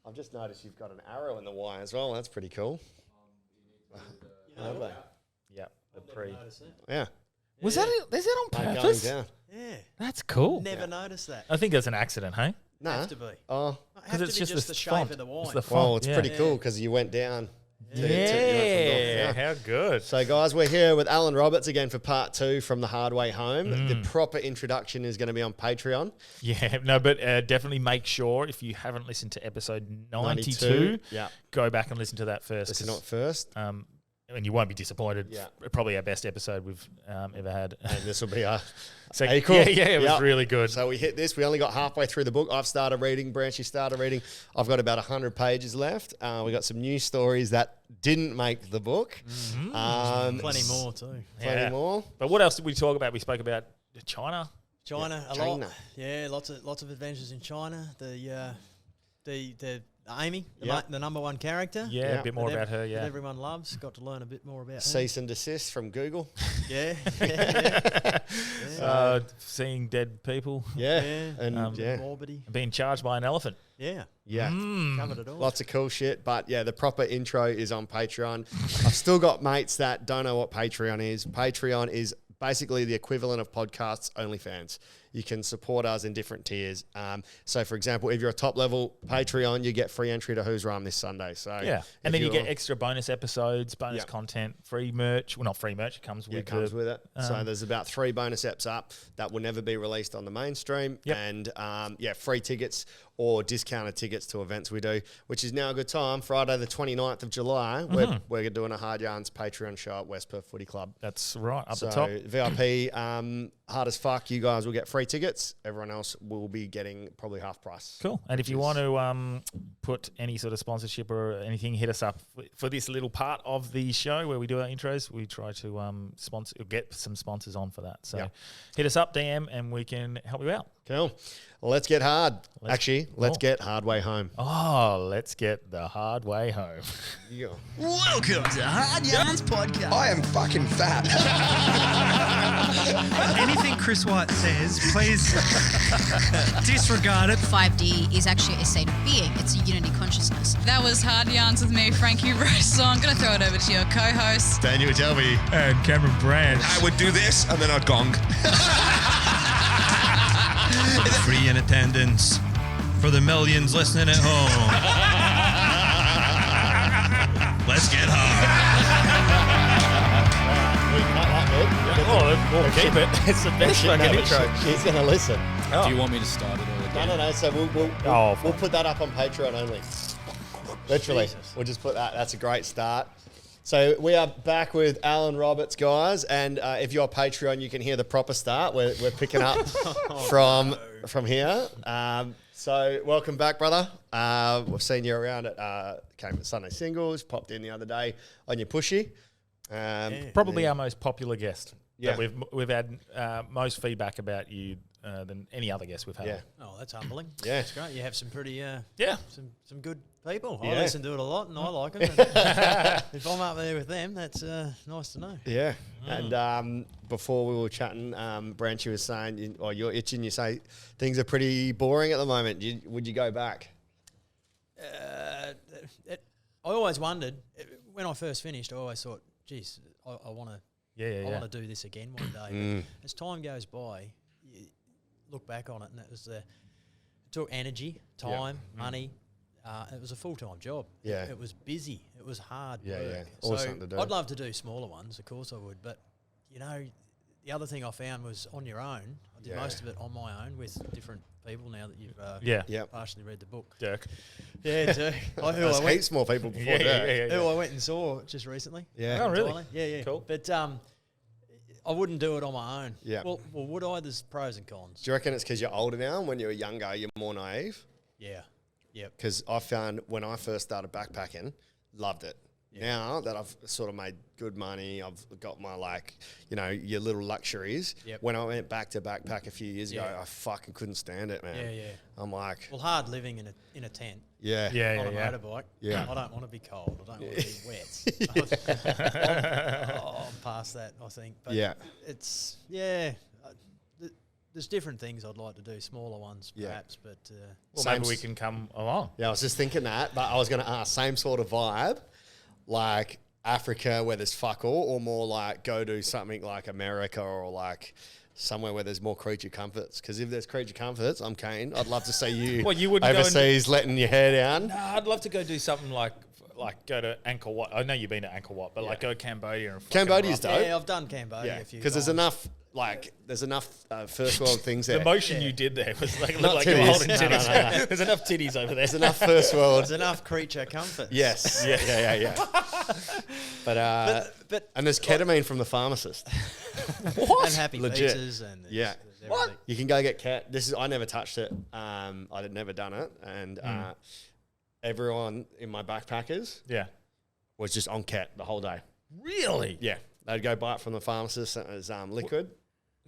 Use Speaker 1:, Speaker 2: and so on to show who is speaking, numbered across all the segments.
Speaker 1: I've just noticed you've got an arrow in the Y as well. That's pretty cool. Yeah, the pre. Yeah.
Speaker 2: Was that on purpose?
Speaker 1: Going down.
Speaker 3: Yeah.
Speaker 2: That's cool.
Speaker 3: Never noticed that.
Speaker 2: I think that's an accident, hey?
Speaker 1: No.
Speaker 3: Have to be.
Speaker 1: Oh,
Speaker 2: Because it's just
Speaker 3: the shape
Speaker 2: font.
Speaker 3: of the wine.
Speaker 2: It's the
Speaker 1: well,
Speaker 2: font.
Speaker 1: it's
Speaker 2: yeah.
Speaker 1: pretty cool because you went down.
Speaker 2: Yeah, how good.
Speaker 1: So, guys, we're here with Allan Roberts again for part 2 from The Hard Way Home. The proper introduction is going to be on Patreon.
Speaker 2: Yeah, no, but definitely make sure if you haven't listened to episode 92, go back and listen to that first.
Speaker 1: Listen to it first.
Speaker 2: And you won't be disappointed.
Speaker 1: Yeah.
Speaker 2: Probably our best episode we've ever had.
Speaker 1: And this will be our...
Speaker 2: So,
Speaker 1: hey, cool.
Speaker 2: Yeah, it was really good.
Speaker 1: So we hit this. We only got halfway through the book. I've started reading. Branchy started reading. I've got about 100 pages left. We got some new stories that didn't make the book.
Speaker 3: Plenty more too.
Speaker 1: Plenty more.
Speaker 2: But what else did we talk about? We spoke about China.
Speaker 3: China, a lot. Yeah, lots of adventures in China. The Amy, the number one character.
Speaker 2: Yeah, a bit more about her,
Speaker 3: that everyone loves. Got to learn a bit more about her.
Speaker 1: Cease and desist from Google.
Speaker 3: Yeah.
Speaker 2: Seeing dead people.
Speaker 1: Yeah.
Speaker 3: And
Speaker 2: Morbidity. Being charged by an elephant.
Speaker 3: Yeah.
Speaker 1: Yeah.
Speaker 3: Covered it all.
Speaker 1: Lots of cool shit. But yeah, the proper intro is on Patreon. I've still got mates that don't know what Patreon is. Patreon is basically the equivalent of podcasts, OnlyFans. You can support us in different tiers. So, for example, if you're a top-level Patreon, you get free entry to Who's Rhyme this Sunday. So
Speaker 2: yeah, and then you get extra bonus episodes, bonus content, free merch. Well, not free merch. It comes with it.
Speaker 1: So there's about 3 bonus eps up that will never be released on the mainstream.
Speaker 2: Yep.
Speaker 1: And, free tickets or discounted tickets to events we do, which is now a good time. Friday the 29th of July, we're doing a Hard Yarns Patreon show at West Perth Footy Club.
Speaker 2: That's right, up the top.
Speaker 1: VIP, hard as fuck. You guys will get free tickets. Everyone else will be getting probably half price.
Speaker 2: Cool. And if you want to put any sort of sponsorship or anything, hit us up for this little part of the show where we do our intros. We try to get some sponsors on for that. So hit us up, DM, and we can help you out.
Speaker 1: Cool. Let's get hard. Let's get Hard Way Home.
Speaker 2: Oh, let's get the hard way home.
Speaker 1: Yeah.
Speaker 4: Welcome to Hard Yarns Podcast.
Speaker 5: I am fucking fat.
Speaker 6: Anything Chris White says, please disregard it.
Speaker 7: 5D is actually a state of being. It's a unity consciousness.
Speaker 8: That was Hard Yarns with me, Frankie Rose. So I'm going to throw it over to your co-host,
Speaker 5: Daniel Delby.
Speaker 6: And Cameron Brand.
Speaker 5: I would do this and then I'd gong.
Speaker 6: Free in attendance for the millions listening at home. Let's get hard.
Speaker 2: We'll keep it. It's the best fucking intro.
Speaker 1: She's going to listen.
Speaker 9: Do you want me to start it all again?
Speaker 1: No. So we'll put that up on Patreon only. Literally. We'll just put that. That's a great start. So we are back with Allan Roberts, guys, and if you're Patreon, you can hear the proper start. We're picking up from here. So welcome back, brother. We've seen you around at came at Sunday Singles, popped in the other day on your pushy.
Speaker 2: Probably our most popular guest.
Speaker 1: Yeah.
Speaker 2: That we've had most feedback about you than any other guest we've had.
Speaker 1: Yeah.
Speaker 3: Oh, that's humbling.
Speaker 1: Yeah.
Speaker 3: That's great. You have some pretty some good people.
Speaker 1: Yeah.
Speaker 3: I listen to it a lot and I like them. If I'm up there with them, that's nice to know.
Speaker 1: Yeah. And before we were chatting, Branchy was saying, you're itching, you say things are pretty boring at the moment. Would you go back?
Speaker 3: I always wondered, when I first finished, I always thought, geez, I want to want to do this again one day. But as time goes by, you look back on it, and it took energy, time, money. It was a full-time job.
Speaker 1: Yeah.
Speaker 3: It was busy. It was hard work.
Speaker 1: Yeah. Always something to do.
Speaker 3: I'd love to do smaller ones, of course I would. But, the other thing I found was on your own. I did most of it on my own with different people now that you've partially read the book.
Speaker 2: Dirk.
Speaker 3: Yeah, Dirk.
Speaker 1: There's heaps more people before Dirk.
Speaker 3: Who I went and saw just recently.
Speaker 1: Yeah.
Speaker 2: Oh, really?
Speaker 3: Yeah.
Speaker 2: Cool.
Speaker 3: But I wouldn't do it on my own.
Speaker 1: Yeah.
Speaker 3: Well, would I? There's pros and cons.
Speaker 1: Do you reckon it's because you're older now and when you were younger, you're more naive?
Speaker 3: Yeah. Yep.
Speaker 1: Because I found when I first started backpacking, loved it. Yeah. Now that I've sort of made good money, I've got my your little luxuries.
Speaker 3: Yep.
Speaker 1: When I went back to backpack a few years ago, I fucking couldn't stand it, man.
Speaker 3: Yeah.
Speaker 1: I'm like,
Speaker 3: well, hard living in a tent.
Speaker 1: Yeah.
Speaker 3: On a motorbike.
Speaker 1: Yeah.
Speaker 3: I don't want to be cold. I don't want to be wet. I'm past that, I think. But it's the there's different things I'd like to do, smaller ones perhaps, but
Speaker 2: well, maybe we can come along.
Speaker 1: Yeah, I was just thinking that, but I was going to ask, same sort of vibe, like Africa where there's fuck all, or more like go do something like America or like somewhere where there's more creature comforts. Because if there's creature comforts, I'm keen. I'd love to see you overseas letting your hair down.
Speaker 2: No, I'd love to go do something like go to Angkor Wat. I know you've been to Angkor Wat, but like go to Cambodia. And
Speaker 1: Cambodia's dope.
Speaker 3: Yeah, I've done Cambodia a few times.
Speaker 1: Because there's enough first world things there.
Speaker 2: The motion you did there was like,
Speaker 1: Not
Speaker 2: you were holding
Speaker 1: titties.
Speaker 2: titties.
Speaker 1: No.
Speaker 2: There's enough titties over there.
Speaker 1: There's enough first world.
Speaker 3: There's enough creature comforts.
Speaker 1: Yes. Yeah. But and there's ketamine from the pharmacist.
Speaker 3: What? And happy
Speaker 1: Legit.
Speaker 3: features and
Speaker 1: Yeah.
Speaker 3: what?
Speaker 1: You can go get cat. I never touched it. I'd never done it, and everyone in my backpackers was just on cat the whole day.
Speaker 2: Really?
Speaker 1: Yeah, they'd go buy it from the pharmacist as liquid.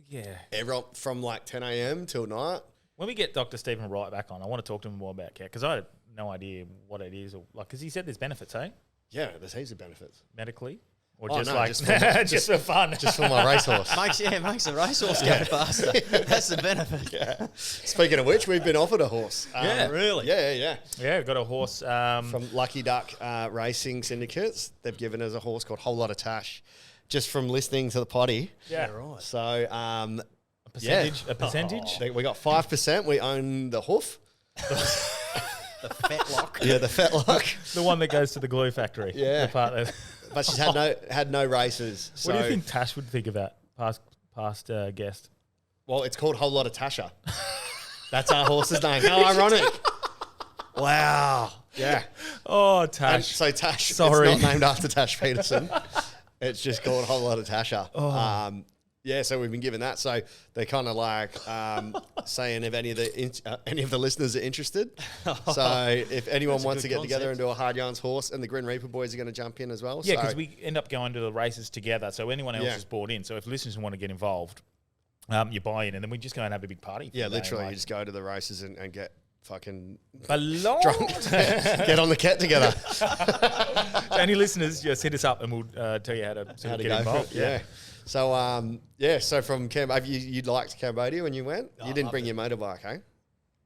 Speaker 2: Yeah.
Speaker 1: Everyone from like 10 a.m. till night.
Speaker 2: When we get Dr. Stephen Wright back on, I want to talk to him more about cat because I had no idea what it is, or like because he said there's benefits, eh?
Speaker 1: Yeah, there's heaps of benefits.
Speaker 2: Medically, or
Speaker 1: just
Speaker 2: for fun,
Speaker 1: just for my racehorse.
Speaker 3: makes the racehorse go faster. That's the benefit.
Speaker 1: Yeah. Speaking of which, we've been offered a horse.
Speaker 3: Really?
Speaker 1: Yeah.
Speaker 2: Yeah, we've got a horse
Speaker 1: from Lucky Duck Racing Syndicates. They've given us a horse called Whole Lot of Tash, just from listening to the potty.
Speaker 2: Yeah,
Speaker 3: right.
Speaker 1: So
Speaker 2: a percentage.
Speaker 1: We got 5%. We own the hoof.
Speaker 3: The fetlock.
Speaker 1: Yeah, the fetlock.
Speaker 2: The one that goes to the glue factory.
Speaker 1: Yeah.
Speaker 2: The part that
Speaker 1: But she's had no races. So,
Speaker 2: what do you think Tash would think about past guest?
Speaker 1: Well, it's called Whole Lot of Tasha. That's our horse's name. How ironic. Wow. Yeah.
Speaker 2: Oh,
Speaker 1: And
Speaker 2: Tash.
Speaker 1: so Tash,
Speaker 2: Sorry.
Speaker 1: it's not named after Tash Peterson. It's just called Whole Lot of Tasha.
Speaker 2: Oh.
Speaker 1: Yeah, so we've been given that. So they're kind of like saying if any of the listeners are interested. So if anyone wants to get together and do a Hard Yarns horse, and the Grin Reaper boys are going to jump in as well.
Speaker 2: Yeah, because we end up going to the races together. So anyone else
Speaker 1: Yeah.
Speaker 2: is bought in. So if listeners want to get involved, you buy in, and then we just go and have a big party.
Speaker 1: Yeah, literally, you just go to the races and get fucking
Speaker 2: drunk.
Speaker 1: Get on the cat together.
Speaker 2: So any listeners, just hit us up, and we'll tell you how to get involved.
Speaker 1: Yeah. So so from you'd liked Cambodia when you went? You didn't bring your motorbike, eh?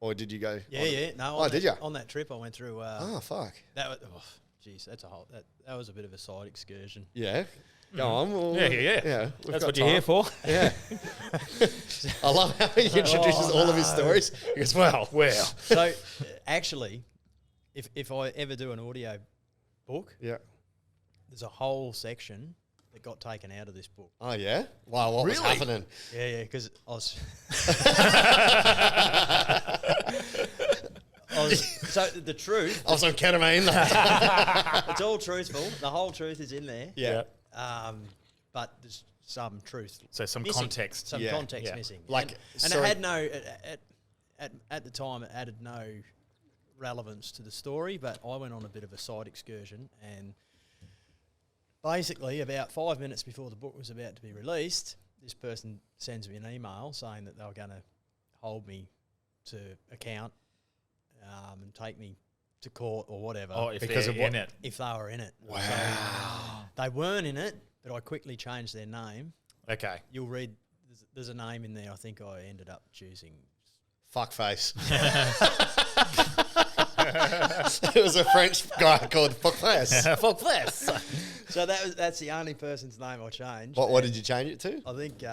Speaker 1: Or did you go?
Speaker 3: Yeah. No.
Speaker 1: Oh, did you?
Speaker 3: On that trip, I went through.
Speaker 1: Oh, fuck.
Speaker 3: That was, geez, that's that was a bit of a side excursion.
Speaker 1: Yeah. Go on. Well,
Speaker 2: Yeah.
Speaker 1: got
Speaker 2: That's what
Speaker 1: time.
Speaker 2: you're here for.
Speaker 1: Yeah. I love how he introduces all of his stories. He goes, well.
Speaker 3: So, actually, if I ever do an audio book, there's a whole section that got taken out of this book.
Speaker 1: Oh, yeah? Wow, what was happening?
Speaker 3: Yeah, because I was... so the truth...
Speaker 1: I was on ketamine.
Speaker 3: It's all truthful. The whole truth is in there.
Speaker 1: Yeah.
Speaker 3: But there's some truth.
Speaker 2: So some
Speaker 3: missing.
Speaker 2: context.
Speaker 3: Some context missing.
Speaker 1: Like,
Speaker 3: and it had no... At the time, it added no relevance to the story, but I went on a bit of a side excursion, and basically about 5 minutes before the book was about to be released, this person sends me an email saying that they were going to hold me to account and take me to court or whatever.
Speaker 2: Oh, if they're in it.
Speaker 3: If they were in it.
Speaker 1: Wow.
Speaker 3: So they weren't in it, but I quickly changed their name.
Speaker 2: Okay.
Speaker 3: You'll read, there's a name in there I think I ended up choosing.
Speaker 1: Fuckface. It was a French guy called Fuckface.
Speaker 2: Fuckface.
Speaker 3: So that's the only person's name I changed.
Speaker 1: What did you change it to?
Speaker 3: I think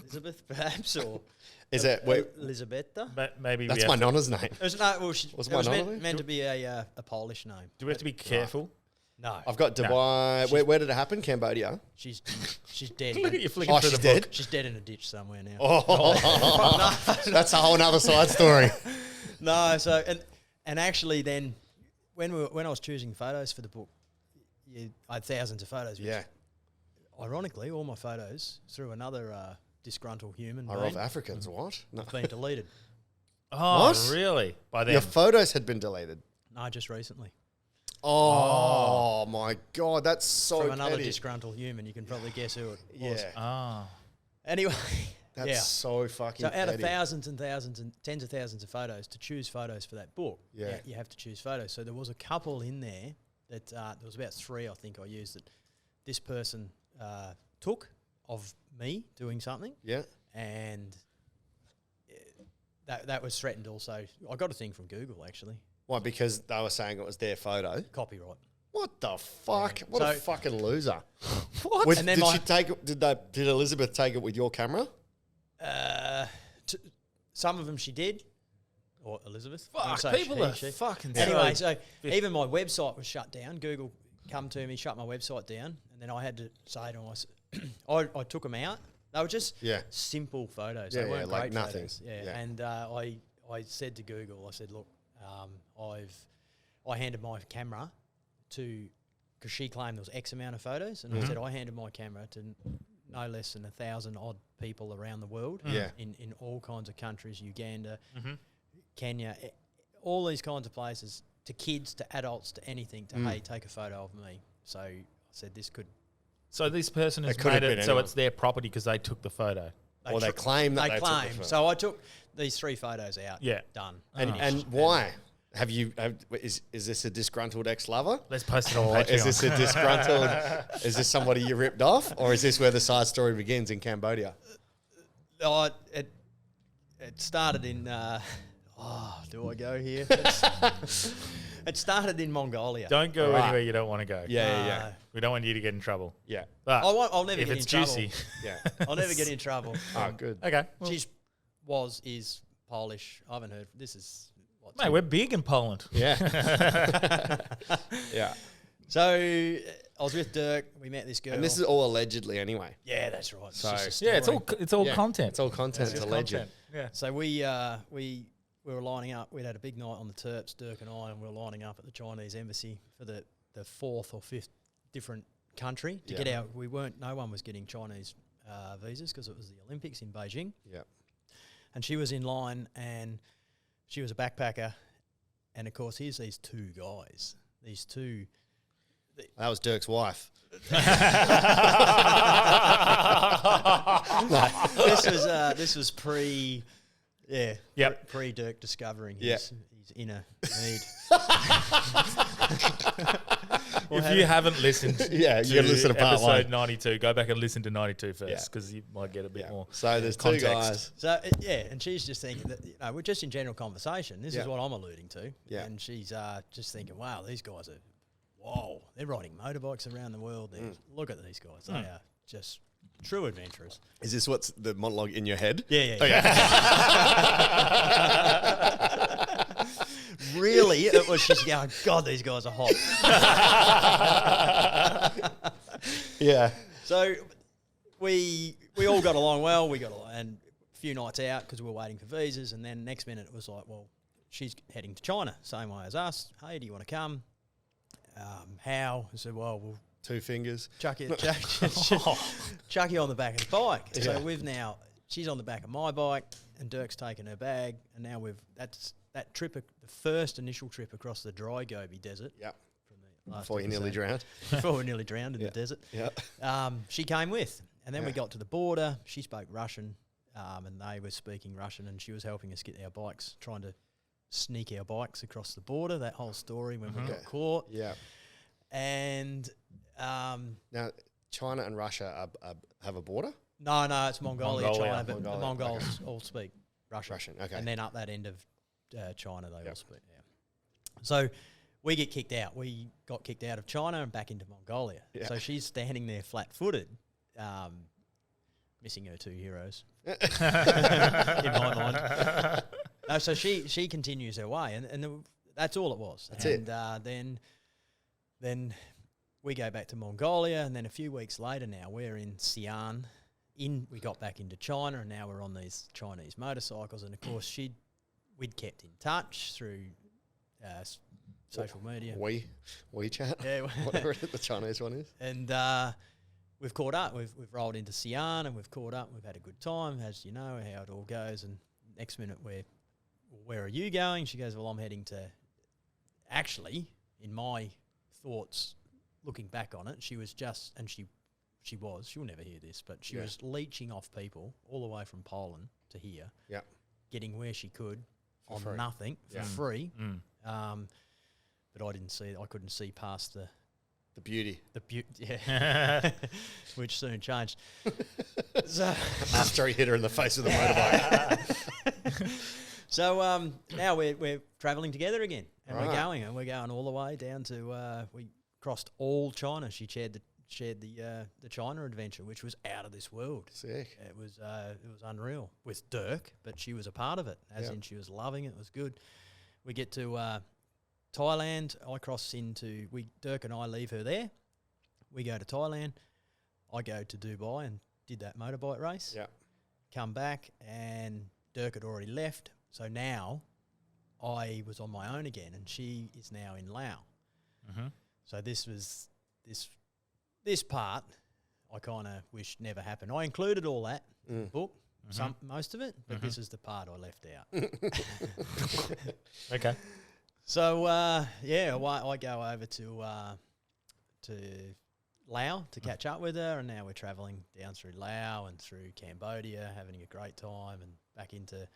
Speaker 3: Elizabeth, perhaps, or
Speaker 1: Is it?
Speaker 3: Elisabetta.
Speaker 2: But maybe
Speaker 1: That's my nonna's name.
Speaker 3: It was, no, well, it
Speaker 1: Was
Speaker 3: was
Speaker 1: my nonna
Speaker 3: meant, meant to be a Polish name.
Speaker 2: Do we have to be careful?
Speaker 3: No,
Speaker 1: I've got Dubai. Where did it happen? Cambodia.
Speaker 3: she's dead.
Speaker 2: Look at you flicking
Speaker 1: Oh,
Speaker 2: through
Speaker 1: she's
Speaker 2: the book.
Speaker 1: dead?
Speaker 3: She's dead in a ditch somewhere now.
Speaker 1: Oh, that's a whole nother side story.
Speaker 3: No, so and actually then when I was choosing photos for the book, I had thousands of photos.
Speaker 1: Yeah.
Speaker 3: Ironically, all my photos through another disgruntled human
Speaker 1: Are
Speaker 3: being
Speaker 1: of Africans. What? No.
Speaker 3: have been deleted.
Speaker 2: Oh,
Speaker 1: What?
Speaker 2: really? By then.
Speaker 1: Your photos had been deleted.
Speaker 3: No, just recently.
Speaker 1: Oh, my God. That's so
Speaker 3: From another
Speaker 1: petty.
Speaker 3: disgruntled human. You can probably guess who it was.
Speaker 1: Yeah.
Speaker 2: Ah.
Speaker 3: Anyway,
Speaker 1: That's
Speaker 3: yeah.
Speaker 1: so fucking
Speaker 3: So out of
Speaker 1: petty.
Speaker 3: thousands and thousands and tens of thousands of photos, to choose photos for that book,
Speaker 1: Yeah.
Speaker 3: you have to choose photos. So there was a couple in there that there was about three I think I used that this person took of me doing something,
Speaker 1: Yeah.
Speaker 3: and that was threatened also. I got a thing from Google, actually.
Speaker 1: Why? Because they were saying it was their photo.
Speaker 3: Copyright.
Speaker 1: What the fuck? What a fucking loser.
Speaker 3: What? And then
Speaker 1: did she take it? Did Elizabeth take it with your camera?
Speaker 3: Some of them she did. Or Elizabeth.
Speaker 2: Fuck, people are fucking
Speaker 3: Anyway, so even my website was shut down. Google come to me, shut my website down, and then I had to say to them, I took them out. They were just simple photos. They weren't great
Speaker 1: nothing.
Speaker 3: Photos. Yeah. And I said to Google, I said, look, I handed my camera to, because she claimed there was X amount of photos, and I said I handed my camera to no less than 1,000 odd people around the world. In all kinds of countries, Uganda, Kenya, all these kinds of places, to kids, to adults, to anything, to hey, take a photo of me. So I said this could.
Speaker 2: So this person has made it so it's their property because they took the photo.
Speaker 1: They claim that they took the photo.
Speaker 3: So I took these 3 photos out.
Speaker 2: Yeah,
Speaker 3: done.
Speaker 1: And why? Is this a disgruntled ex-lover?
Speaker 2: Let's post it on Patreon.
Speaker 1: Is this a disgruntled? Is this somebody you ripped off, or is this where the side story begins in Cambodia?
Speaker 3: It started in. Do I go here? It started in Mongolia.
Speaker 2: Don't go anywhere you don't want to go.
Speaker 1: Yeah.
Speaker 2: We don't want you to get in trouble.
Speaker 1: Yeah.
Speaker 2: But
Speaker 3: I'll never
Speaker 2: if
Speaker 3: get
Speaker 2: it's
Speaker 3: in trouble.
Speaker 2: juicy.
Speaker 1: Yeah.
Speaker 3: I'll never get in trouble.
Speaker 1: Oh, good.
Speaker 2: Okay. Well,
Speaker 3: Is Polish. I haven't heard. This is.
Speaker 2: Mate, we're big in Poland.
Speaker 1: Yeah. Yeah.
Speaker 3: So I was with Dirk. We met this girl.
Speaker 1: And this is all allegedly anyway.
Speaker 3: Yeah, that's right.
Speaker 1: So
Speaker 2: it's all content.
Speaker 1: It's all content. It's alleged.
Speaker 2: Yeah.
Speaker 3: So we were lining up. We'd had a big night on the Terps, Dirk and I, and we were lining up at the Chinese embassy for the 4th or 5th different country to get out. No one was getting Chinese visas because it was the Olympics in Beijing.
Speaker 1: Yeah.
Speaker 3: And she was in line, and she was a backpacker. And of course, here's these 2 guys. These 2.
Speaker 1: That was Dirk's wife.
Speaker 3: This was pre. Yeah.
Speaker 2: Yep.
Speaker 3: Pre-Dirk discovering his inner need.
Speaker 2: If you haven't listened
Speaker 1: you gotta listen to part
Speaker 2: episode
Speaker 1: 1.
Speaker 2: 92, go back and listen to 92 first because you might get a bit more
Speaker 1: So there's
Speaker 2: context.
Speaker 1: 2 guys.
Speaker 3: So, and she's just thinking that, we're just in general conversation. This is what I'm alluding to.
Speaker 1: Yeah.
Speaker 3: And she's just thinking, wow, these guys are, they're riding motorbikes around the world. Look at these guys. They are just true adventurers.
Speaker 1: Is this what's the monologue in your head?
Speaker 3: Yeah. Really, it was just going, God, these guys are hot.
Speaker 1: Yeah.
Speaker 3: So we all got along well. We got along, and a few nights out because we were waiting for visas. And then next minute it was like, well, she's heading to China, same way as us. Hey, do you want to come? How? I said, well, we'll
Speaker 1: 2 fingers.
Speaker 3: chuck you on the back of the bike. So she's on the back of my bike, and Dirk's taken her bag, and now that trip, the first initial trip across the dry Gobi Desert.
Speaker 1: Yep.
Speaker 3: Before
Speaker 1: you nearly drowned.
Speaker 3: Before we nearly drowned in the desert.
Speaker 1: Yeah.
Speaker 3: She came with, and then we got to the border. She spoke Russian, and they were speaking Russian, and she was helping us get our bikes, trying to sneak our bikes across the border. That whole story when we got caught.
Speaker 1: Yeah.
Speaker 3: And
Speaker 1: now China and Russia have a border?
Speaker 3: No, it's Mongolia. China, but
Speaker 1: Mongolia,
Speaker 3: the Mongols all speak Russian.
Speaker 1: Okay.
Speaker 3: And then up that end of China, they all speak. Yeah. So we get kicked out. We got kicked out of China and back into Mongolia. Yeah. So she's standing there flat-footed, missing her 2 heroes in my mind. No, so she continues her way, and that's all it was.
Speaker 1: That's it.
Speaker 3: And then we go back to Mongolia, and then a few weeks later now we're in Xi'an. We got back into China, and now we're on these Chinese motorcycles. And of course, we'd kept in touch through social media.
Speaker 1: WeChat?
Speaker 3: Yeah.
Speaker 1: Whatever the Chinese one is.
Speaker 3: And we've caught up. We've rolled into Xi'an, and we've caught up. We've had a good time, as you know, how it all goes. And next minute, where are you going? She goes, well, I'm heading to... Actually, in my thoughts, looking back on it, she was just... And she'll never hear this, but she was leeching off people all the way from Poland to here, getting where she could on free. Nothing for free. But I couldn't see past the
Speaker 1: beauty.
Speaker 3: Which soon changed.
Speaker 1: After he hit her in the face with the motorbike.
Speaker 3: So now we're travelling together again, and
Speaker 1: Right.
Speaker 3: we're going all the way down to we crossed all China. She shared the China adventure, which was out of this world.
Speaker 1: Sick.
Speaker 3: It was unreal with Dirk, but she was a part of it, as in she was loving it. It was good. We get to Thailand. I cross into Dirk and I leave her there. We go to Thailand. I go to Dubai and did that motorbike race.
Speaker 1: Yeah.
Speaker 3: Come back and Dirk had already left. So now I was on my own again, and she is now in Laos.
Speaker 2: Mm-hmm.
Speaker 3: So this part I kind of wish never happened. I included all that in the book, most of it, but this is the part I left out.
Speaker 2: Okay.
Speaker 3: So I go over to Laos to catch up with her, and now we're travelling down through Laos and through Cambodia, having a great time, and back into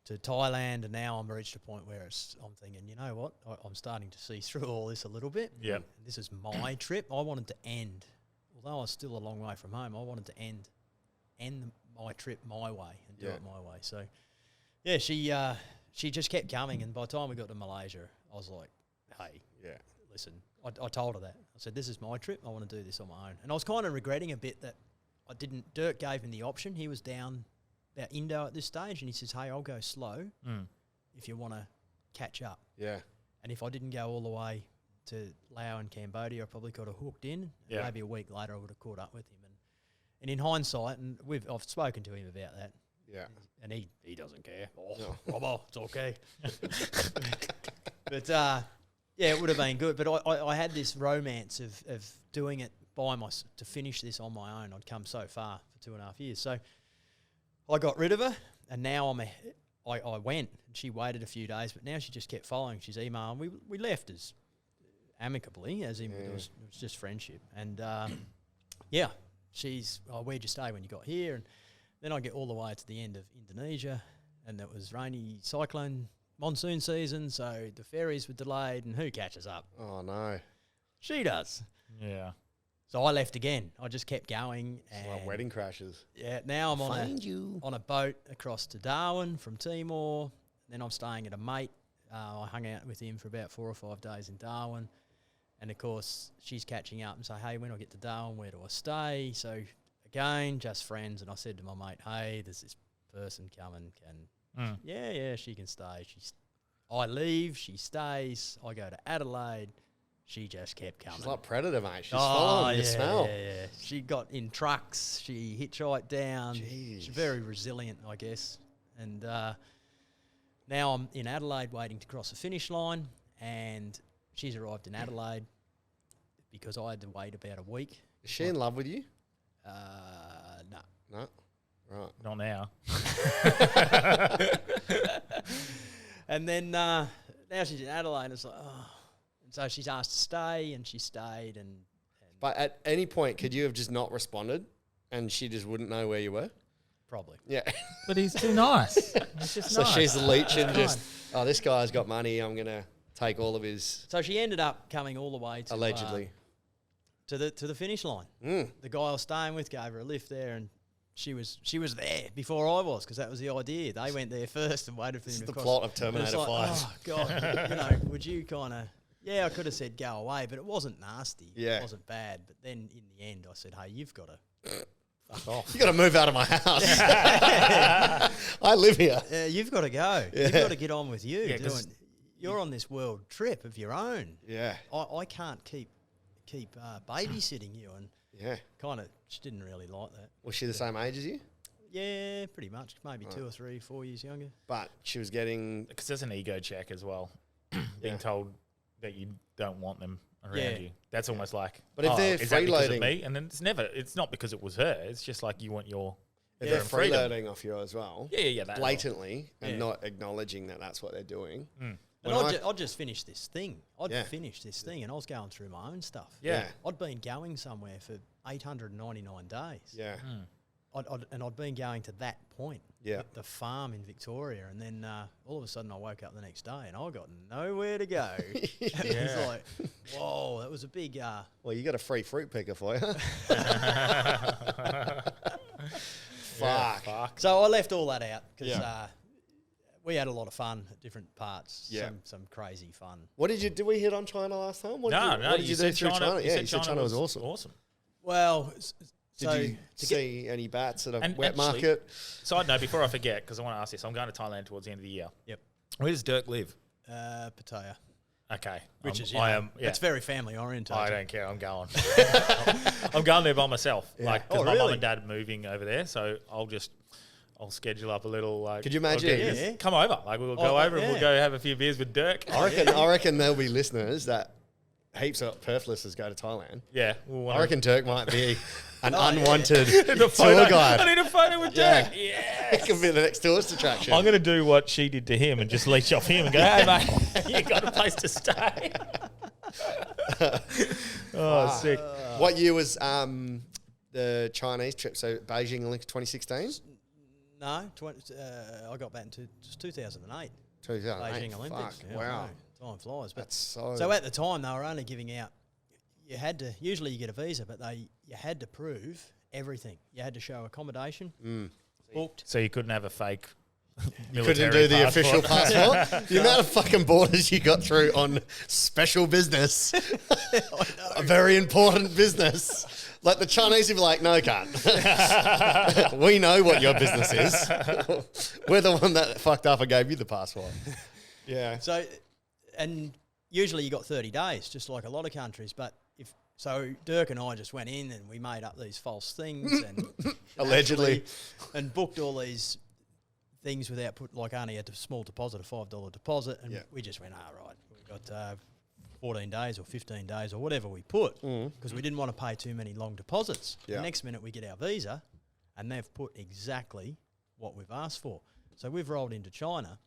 Speaker 3: Thailand. And now I'm reached a point where I'm thinking, you know what, I'm starting to see through all this a little bit.
Speaker 2: Yeah.
Speaker 3: This is my trip. I wanted to end, although I was still a long way from home, I wanted to end my trip my way and do it my way. So, yeah, she just kept coming, and by the time we got to Malaysia, I was like, hey, listen, I told her that. I said, this is my trip. I want to do this on my own. And I was kind of regretting a bit that I didn't. Dirk gave me the option. He was down about Indo at this stage, and he says, hey, I'll go slow if you want to catch up.
Speaker 1: Yeah.
Speaker 3: And if I didn't go all the way to Laos and Cambodia, I probably could have hooked in. And maybe a week later, I would have caught up with him. And in hindsight, and I've spoken to him about that.
Speaker 1: Yeah.
Speaker 3: And he doesn't care. Oh, it's okay. But it would have been good. But I had this romance of doing it to finish this on my own. I'd come so far for 2.5 years. So I got rid of her, and now I went. And she waited a few days, but now she just kept following. She's emailing. We left as amicably, as in it was just friendship. And she's, where'd you stay when you got here? And then I get all the way to the end of Indonesia, and it was rainy cyclone monsoon season, so the ferries were delayed, and who catches up?
Speaker 1: Oh, no.
Speaker 3: She does.
Speaker 2: Yeah.
Speaker 3: So I left again. I just kept going.
Speaker 1: It's like wedding crashes.
Speaker 3: Yeah, now I'm on a boat across to Darwin from Timor. Then I'm staying at a mate. I hung out with him for about 4 or 5 days in Darwin. And, of course, she's catching up and say, hey, when I get to Darwin, where do I stay? So, again, just friends. And I said to my mate, hey, there's this person coming. She can stay. I leave, she stays. I go to Adelaide. She just kept coming.
Speaker 1: She's like Predator, mate. She's following the smell.
Speaker 3: Yeah. She got in trucks. She hitchhiked down.
Speaker 1: Jeez.
Speaker 3: She's very resilient, I guess. And now I'm in Adelaide waiting to cross the finish line, and she's arrived in Adelaide because I had to wait about a week.
Speaker 1: Is she in love with you?
Speaker 3: No.
Speaker 1: No? Right.
Speaker 2: Not now.
Speaker 3: And then now she's in Adelaide. It's like, and so she's asked to stay, and she stayed. And
Speaker 1: But at any point, could you have just not responded, and she just wouldn't know where you were?
Speaker 3: probably.
Speaker 1: Yeah.
Speaker 2: But he's too nice. He's just
Speaker 1: So
Speaker 2: nice.
Speaker 1: she's the leech and just, this guy's got money. I'm going to take all of his.
Speaker 3: So she ended up coming all the way to
Speaker 1: Allegedly.
Speaker 3: to the finish line. The guy I was staying with gave her a lift there, and she was there before I was, because that was the idea. They went there first and waited for
Speaker 1: This
Speaker 3: him
Speaker 1: is
Speaker 3: to
Speaker 1: the
Speaker 3: cross.
Speaker 1: plot of
Speaker 3: And it's
Speaker 1: Terminator
Speaker 3: like,
Speaker 1: 5.
Speaker 3: oh God, would you kind of? Yeah, I could have said go away, but it wasn't nasty.
Speaker 1: Yeah.
Speaker 3: It wasn't bad. But then in the end, I said, hey, you've got to fuck off.
Speaker 1: You got to move out of my house. I live here.
Speaker 3: You've got to go.
Speaker 1: Yeah.
Speaker 3: You've got to get on with you.
Speaker 2: Yeah, 'cause
Speaker 3: You're on this world trip of your own.
Speaker 1: Yeah.
Speaker 3: I can't keep babysitting you, and
Speaker 1: Yeah.
Speaker 3: kind of she didn't really like that.
Speaker 1: Was she the same age as you?
Speaker 3: Yeah, pretty much. Maybe 2 or 3, 4 years younger.
Speaker 1: But she was getting.
Speaker 2: Because there's an ego check as well. Being told that you don't want them around
Speaker 3: Yeah.
Speaker 2: you. That's almost like,
Speaker 1: But if they're
Speaker 2: is that because of
Speaker 1: freeloading-
Speaker 2: me? And then it's not because it was her. It's just like you want your
Speaker 1: If
Speaker 2: your
Speaker 1: they're
Speaker 2: own freedom.
Speaker 1: freeloading off you as well.
Speaker 2: Yeah, that
Speaker 1: Blatantly and
Speaker 3: Yeah.
Speaker 1: not acknowledging that that's what they're doing.
Speaker 3: And
Speaker 1: When
Speaker 3: I'd just finished this thing. I'd
Speaker 1: Yeah.
Speaker 3: finished this thing, and I was going through my own stuff.
Speaker 2: Yeah.
Speaker 3: I'd been going somewhere for 899 days.
Speaker 1: Yeah.
Speaker 3: I'd been going to that point.
Speaker 1: Yeah.
Speaker 3: The farm in Victoria, and then all of a sudden I woke up the next day and I got nowhere to go. It was like, whoa, that was a big.
Speaker 1: Well, you got a free fruit picker for you. Fuck.
Speaker 3: So I left all that out because we had a lot of fun at different parts.
Speaker 1: Yeah.
Speaker 3: Some crazy fun.
Speaker 1: What did we hit on China last time? What did you do
Speaker 2: said
Speaker 1: through China?
Speaker 2: You said China was awesome.
Speaker 3: Awesome. Well,
Speaker 1: Did you see any bats at a wet
Speaker 2: actually,
Speaker 1: market?
Speaker 2: Side note, before I forget, because I want to ask this, I'm going to Thailand towards the end of the year.
Speaker 3: Yep.
Speaker 2: Where does Dirk live?
Speaker 3: Pattaya.
Speaker 2: Okay.
Speaker 3: Which is,
Speaker 2: Yeah.
Speaker 3: it's very family oriented.
Speaker 2: I don't care. I'm going. I'm going there by myself.
Speaker 1: Yeah.
Speaker 2: Like, because my mum and dad are moving over there, so I'll schedule up a little. Like,
Speaker 1: could you imagine?
Speaker 2: Come over. Like, we'll go over and we'll go have a few beers with Dirk.
Speaker 1: I reckon there'll be listeners that heaps of Perth listeners go to Thailand.
Speaker 2: Yeah.
Speaker 1: I reckon Dirk might be an unwanted
Speaker 2: tour
Speaker 1: guide.
Speaker 2: I need a photo with Dirk. Yeah.
Speaker 1: It could be the next tourist attraction.
Speaker 2: I'm going to do what she did to him and just leech off him and go, hey, mate, you got a place to stay. Sick.
Speaker 1: What year was the Chinese trip? So Beijing Olympics 2016?
Speaker 3: No, I got back in 2008.
Speaker 1: 2008.
Speaker 3: Beijing Olympics.
Speaker 1: Fuck,
Speaker 3: Yeah,
Speaker 1: wow.
Speaker 3: Time flies. But
Speaker 1: That's so...
Speaker 3: So at the time, they were only giving out, usually you get a visa, but you had to prove everything. You had to show accommodation, booked.
Speaker 2: So you couldn't have a fake
Speaker 1: You couldn't do the official passport. The amount of fucking borders you got through on special business. A very important business. Like the Chinese would be like, no, can't. We know what your business is. We're the one that fucked up and gave you the passport. Yeah.
Speaker 3: So, and usually you got 30 days, just like a lot of countries. But so Dirk and I just went in and we made up these false things and
Speaker 1: allegedly
Speaker 3: and booked all these things without only had a small deposit, a $5 deposit, and we just went, right, we've got 14 days or 15 days or whatever we put, because we didn't want to pay too many long deposits. The next minute we get our visa and they've put exactly what we've asked for. So we've rolled into China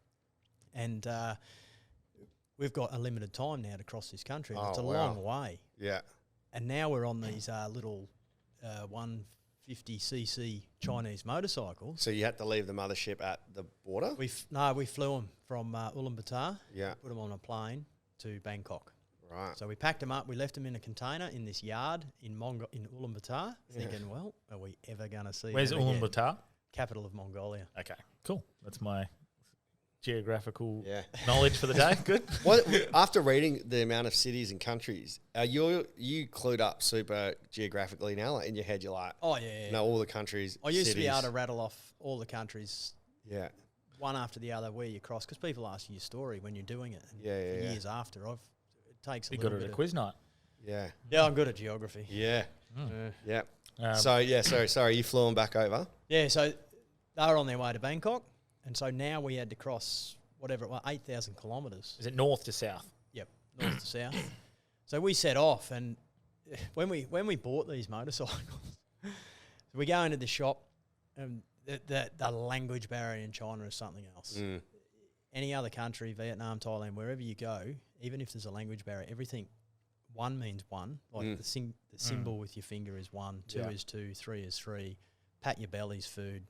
Speaker 3: and we've got a limited time now to cross this country. And it's a long way.
Speaker 1: Yeah.
Speaker 3: And now we're on these little 150cc Chinese motorcycles.
Speaker 1: So you had to leave the mothership at the border?
Speaker 3: We flew them from Ulaanbaatar.
Speaker 1: Yeah.
Speaker 3: Put them on a plane to Bangkok.
Speaker 1: Right.
Speaker 3: So we packed them up. We left them in a container in this yard in Ulaanbaatar, thinking, well, are we ever going to see?
Speaker 2: Where's Ulaanbaatar?
Speaker 3: Capital of Mongolia.
Speaker 2: Okay, cool. That's my geographical knowledge for the day. Good.
Speaker 1: What, after reading the amount of cities and countries, are you clued up super geographically now? Like in your head, you're like, know all the countries.
Speaker 3: I used to be able to rattle off all the countries.
Speaker 1: Yeah.
Speaker 3: One after the other where you cross, because people ask you your story when you're doing it. And years after, it takes a little bit.
Speaker 2: You got it at quiz night.
Speaker 1: Yeah.
Speaker 3: Yeah, I'm good at geography.
Speaker 1: Yeah. Yeah. Sorry, you flew them back over?
Speaker 3: Yeah, so they were on their way to Bangkok, and so now we had to cross 8,000 kilometres.
Speaker 2: Is it north to south?
Speaker 3: Yep, north to south. So we set off, and when we bought these motorcycles, we go into the shop, and the language barrier in China is something else. Any other country, Vietnam, Thailand, wherever you go, even if there's a language barrier, everything, one means one. Like the symbol with your finger is one, two is two, three is three. Pat your belly's food.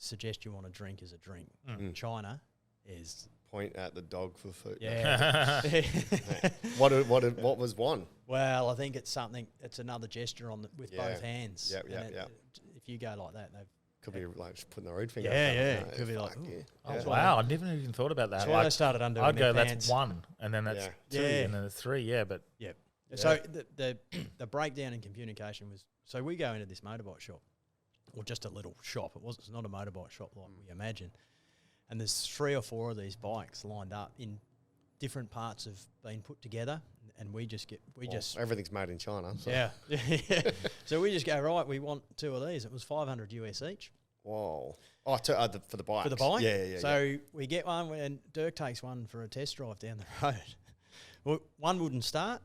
Speaker 3: Suggest you want a drink is a drink. China is
Speaker 1: point at the dog for food.
Speaker 3: Yeah.
Speaker 1: What was one?
Speaker 3: Well, I think it's something. It's another gesture with both hands.
Speaker 1: Yeah.
Speaker 3: If you go like that, they've
Speaker 1: could be like just putting the road finger.
Speaker 3: It could be like.
Speaker 2: Wow, I never even thought about that.
Speaker 3: That's why they started undoing
Speaker 2: I'd go.
Speaker 3: their
Speaker 2: That's one, and then that's two, and then it's three. Yeah, but
Speaker 3: So the breakdown in communication was. So we go into this motorbike shop, or just a little shop. It's not a motorbike shop like we imagine. And there's 3 or 4 of these bikes lined up in different parts of being put together, and
Speaker 1: everything's made in China. So.
Speaker 3: Yeah. So we just go, right, we want 2 of these. It was $500 US each.
Speaker 1: Whoa. Oh, for the bike.
Speaker 3: For the bike?
Speaker 1: Yeah.
Speaker 3: So we get one, and Dirk takes one for a test drive down the road. Well, 1 wouldn't start,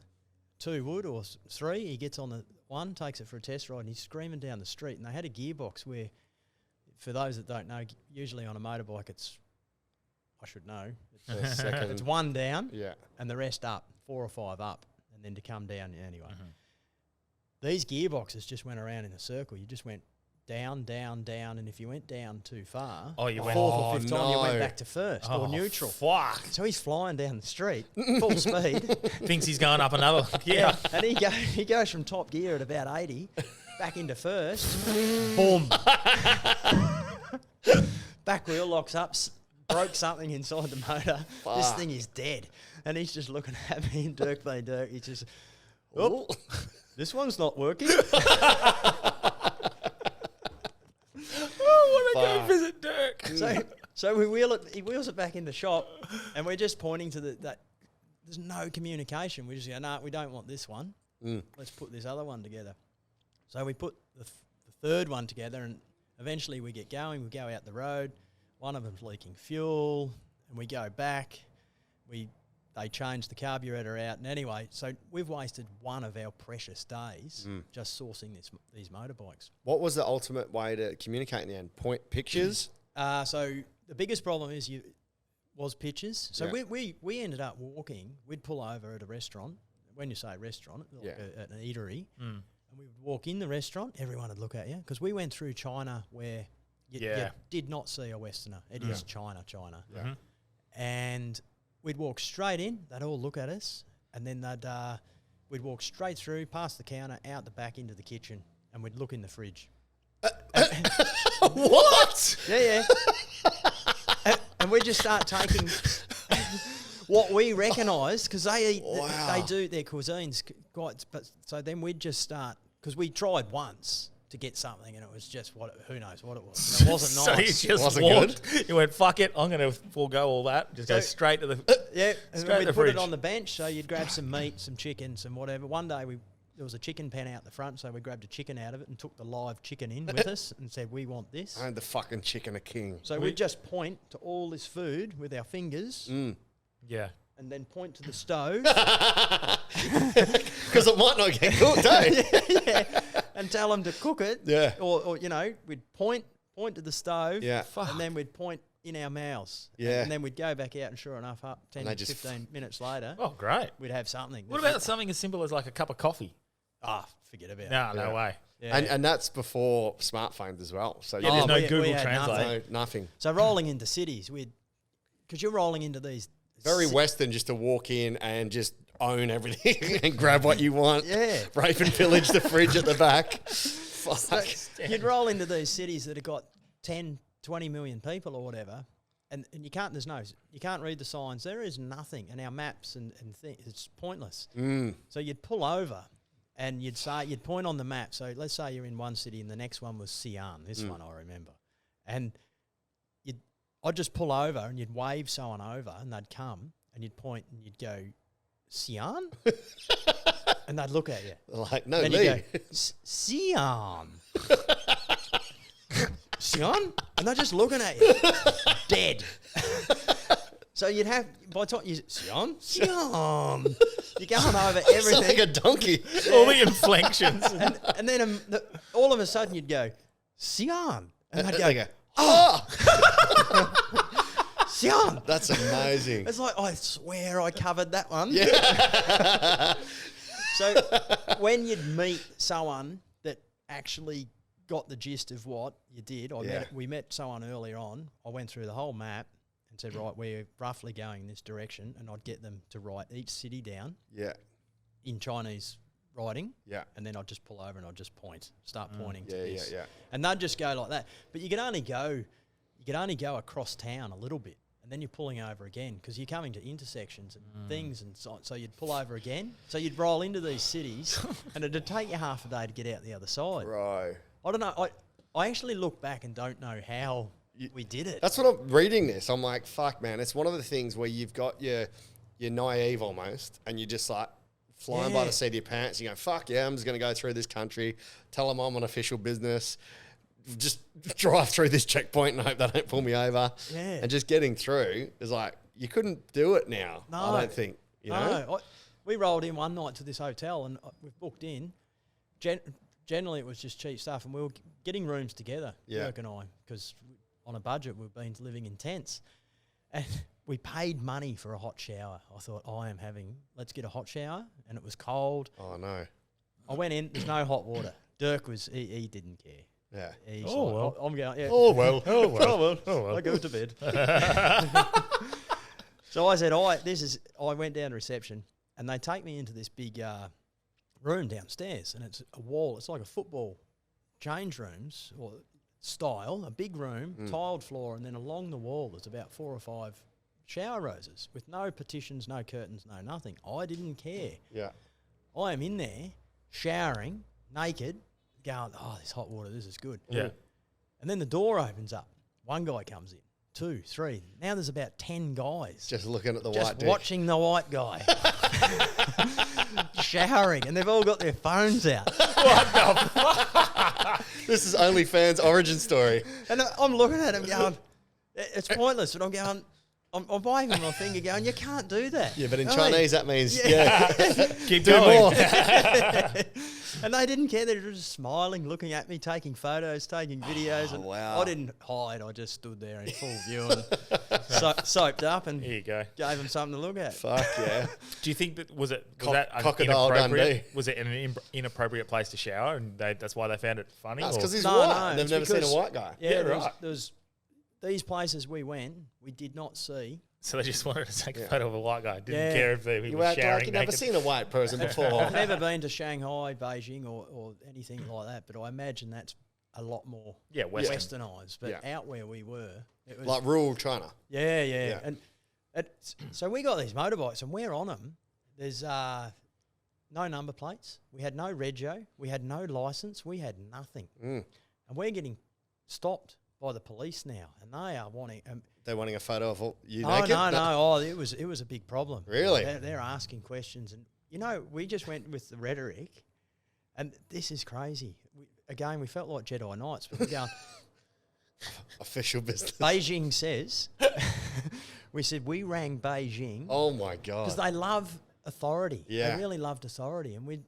Speaker 3: 2 would, or 3. He gets on the 1, takes it for a test ride, and he's screaming down the street. And they had a gearbox where, for those that don't know, usually on a motorbike I should know, it's 1 down and the rest up, 4 or 5 up, and then to come down anyway. These gearboxes just went around in a circle. You just went down, down, down, and if you went down too far,
Speaker 2: you went
Speaker 3: 4th or 5th time, you went back to first or neutral.
Speaker 2: Fuck.
Speaker 3: So he's flying down the street, full speed.
Speaker 2: Thinks he's going up another gear.
Speaker 3: And he goes from top gear at about 80, back into first. Boom. Back wheel locks up. broke something inside the motor. This thing is dead. And he's just looking at me and Dirk being Dirk. He's just, oh, this one's not working.
Speaker 2: Oh, want to go visit Dirk.
Speaker 3: So he wheels it back in the shop, and we're just pointing to that. There's no communication. We just go, no, we don't want this one. Let's put this other one together. So we put the third one together, and eventually we get going. We go out the road. One of them's leaking fuel, and we go back. They change the carburetor out, and anyway, so we've wasted one of our precious days just sourcing these motorbikes.
Speaker 1: What was the ultimate way to communicate in the end? Point pictures?
Speaker 3: So the biggest problem was pictures. So we ended up walking. We'd pull over at a restaurant. When you say restaurant, like at an eatery, and we would walk in the restaurant. Everyone would look at you because we went through China where you did not see a Westerner. It is China.
Speaker 1: Yeah.
Speaker 3: And we'd walk straight in. They'd all look at us, and then we'd walk straight through, past the counter, out the back into the kitchen, and we'd look in the fridge.
Speaker 1: What?
Speaker 3: Yeah. And we just start taking what we recognise because they do their cuisines quite. But so then we'd just start because we tried once to get something and it was just who knows what it was. And it wasn't nice.
Speaker 2: So you just walked. You went, fuck it, I'm going to forego all that. Just go straight to the
Speaker 3: and then we'd put it on the bench. So you'd grab some meat, some chicken, some whatever. One day there was a chicken pen out the front, so we grabbed a chicken out of it and took the live chicken in with us and said, we want this.
Speaker 1: And the fucking chicken a king.
Speaker 3: So we'd just point to all this food with our fingers.
Speaker 2: Yeah.
Speaker 3: And then point to the stove.
Speaker 1: Because it might not get cooked, eh?
Speaker 3: And tell them to cook it.
Speaker 1: Yeah.
Speaker 3: Or we'd point to the stove.
Speaker 1: Yeah.
Speaker 3: And then we'd point in our mouths.
Speaker 1: Yeah.
Speaker 3: And then we'd go back out and sure enough, 10, 15 minutes later.
Speaker 2: Oh, great.
Speaker 3: We'd have something.
Speaker 2: What about something as simple as like a cup of coffee?
Speaker 3: Forget about it.
Speaker 2: No way.
Speaker 3: Yeah.
Speaker 1: And that's before smartphones as well. So
Speaker 2: there's no Google
Speaker 3: we had
Speaker 2: Translate.
Speaker 1: nothing.
Speaker 3: So rolling into cities, because you're rolling into these.
Speaker 1: Very Western just to walk in and just own everything and grab what you want.
Speaker 3: Yeah.
Speaker 1: Rape and pillage the fridge at the back. Fuck.
Speaker 3: So you'd roll into these cities that have got 10, 20 million people or whatever, and you can't read the signs. There is nothing. And our maps and things, it's pointless. So you'd pull over and you'd point on the map. So let's say you're in one city and the next one was Xi'an. This one I remember. And I'd just pull over and you'd wave someone over and they'd come and you'd point and you'd go, Xi'an? And they'd look at you.
Speaker 1: Like, no,
Speaker 3: and
Speaker 1: Lee.
Speaker 3: you go, Xi'an. Xi'an? And they're just looking at you. Dead. So you'd have, by the time you, Xi'an? Xi'an. You're going over everything.
Speaker 1: Sound like a donkey.
Speaker 2: All the inflections.
Speaker 3: And then all of a sudden you'd go, Xi'an. And they'd go,
Speaker 1: oh!
Speaker 3: Xi'an.
Speaker 1: That's amazing.
Speaker 3: It's like, I swear I covered that one.
Speaker 1: Yeah.
Speaker 3: So when you'd meet someone that actually got the gist of what you did, we met someone earlier on. I went through the whole map and said, right, we're roughly going in this direction, and I'd get them to write each city down in Chinese writing, and then I'd just pull over and I'd just start pointing to this. And they'd just go like that. But you could only go across town a little bit, and then you're pulling over again because you're coming to intersections and things, and so you'd pull over again. So you'd roll into these cities, and it'd take you half a day to get out the other side.
Speaker 1: Right.
Speaker 3: I don't know. I actually look back and don't know how we did it.
Speaker 1: That's what I'm reading this. I'm like, fuck, man. It's one of the things where you've got you're naive almost, and you're just like flying by the seat of your pants. You go, fuck yeah, I'm just going to go through this country, tell them I'm on official business, just drive through this checkpoint and hope they don't pull me over.
Speaker 3: Yeah.
Speaker 1: And just getting through is like, you couldn't do it now, I don't think. You know?
Speaker 3: We rolled in one night to this hotel and we've booked in. Generally, it was just cheap stuff, and we were getting rooms together, Dirk and I, because on a budget, we've been living in tents. And we paid money for a hot shower. I thought, let's get a hot shower. And it was cold.
Speaker 1: Oh, no.
Speaker 3: I went in, there's no hot water. Dirk he didn't care.
Speaker 1: Yeah.
Speaker 3: He's
Speaker 2: well.
Speaker 3: I'm going, yeah.
Speaker 2: Oh, well. Oh, well.
Speaker 3: I go to bed. So I said, I went down to reception, and they take me into this big room downstairs, and it's a wall. It's like a football change rooms, or style, a big room, tiled floor, and then along the wall there's about 4 or 5 shower roses with no partitions, no curtains, no nothing. I didn't care.
Speaker 1: Yeah.
Speaker 3: I am in there showering, naked, going, oh, this hot water, this is good.
Speaker 2: Yeah.
Speaker 3: And then the door opens up. One guy comes in. 2, 3. Now there's about 10 guys.
Speaker 1: Just looking at the
Speaker 3: just
Speaker 1: white dick.
Speaker 3: watching the white guy. Showering. And they've all got their phones out.
Speaker 1: This is OnlyFans origin story.
Speaker 3: And I'm looking at him going, it's pointless. But I'm going, I'm waving my finger going, you can't do that.
Speaker 1: Yeah, but in
Speaker 3: Hey.
Speaker 1: Chinese that means,
Speaker 2: Keep
Speaker 1: do
Speaker 2: going.
Speaker 1: more.
Speaker 3: And they didn't care. They were just smiling, looking at me, taking photos, taking videos. And
Speaker 1: wow.
Speaker 3: I didn't hide. I just stood there in full view and soaped up and
Speaker 2: Here you go.
Speaker 3: gave them something to look at.
Speaker 1: Fuck yeah.
Speaker 2: Do you think that was that
Speaker 1: Crocodile
Speaker 2: inappropriate?
Speaker 1: Dundee.
Speaker 2: Was it an inappropriate place to shower, and that's why they found it funny?
Speaker 1: That's
Speaker 2: or-
Speaker 1: because he's
Speaker 3: No,
Speaker 1: white.
Speaker 3: no,
Speaker 1: They've
Speaker 3: it's
Speaker 1: never seen a
Speaker 3: because-
Speaker 1: white guy.
Speaker 3: Yeah,
Speaker 2: right.
Speaker 3: There's these places we went, we did not see.
Speaker 2: So they just wanted to take a photo of a white guy. Didn't
Speaker 3: Yeah.
Speaker 2: care if he
Speaker 1: You
Speaker 2: was
Speaker 1: act
Speaker 2: showering
Speaker 1: like you've never
Speaker 2: naked.
Speaker 1: seen a white person before.
Speaker 3: I've never been to Shanghai, Beijing, or anything like that, but I imagine that's a lot more westernised. But out where we were, it was
Speaker 1: Like rural China.
Speaker 3: yeah. And so we got these motorbikes, and we're on them. There's no number plates. We had no rego. We had no licence. We had nothing. And we're getting stopped by the police now, and they are wanting.
Speaker 1: They're wanting a photo of you
Speaker 3: No.
Speaker 1: naked?
Speaker 3: Oh, it was a big problem.
Speaker 1: Really?
Speaker 3: They're asking questions, and we just went with the rhetoric, and this is crazy. We felt like Jedi Knights, but we're going.
Speaker 1: Official business.
Speaker 3: Beijing says. We said we rang Beijing.
Speaker 1: Oh my God.
Speaker 3: Because they love authority.
Speaker 1: Yeah.
Speaker 3: They really loved authority, and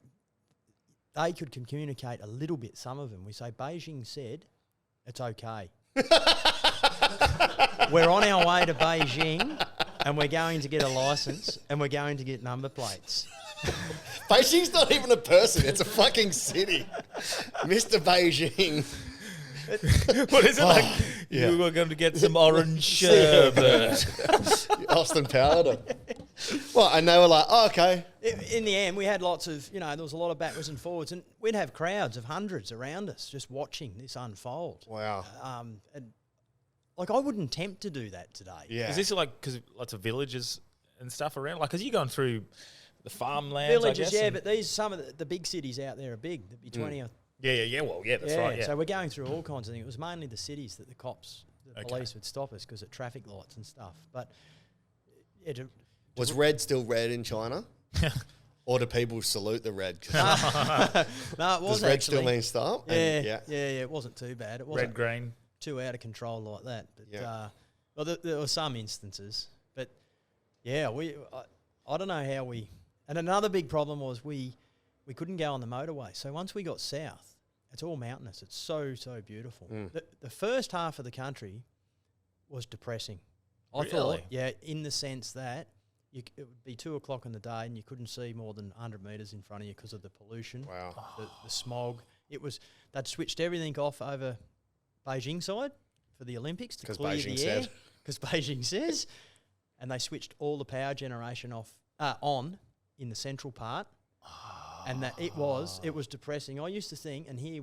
Speaker 3: they could communicate a little bit. Some of them. We say Beijing said it's okay. We're on our way to Beijing, and we're going to get a license, and we're going to get number plates.
Speaker 1: Beijing's not even a person. It's a fucking city. Mr. Beijing.
Speaker 2: What is it like?
Speaker 1: yeah.
Speaker 2: You were going to get some orange sherbet.
Speaker 1: Austin Powder. Well, and they were like, oh, okay.
Speaker 3: In the end, we had lots of, there was a lot of backwards and forwards, and we'd have crowds of hundreds around us just watching this unfold.
Speaker 1: Wow.
Speaker 3: And I wouldn't tempt to do that today.
Speaker 1: Yeah.
Speaker 2: Is this like because lots of villages and stuff around? Like, because you're going through the farmlands,
Speaker 3: Villages,
Speaker 2: I guess,
Speaker 3: but some of the big cities out there are big. There'd be 20 or
Speaker 2: Yeah. Well, yeah, that's right. Yeah.
Speaker 3: So we're going through all kinds of things. It was mainly the cities that the police would stop us because of traffic lights and stuff. But
Speaker 1: was red still red in China? Or do people salute the red?
Speaker 3: no, it was
Speaker 1: Does red
Speaker 3: actually.
Speaker 1: still mean stop?
Speaker 3: Yeah,
Speaker 1: And,
Speaker 3: it wasn't too bad. It wasn't
Speaker 2: red, green.
Speaker 3: too out of control like that. But well, there were some instances. But yeah, I don't know how we. And another big problem was we couldn't go on the motorway. So once we got south, it's all mountainous. It's so beautiful. The first half of the country was depressing. I thought, in the sense that it would be 2 o'clock in the day and you couldn't see more than 100 metres in front of you because of the pollution, the smog. They'd switched everything off over Beijing side for the Olympics to clear
Speaker 1: Beijing
Speaker 3: the air.
Speaker 1: said.
Speaker 3: Because Beijing says. And they switched all the power generation on in the central part. And that it was depressing. I used to think, and here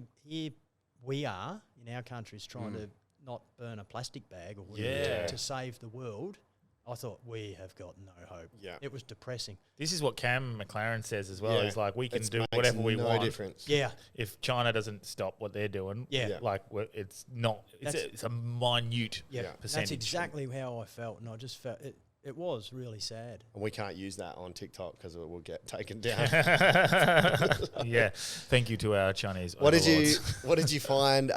Speaker 3: we are in our countries trying to not burn a plastic bag or whatever to save the world. I thought we have got no hope.
Speaker 1: Yeah.
Speaker 3: It was depressing.
Speaker 2: This is what Cam McLaren says as well.
Speaker 1: Yeah.
Speaker 2: He's like, we can
Speaker 1: It
Speaker 2: do
Speaker 1: makes
Speaker 2: whatever we
Speaker 1: no
Speaker 2: want.
Speaker 1: difference.
Speaker 3: Yeah.
Speaker 2: If China doesn't stop what they're doing, it's not. It's a minute percentage.
Speaker 3: That's exactly how I felt, and I just felt it was really sad.
Speaker 1: And we can't use that on TikTok because it will get taken down.
Speaker 2: Yeah. Thank you to our Chinese.
Speaker 1: What did
Speaker 2: overlords.
Speaker 1: you find?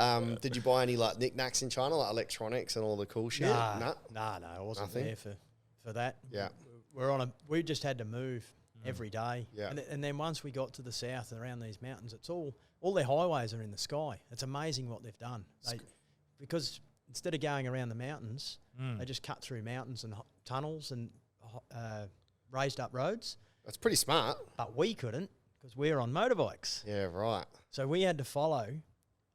Speaker 1: Did you buy any like knickknacks in China, like electronics and all the cool shit?
Speaker 3: No, I wasn't
Speaker 1: Nothing?
Speaker 3: there for that.
Speaker 1: Yeah.
Speaker 3: We just had to move every day.
Speaker 1: Yeah.
Speaker 3: And then once we got to the south around these mountains, it's all their highways are in the sky. It's amazing what they've done. Because instead of going around the mountains, they just cut through mountains and tunnels and raised up roads.
Speaker 1: That's pretty smart.
Speaker 3: But we couldn't because we're on motorbikes.
Speaker 1: Yeah, right.
Speaker 3: So we had to follow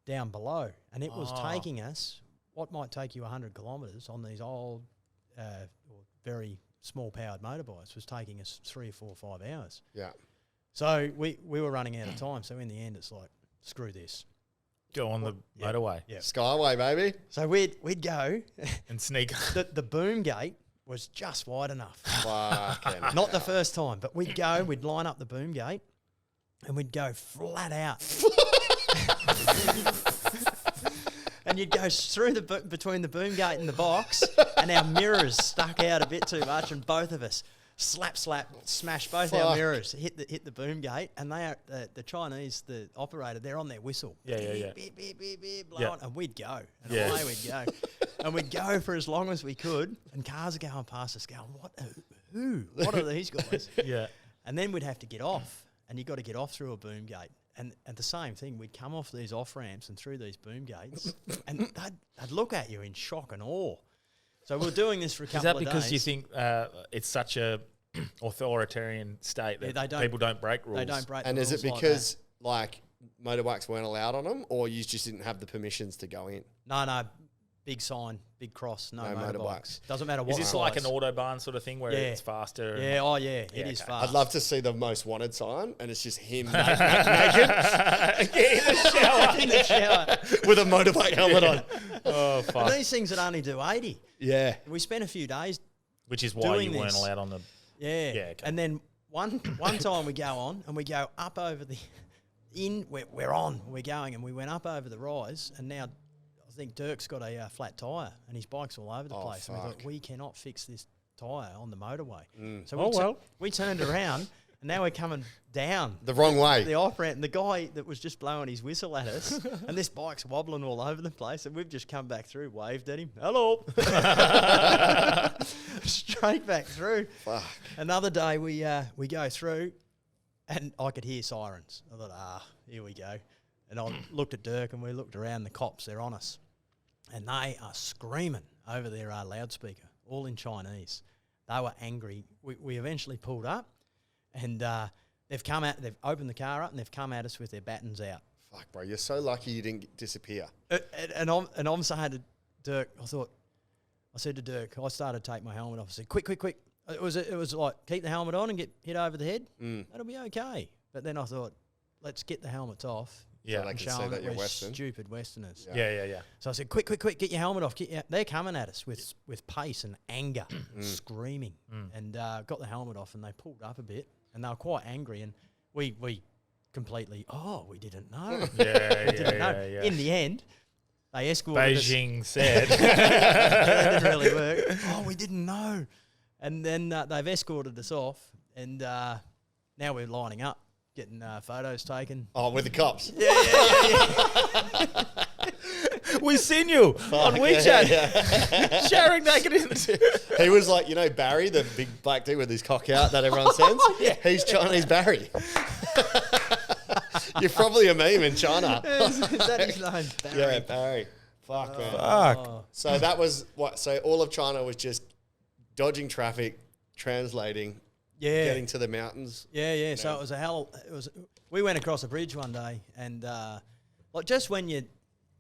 Speaker 3: down below. And it was taking us, what might take you 100 kilometres on these old or very small powered motorbikes was taking us 3 or 4 or 5 hours.
Speaker 1: Yeah.
Speaker 3: So we were running out of time. So in the end, it's like, screw this.
Speaker 2: Go on the motorway.
Speaker 3: Yeah.
Speaker 1: Skyway, baby.
Speaker 3: So we'd go.
Speaker 2: And sneak.
Speaker 3: The boom gate was just wide enough.
Speaker 1: Fucking
Speaker 3: Not the first time, but we'd line up the boom gate and we'd go flat out. And you'd go through between the boom gate and the box, and our mirrors stuck out a bit too much, and both of us slap, smash both our mirrors, hit the boom gate, and they are the Chinese, the operator, they're on their whistle.
Speaker 2: Yeah.
Speaker 3: Beep, beep, beep, beep, blowing, and we'd go, and
Speaker 2: Yeah.
Speaker 3: away we'd go. And we'd go for as long as we could, and cars are going past us going, what are these guys?
Speaker 2: Yeah.
Speaker 3: And then we'd have to get off, and you got to get off through a boom gate. And the same thing, we'd come off these off ramps and through these boom gates, and they'd look at you in shock and awe. So we were doing this for a couple of days.
Speaker 2: Is that because you think it's such a authoritarian state that people don't break rules?
Speaker 3: They don't break
Speaker 1: And
Speaker 3: the
Speaker 1: is
Speaker 3: rules
Speaker 1: it because like motorbikes weren't allowed on them, or you just didn't have the permissions to go in?
Speaker 3: No, big sign, big cross, no motorbikes. Doesn't matter what
Speaker 2: Is this
Speaker 3: size.
Speaker 2: like an autobahn sort of thing where it's faster?
Speaker 3: Yeah, it is fast.
Speaker 1: I'd love to see the most wanted sign, and it's just him naked
Speaker 3: in the shower.
Speaker 1: with a motorbike helmet on.
Speaker 2: Oh, fuck.
Speaker 3: And these things would only do 80.
Speaker 1: Yeah.
Speaker 3: We spent a few days.
Speaker 2: Which is why you weren't
Speaker 3: this.
Speaker 2: allowed on the...
Speaker 3: Yeah.
Speaker 2: Okay.
Speaker 3: And then one time we go on and we go up over the... We're on, we're going, and we went up over the rise, and now I think Dirk's got a flat tyre and his bike's all over the place. And we thought, we cannot fix this tyre on the motorway. So we turned around, and now we're coming down
Speaker 1: The wrong way.
Speaker 3: the off ramp, and the guy that was just blowing his whistle at us, and this bike's wobbling all over the place, and we've just come back through, waved at him, hello, straight back through.
Speaker 1: Fuck.
Speaker 3: Another day we go through, and I could hear sirens. I thought, here we go. And I looked at Dirk, and we looked around. The cops, they're on us, and they are screaming over their loudspeaker, all in Chinese. They were angry. We eventually pulled up, and they've opened the car up, and they've come at us with their batons out.
Speaker 1: Fuck, bro, you're so lucky you didn't disappear.
Speaker 3: And I'm saying to Dirk, I said to Dirk, I started to take my helmet off. I said, quick. It was like, keep the helmet on and get hit over the head. That'll be okay. But then I thought, let's get the helmets off.
Speaker 1: Yeah, so they can see that you're
Speaker 3: we're
Speaker 1: Western.
Speaker 3: Stupid Westerners.
Speaker 2: Yeah.
Speaker 3: So I said, quick, get your helmet off. They're coming at us with pace and anger, screaming. And got the helmet off, and they pulled up a bit, and they were quite angry. And we completely, we didn't know.
Speaker 2: Yeah.
Speaker 3: In the end, they escorted us.
Speaker 2: Beijing said.
Speaker 3: That didn't really work. We didn't know. And then they've escorted us off, and now we're lining up, getting photos taken.
Speaker 1: Oh, with the cops.
Speaker 3: Yeah.
Speaker 2: We've seen you on WeChat, sharing naked images.
Speaker 1: He was like, Barry, the big black dude with his cock out that everyone sends? He's Chinese Barry. You're probably a meme in China.
Speaker 3: Is that his name? Barry?
Speaker 1: Yeah, Barry. Fuck, man.
Speaker 2: Fuck.
Speaker 1: So that was what? So all of China was just dodging traffic, translating, getting to the mountains.
Speaker 3: Yeah. So it was we went across a bridge one day, and just when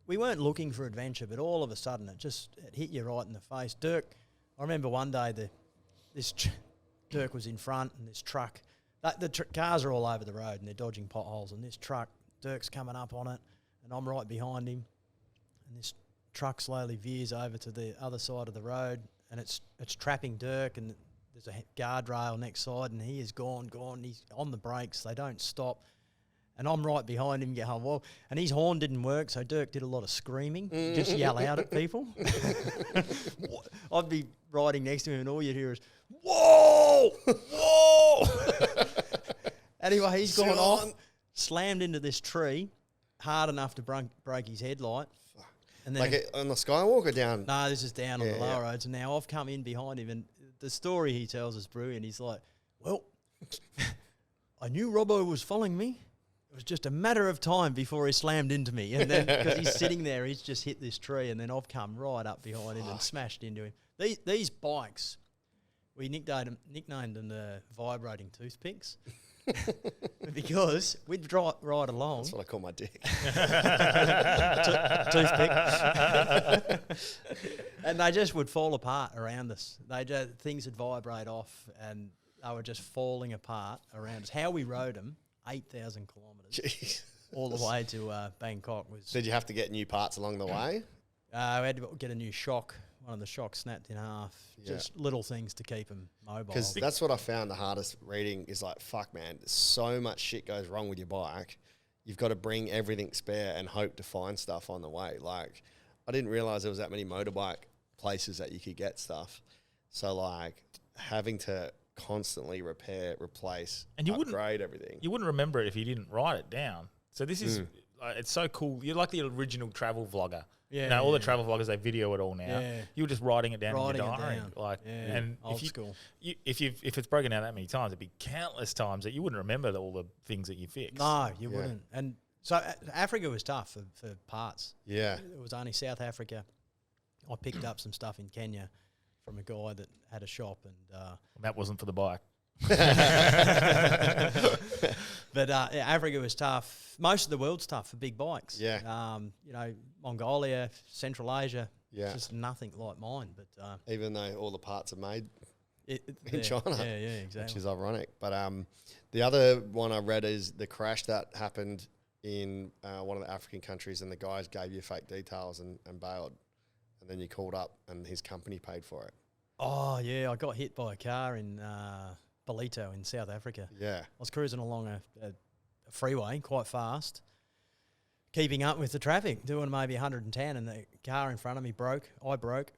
Speaker 3: we weren't looking for adventure, but all of a sudden it hit you right in the face. Dirk, I remember one day Dirk was in front, and this truck, cars are all over the road and they're dodging potholes, and this truck, Dirk's coming up on it, and I'm right behind him, and this truck slowly veers over to the other side of the road, and it's trapping Dirk, and there's a guardrail next side, and he is gone. He's on the brakes. They don't stop. And I'm right behind him going, whoa. And his horn didn't work, so Dirk did a lot of screaming, just yell out at people. I'd be riding next to him, and all you'd hear is, whoa! Anyway, he's gone off, slammed into this tree, hard enough to break his headlight. And then
Speaker 1: On the Skywalk or down?
Speaker 3: No, this is down on the lower roads. And now I've come in behind him, and the story he tells is brilliant. He's like, well, I knew Robbo was following me. It was just a matter of time before he slammed into me. And then, because he's sitting there, he's just hit this tree, and then I've come right up behind him and smashed into him. These bikes, we nicknamed them the vibrating toothpicks. Because we'd ride along.
Speaker 1: That's what I call my dick.
Speaker 3: Toothpick. And they just would fall apart around us. Things would vibrate off, and they were just falling apart around us. How we rode them, 8,000 kilometres.
Speaker 1: Jeez.
Speaker 3: all the way to Bangkok.
Speaker 1: Did you have to get new parts along the way?
Speaker 3: We had to get a new shock. One of the shocks snapped in half.
Speaker 1: Yeah.
Speaker 3: Just little things to keep them mobile.
Speaker 1: Because that's what I found the hardest reading is like, fuck, man, so much shit goes wrong with your bike. You've got to bring everything spare and hope to find stuff on the way. Like, I didn't realize there was that many motorbike places that you could get stuff. So, like, having to constantly repair, replace, and upgrade everything.
Speaker 2: You wouldn't remember it if you didn't write it down. So this is, it's so cool. You're like the original travel vlogger.
Speaker 3: Yeah,
Speaker 2: you know, all the travel vloggers, they video it all now.
Speaker 3: Yeah.
Speaker 2: You were just writing it down in your diary.
Speaker 3: Like,
Speaker 2: and
Speaker 3: old school.
Speaker 2: If it's broken down that many times, it'd be countless times that you wouldn't remember all the things that you fixed.
Speaker 3: No, you wouldn't. And so Africa was tough for parts.
Speaker 1: Yeah.
Speaker 3: It was only South Africa. I picked up some stuff in Kenya from a guy that had a shop, and
Speaker 2: that wasn't for the bike.
Speaker 3: But Africa was tough. Most of the world's tough for big bikes.
Speaker 1: Yeah.
Speaker 3: You know, Mongolia, Central Asia.
Speaker 1: Yeah.
Speaker 3: It's just nothing like mine. But
Speaker 1: even though all the parts are made
Speaker 3: in
Speaker 1: China.
Speaker 3: Yeah, exactly.
Speaker 1: Which is ironic. But the other one I read is the crash that happened in one of the African countries, and the guys gave you fake details and bailed. And then you called up and his company paid for it.
Speaker 3: Oh, yeah. I got hit by a car in Ballito in South Africa.
Speaker 1: Yeah.
Speaker 3: I was cruising along a freeway quite fast, keeping up with the traffic, doing maybe 110, and the car in front of me broke. I broke.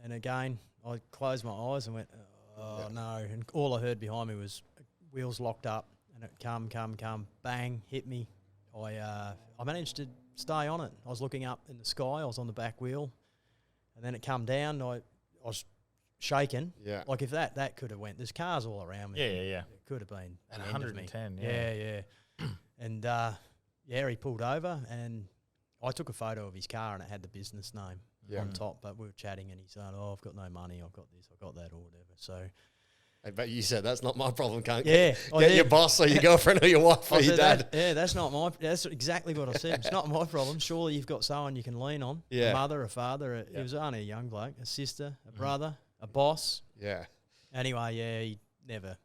Speaker 3: And again, I closed my eyes and went, oh, no. And all I heard behind me was wheels locked up, and it come, bang, hit me. I managed to stay on it. I was looking up in the sky. I was on the back wheel. And then it come down. I was shaken. Yeah. Like if that could have went. There's cars all around me.
Speaker 2: Yeah.
Speaker 3: It could have been
Speaker 2: at 110.
Speaker 3: Yeah. And he pulled over, and I took a photo of his car, and it had the business name on top. But we were chatting, and he said, "Oh, I've got no money. I've got this. I've got that, or whatever." So.
Speaker 1: But you said that's not my problem, can't you?
Speaker 3: Yeah,
Speaker 1: get your boss or your girlfriend or your wife or your dad.
Speaker 3: That's not my. That's exactly what I said. It's not my problem. Surely you've got someone you can lean on.
Speaker 1: Yeah.
Speaker 3: A mother, a father. He was only a young bloke. A sister, a brother, a boss.
Speaker 1: Yeah.
Speaker 3: Anyway, he never.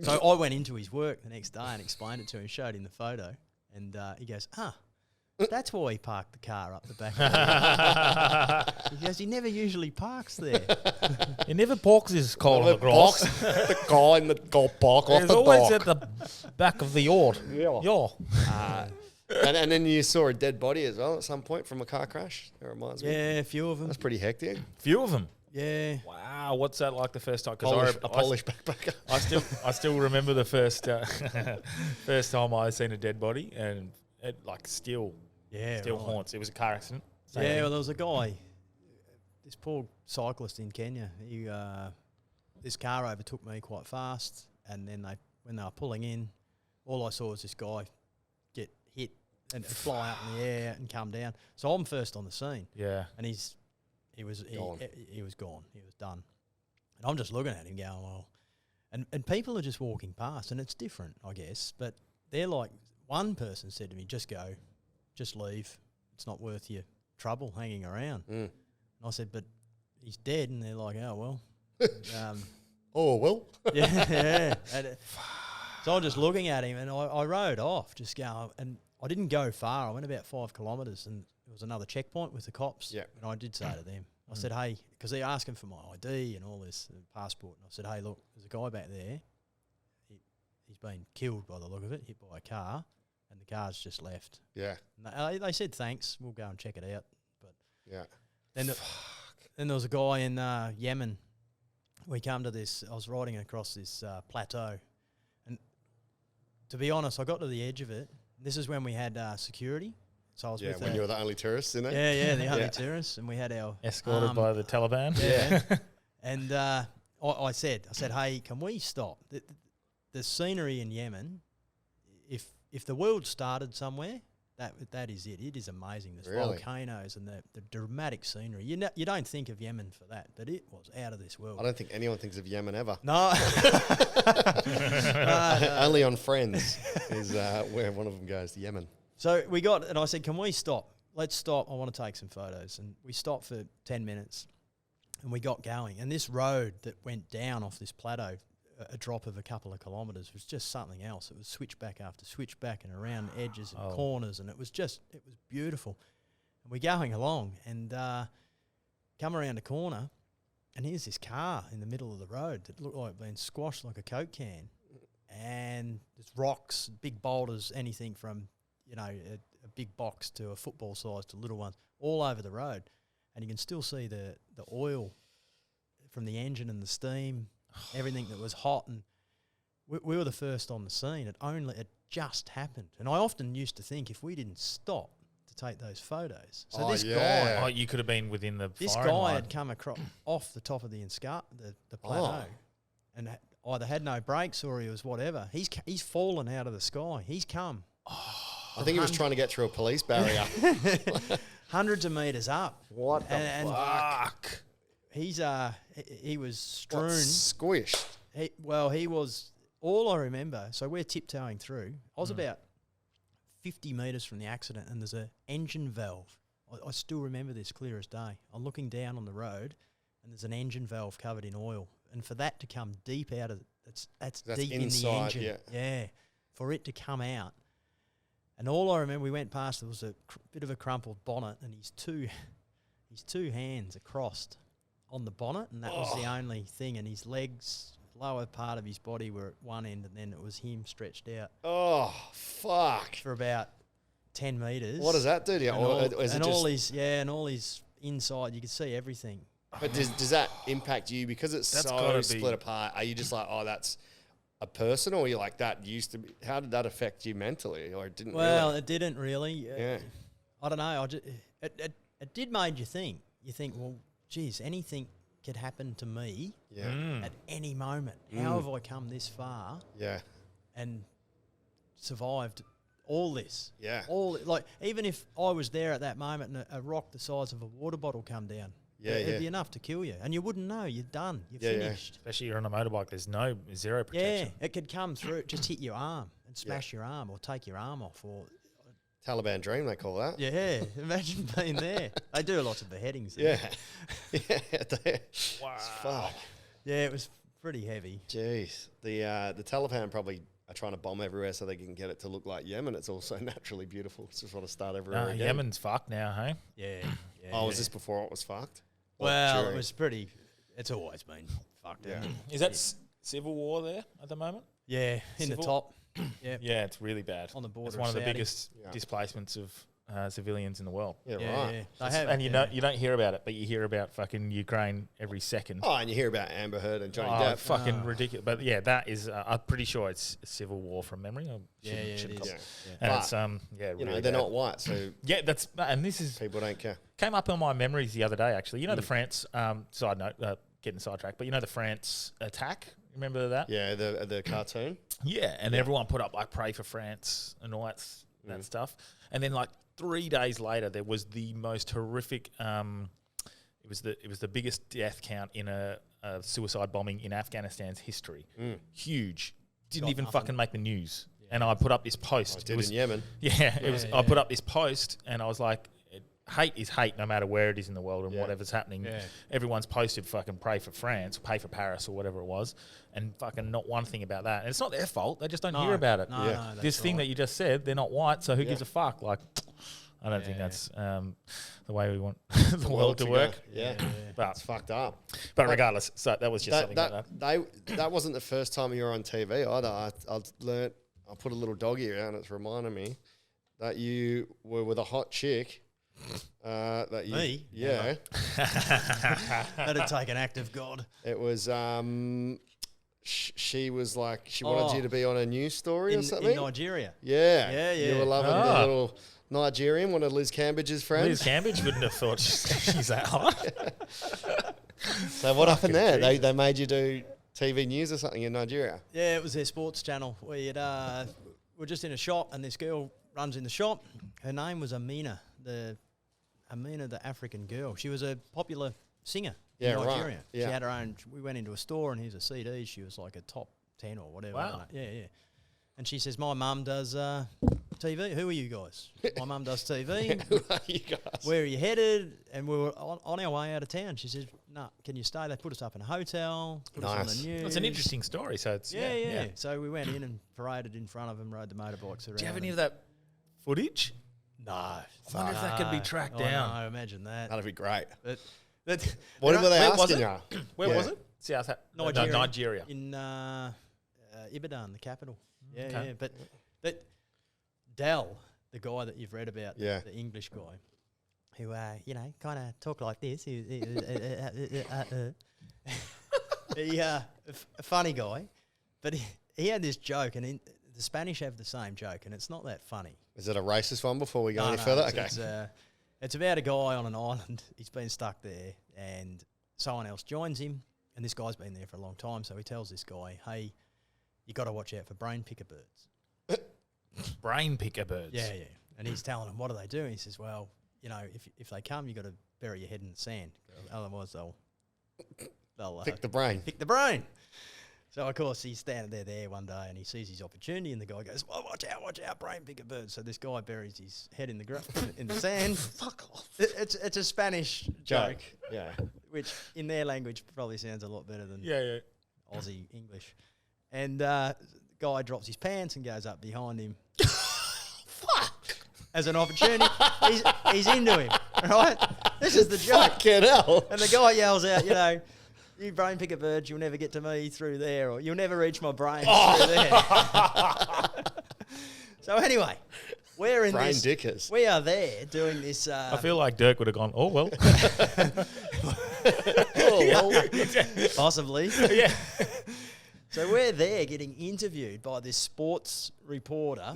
Speaker 3: So I went into his work the next day and explained it to him, showed him the photo, and he goes, that's why he parked the car up the back. He goes, he never usually parks there.
Speaker 2: He never parks his car on the grass.
Speaker 1: The car in the car park off
Speaker 2: He's
Speaker 1: the
Speaker 2: always
Speaker 1: dock.
Speaker 2: at the back of the yard. Yeah.
Speaker 1: And then you saw a dead body as well at some point from a car crash. That reminds me.
Speaker 3: Yeah, a few of them.
Speaker 1: That's pretty hectic.
Speaker 2: Few of them.
Speaker 3: Yeah.
Speaker 2: Wow. What's that like the first time?
Speaker 1: A Polish backpacker.
Speaker 2: I still remember the first time I seen a dead body, and it still haunts. It was a car accident.
Speaker 3: Well, there was a guy, this poor cyclist in Kenya. This car overtook me quite fast, and then when they were pulling in, all I saw was this guy get hit and fly up in the air and come down. So I'm first on the scene.
Speaker 2: Yeah.
Speaker 3: And he was gone. He was gone. He was done. And I'm just looking at him going, well, and people are just walking past, and it's different, I guess. But they're like, one person said to me, just go, just leave. It's not worth your trouble hanging around. And I said, but he's dead. And they're like, oh, well.
Speaker 1: Oh, well.
Speaker 3: Yeah. And, so I'm just looking at him, and I rode off, just going, and I didn't go far. I went about 5 kilometres, and there was another checkpoint with the cops.
Speaker 1: Yeah.
Speaker 3: And I did say to them, I said, hey, because they're asking for my ID and all this, passport. And I said, hey, look, there's a guy back there. He's been killed by the look of it, hit by a car, and the car's just left.
Speaker 1: Yeah.
Speaker 3: And they said, thanks, we'll go and check it out. But
Speaker 1: yeah.
Speaker 3: Then there was a guy in Yemen. We come to this, I was riding across this plateau. And to be honest, I got to the edge of it. This is when we had security. So I was with
Speaker 1: when you were the only tourists in it.
Speaker 3: Yeah, the only tourists, and we had our
Speaker 2: escorted by the Taliban.
Speaker 3: Yeah, and I said, hey, can we stop? The scenery in Yemen, if the world started somewhere, that is it. It is amazing. There's volcanoes and the dramatic scenery. You don't think of Yemen for that, but it was out of this world.
Speaker 1: I don't think anyone thinks of Yemen ever.
Speaker 3: No.
Speaker 1: Only on Friends is where one of them goes to Yemen.
Speaker 3: So and I said, can we stop? Let's stop. I want to take some photos. And we stopped for 10 minutes, and we got going. And this road that went down off this plateau, a drop of a couple of kilometres was just something else. It was switchback after switchback and around edges and corners, and it was beautiful. And we're going along and come around a corner, and here's this car in the middle of the road that looked like being squashed like a Coke can. And there's rocks, big boulders, anything from, a big box to a football size to little ones, all over the road. And you can still see the oil from the engine and the steam, everything that was hot. And we were the first on the scene. It just happened. And I often used to think if we didn't stop to take those photos. So this guy...
Speaker 2: Oh, you could have been within the
Speaker 3: This
Speaker 2: firing
Speaker 3: guy
Speaker 2: line.
Speaker 3: had come across off the top of the plateau and either had no brakes or he was whatever. He's fallen out of the sky. He's come.
Speaker 1: I think he was trying to get through a police barrier.
Speaker 3: Hundreds of metres up.
Speaker 1: What the fuck?
Speaker 3: He was strewn.
Speaker 1: Squished.
Speaker 3: He was, all I remember, so we're tiptoeing through. I was about 50 metres from the accident and there's an engine valve. I still remember this clear as day. I'm looking down on the road and there's an engine valve covered in oil. And for that to come deep out of, that's deep
Speaker 1: inside,
Speaker 3: in the engine. Yeah. For it to come out. And all I remember, we went past, there was a bit of a crumpled bonnet and his two hands are crossed on the bonnet, and that was the only thing. And his legs, lower part of his body were at one end, and then it was him stretched out.
Speaker 1: Oh, fuck.
Speaker 3: For about 10 metres.
Speaker 1: What does that do to you?
Speaker 3: And all his inside, you could see everything.
Speaker 1: But does that impact you? Because it's so split apart, are you just like, oh, that's a person, or you're like, that used to be? How did that affect you mentally, or it didn't?
Speaker 3: Well, it didn't really. I don't know. It did made you think. You think, well, geez, anything could happen to me at any moment. How have I come this far?
Speaker 1: Yeah, and
Speaker 3: survived all this.
Speaker 1: Yeah,
Speaker 3: even if I was there at that moment and a rock the size of a water bottle come down. It'd be enough to kill you. And you wouldn't know. You're done. You're finished.
Speaker 2: Especially you're on a motorbike. There's zero protection.
Speaker 3: Yeah, it could come through, just hit your arm and smash your arm or take your arm off. Or
Speaker 1: Taliban dream, they call that.
Speaker 3: Yeah, imagine being there. They do lots of beheadings
Speaker 1: there.
Speaker 3: Yeah. Wow. Fuck. Yeah, it was pretty heavy.
Speaker 1: Jeez. The Taliban probably are trying to bomb everywhere so they can get it to look like Yemen. It's also naturally beautiful. It's just want to start everywhere again.
Speaker 2: Yemen's fucked now, hey?
Speaker 3: Yeah.
Speaker 1: Was this before it was fucked?
Speaker 3: Well, it was pretty. It's always been fucked. Yeah.
Speaker 2: Is that civil war there at the moment?
Speaker 3: Yeah, in the top.
Speaker 2: Yeah, it's really bad.
Speaker 3: On the border.
Speaker 2: It's one of the biggest displacements of civilians in the world.
Speaker 1: Yeah, right.
Speaker 3: Yeah.
Speaker 2: And you don't hear about it, but you hear about fucking Ukraine every second.
Speaker 1: Oh, and you hear about Amber Heard and Johnny Depp.
Speaker 2: Fucking ridiculous. But yeah, that is. I'm pretty sure it's a civil war from memory.
Speaker 3: It is.
Speaker 2: And
Speaker 1: but,
Speaker 2: it's really
Speaker 1: they're not white, so
Speaker 2: and this is
Speaker 1: people don't care.
Speaker 2: Came up on my memories the other day actually. You know the France side note, getting sidetracked, but you know the France attack. Remember that?
Speaker 1: Yeah, the cartoon.
Speaker 2: Yeah, and everyone put up like "Pray for France" and all that stuff. And then like 3 days later, there was the most horrific. It was the biggest death count in a suicide bombing in Afghanistan's history. Huge. Didn't even fucking make the news. Yeah. And I put up this post.
Speaker 1: It was in Yemen.
Speaker 2: Yeah, it was. I put up this post, and I was like, hate is hate no matter where it is in the world and whatever's happening. Yeah. Everyone's posted fucking pray for France, pray for Paris or whatever it was, and fucking not one thing about that. And it's not their fault. They just don't hear about it.
Speaker 3: No,
Speaker 2: this thing that you just said, they're not white, so who gives a fuck? Like, I don't think that's the way we want the world to work.
Speaker 1: But it's fucked up.
Speaker 2: But regardless, so that was just something like that.
Speaker 1: That wasn't the first time you were on TV either. I put a little dog ear out and it's reminded me that you were with a hot chick.
Speaker 3: Me?
Speaker 1: Yeah.
Speaker 3: That'd take an act of God.
Speaker 1: It was, she was like, she wanted you to be on a news story or something?
Speaker 3: In Nigeria.
Speaker 1: Yeah. You were loving the little Nigerian, one of Liz Cambage's friends.
Speaker 2: Liz Cambage wouldn't have thought she's that hot.
Speaker 1: So what happened there? They made you do TV news or something in Nigeria?
Speaker 3: Yeah, it was their sports channel. We're just in a shop and this girl runs in the shop. Her name was Amina, the African girl. She was a popular singer in Nigeria. Right. Yeah. She had her own. We went into a store and here's a CD. She was like a top 10 or whatever.
Speaker 2: Wow.
Speaker 3: Yeah. And she says, my mum does TV. Who are you guys? My mum does TV.
Speaker 1: Who are you guys?
Speaker 3: Where are you headed? And we were on our way out of town. She said, "No, can you stay?" They put us up in a hotel. Put us on the news.
Speaker 2: It's an interesting story. So it's
Speaker 3: yeah. So we went in and paraded in front of them, rode the motorbikes around.
Speaker 2: Do you have any of that footage?
Speaker 3: No.
Speaker 2: I wonder if that could be tracked down.
Speaker 3: I imagand that.
Speaker 1: That'd be great.
Speaker 3: What
Speaker 1: were they
Speaker 2: was
Speaker 1: asking
Speaker 2: it?
Speaker 1: you?
Speaker 2: Where was it? South Nigeria.
Speaker 3: In Ibadan, the capital. Yeah,
Speaker 2: Okay.
Speaker 3: yeah. But Dell, the guy that you've read about,
Speaker 1: Yeah.
Speaker 3: the English guy, who kind of talk like this. He a funny guy, but he had this joke, and the Spanish have the same joke, and it's not that funny.
Speaker 1: Is it a racist one before we go any further?
Speaker 3: It's about a guy on an island. He's been stuck there, and someone else joins him, and this guy's been there for a long time, so he tells this guy, "Hey, you got to watch out for brain picker birds."
Speaker 2: Brain picker birds.
Speaker 3: Yeah. And he's telling him, what do they do? And he says, well, if they come, you got to bury your head in the sand. Otherwise, they'll
Speaker 1: pick the brain.
Speaker 3: Pick the brain. So, of course, he's standing there one day and he sees his opportunity, and the guy goes, well, watch out, brain picker bird. So this guy buries his head in the sand. Fuck off. It's a Spanish joke.
Speaker 1: Yeah.
Speaker 3: Which in their language probably sounds a lot better than Aussie English. And guy drops his pants and goes up behind him. Fuck! As an opportunity. he's into him, right? This is the joke.
Speaker 1: Fucking hell.
Speaker 3: And the guy yells out, you brain picker birds, you'll never get to me through there, or you'll never reach my brain through there. So anyway, we're in
Speaker 1: brain
Speaker 3: this.
Speaker 1: dickers.
Speaker 3: We are there doing this.
Speaker 2: I feel like Dirk would have gone, oh, well.
Speaker 3: Possibly.
Speaker 2: Yeah.
Speaker 3: So we're there getting interviewed by this sports reporter.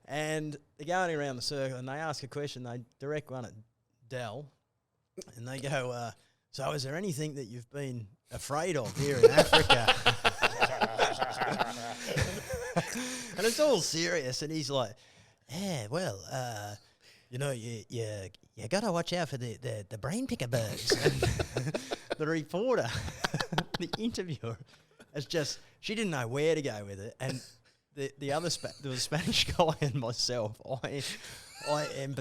Speaker 3: And they're going around the circle and they ask a question. They direct one at Dell. And they go, so is there anything that you've been afraid of here in Africa? And it's all serious. And he's like, yeah, well, you got to watch out for the brain picker birds. And the reporter, the interviewer, she didn't know where to go with it. And the other, there was a Spanish guy and myself. I am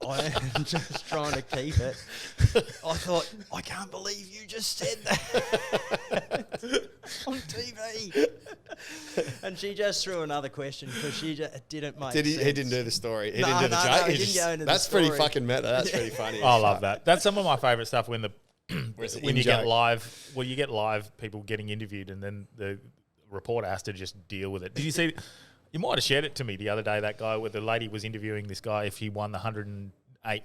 Speaker 3: I am just trying to keep it. I thought, I can't believe you just said that on TV. And she just threw another question because she just didn't make sense.
Speaker 1: He didn't do the story. He didn't do the joke.
Speaker 3: No, he didn't go into
Speaker 1: that's
Speaker 3: the story.
Speaker 1: pretty fucking meta. That's pretty funny.
Speaker 2: I love that. That's some of my favourite stuff when you get live. Well, you get live people getting interviewed, and then the reporter has to just deal with it. Did you see? You might have shared it to me the other day. That guy where the lady was interviewing this guy if he won the $108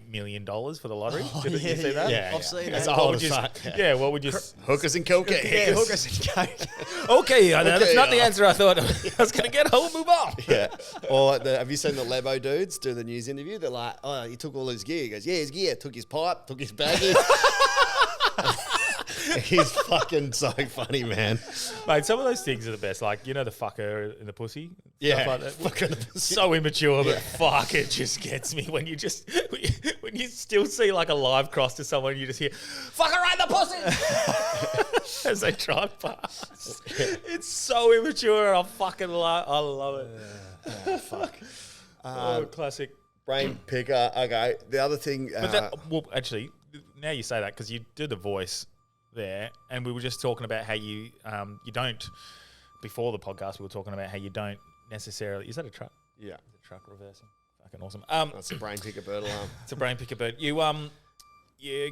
Speaker 2: million for the lottery. Did you see that?
Speaker 1: Yeah,
Speaker 3: I've seen
Speaker 1: that's
Speaker 3: that.
Speaker 1: old as fuck.
Speaker 2: Yeah, what would you?
Speaker 1: Hookers and cocaine.
Speaker 3: Yeah, hookers and coke.
Speaker 2: Okay, that's not the answer I thought I was going to get. I'll move on.
Speaker 1: Yeah. Or have you seen the Lebo dudes do the news interview? They're like, oh, he took all his gear. He goes, yeah, his gear. Took his pipe. Took his baggie. He's fucking so funny, man.
Speaker 2: Mate, some of those things are the best. Like, the fucker in the pussy?
Speaker 1: Yeah.
Speaker 2: Stuff like that.
Speaker 1: Fucker in the pussy.
Speaker 2: So immature, but fuck, it just gets me when you still see like a live cross to someone, you just hear, fucker right in the pussy! As they drive past. It's so immature. I love it.
Speaker 1: Fuck.
Speaker 2: Classic.
Speaker 1: Brain picker. Okay. The other thing.
Speaker 2: Well, actually, now you say that because you do the voice there, and we were just talking about how you don't. Before the podcast, we were talking about how you don't necessarily. Is that a truck?
Speaker 1: Yeah,
Speaker 2: it's a truck reversing. Fucking awesome.
Speaker 1: That's a brain picker bird alarm.
Speaker 2: It's a brain picker bird. You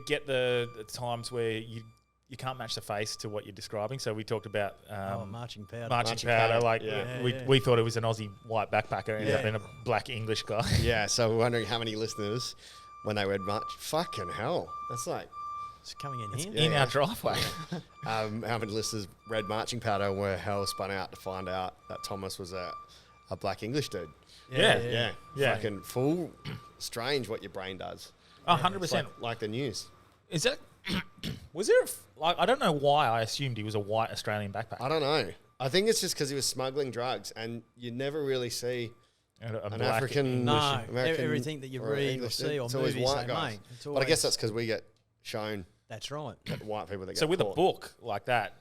Speaker 2: get the times where you can't match the face to what you're describing. So we talked about
Speaker 3: marching powder.
Speaker 2: Marching powder. Like we thought it was an Aussie white backpacker, ended up being a black English guy.
Speaker 1: Yeah. So we're wondering how many listeners, when they read fucking hell, that's like.
Speaker 3: It's coming in here.
Speaker 2: In our driveway.
Speaker 1: How many listeners read marching powder and were hell spun out to find out that Thomas was a black English dude?
Speaker 2: Yeah.
Speaker 1: Fucking full strange what your brain does.
Speaker 2: 100%.
Speaker 1: Like the news.
Speaker 2: Is that... Was there... I don't know why I assumed he was a white Australian backpacker.
Speaker 1: I don't know. I think it's just because he was smuggling drugs and you never really see... an African...
Speaker 3: American everything that you read or see or movies they make.
Speaker 1: But I guess that's because we get shown
Speaker 3: That's right.
Speaker 1: The white people that get
Speaker 2: So with
Speaker 1: caught.
Speaker 2: a book like that,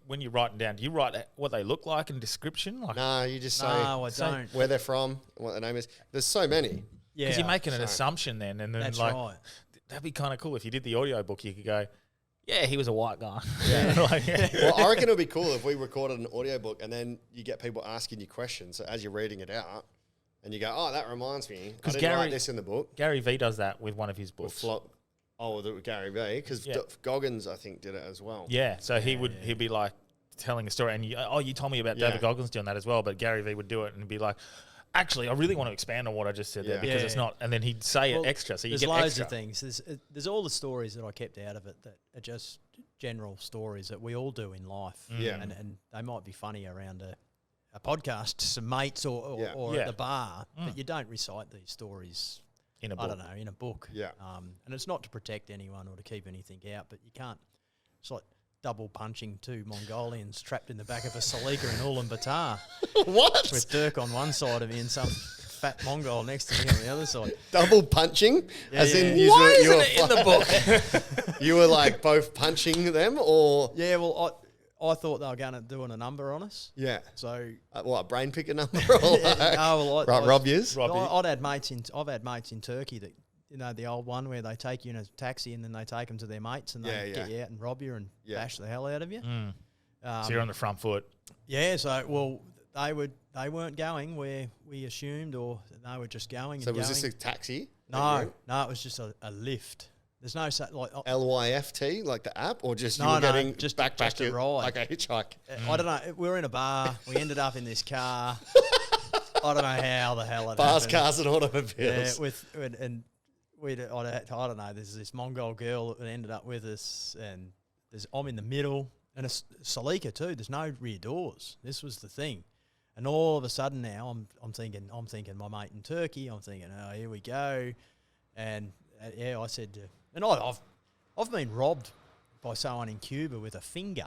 Speaker 2: when you're writing down, do you write what they look like in description? Like,
Speaker 1: No, you just say
Speaker 3: No, I don't.
Speaker 1: where they're from, what their name is. There's so many.
Speaker 3: Yeah,
Speaker 2: because you're making an assumption then, and then
Speaker 3: that's
Speaker 2: like
Speaker 3: right.
Speaker 2: that'd be kind of cool if you did the audio book. You could go, yeah, he was a white guy.
Speaker 1: Yeah.
Speaker 2: Like,
Speaker 1: Well, I reckon it would be cool if we recorded an audiobook and then you get people asking you questions. So as you're reading it out, and you go, "Oh, that reminds me. I didn't write this in the book."
Speaker 2: Gary Vee does that with one of his books.
Speaker 1: With Gary Vee, because Goggins, I think, did it as well.
Speaker 2: Yeah, so he'd be like telling a story, and you told me about David Goggins doing that as well, but Gary Vee would do it and be like, actually, I really want to expand on what I just said there because it's not, and then and say it extra, so you get
Speaker 3: loads
Speaker 2: extra.
Speaker 3: of things. There's all the stories that I kept out of it that are just general stories that we all do in life.
Speaker 1: Yeah.
Speaker 3: And they might be funny around a podcast to some mates or at the bar, but you don't recite these stories
Speaker 2: in a book.
Speaker 3: I don't know, in a book.
Speaker 1: Yeah.
Speaker 3: And it's not to protect anyone or to keep anything out, but you can't. It's like double punching two Mongolians trapped in the back of a Salika in Ulaanbaatar.
Speaker 1: What?
Speaker 3: With Dirk on one side of me and some fat Mongol next to me on the other side.
Speaker 1: Double punching?
Speaker 2: Why isn't it in the book?
Speaker 1: You were like both punching them, or
Speaker 3: Yeah, well, I thought they were going to do a number on us.
Speaker 1: yeah,
Speaker 3: So
Speaker 1: what, a brain picker number? Or like, rob yous?
Speaker 3: I've had mates in Turkey that, you know, the old one where they take you in a taxi and then they take them to their mates and they get you out and rob you and bash the hell out of you.
Speaker 2: So you're on the front foot.
Speaker 3: Yeah, so well they weren't going where we assumed, or they were just going.
Speaker 1: So
Speaker 3: and
Speaker 1: was
Speaker 3: going.
Speaker 1: this a taxi?
Speaker 3: No, it was just a lift. There's no like
Speaker 1: LYFT, like the app, or just you
Speaker 3: No,
Speaker 1: were
Speaker 3: no,
Speaker 1: getting
Speaker 3: just
Speaker 1: backpack
Speaker 3: a ride.
Speaker 1: like a hitchhike?
Speaker 3: I don't know. We were in a bar. We ended up in this car. I don't know how the hell it
Speaker 1: Bars,
Speaker 3: happened.
Speaker 1: cars, and
Speaker 3: Yeah,
Speaker 1: automobiles.
Speaker 3: I don't know. There's this Mongol girl that ended up with us, and I'm in the middle, and a Salika too. There's no rear doors. This was the thing, and all of a sudden now I'm thinking my mate in Turkey. I'm thinking, oh, here we go, and I said, and I've been robbed by someone in Cuba with a finger.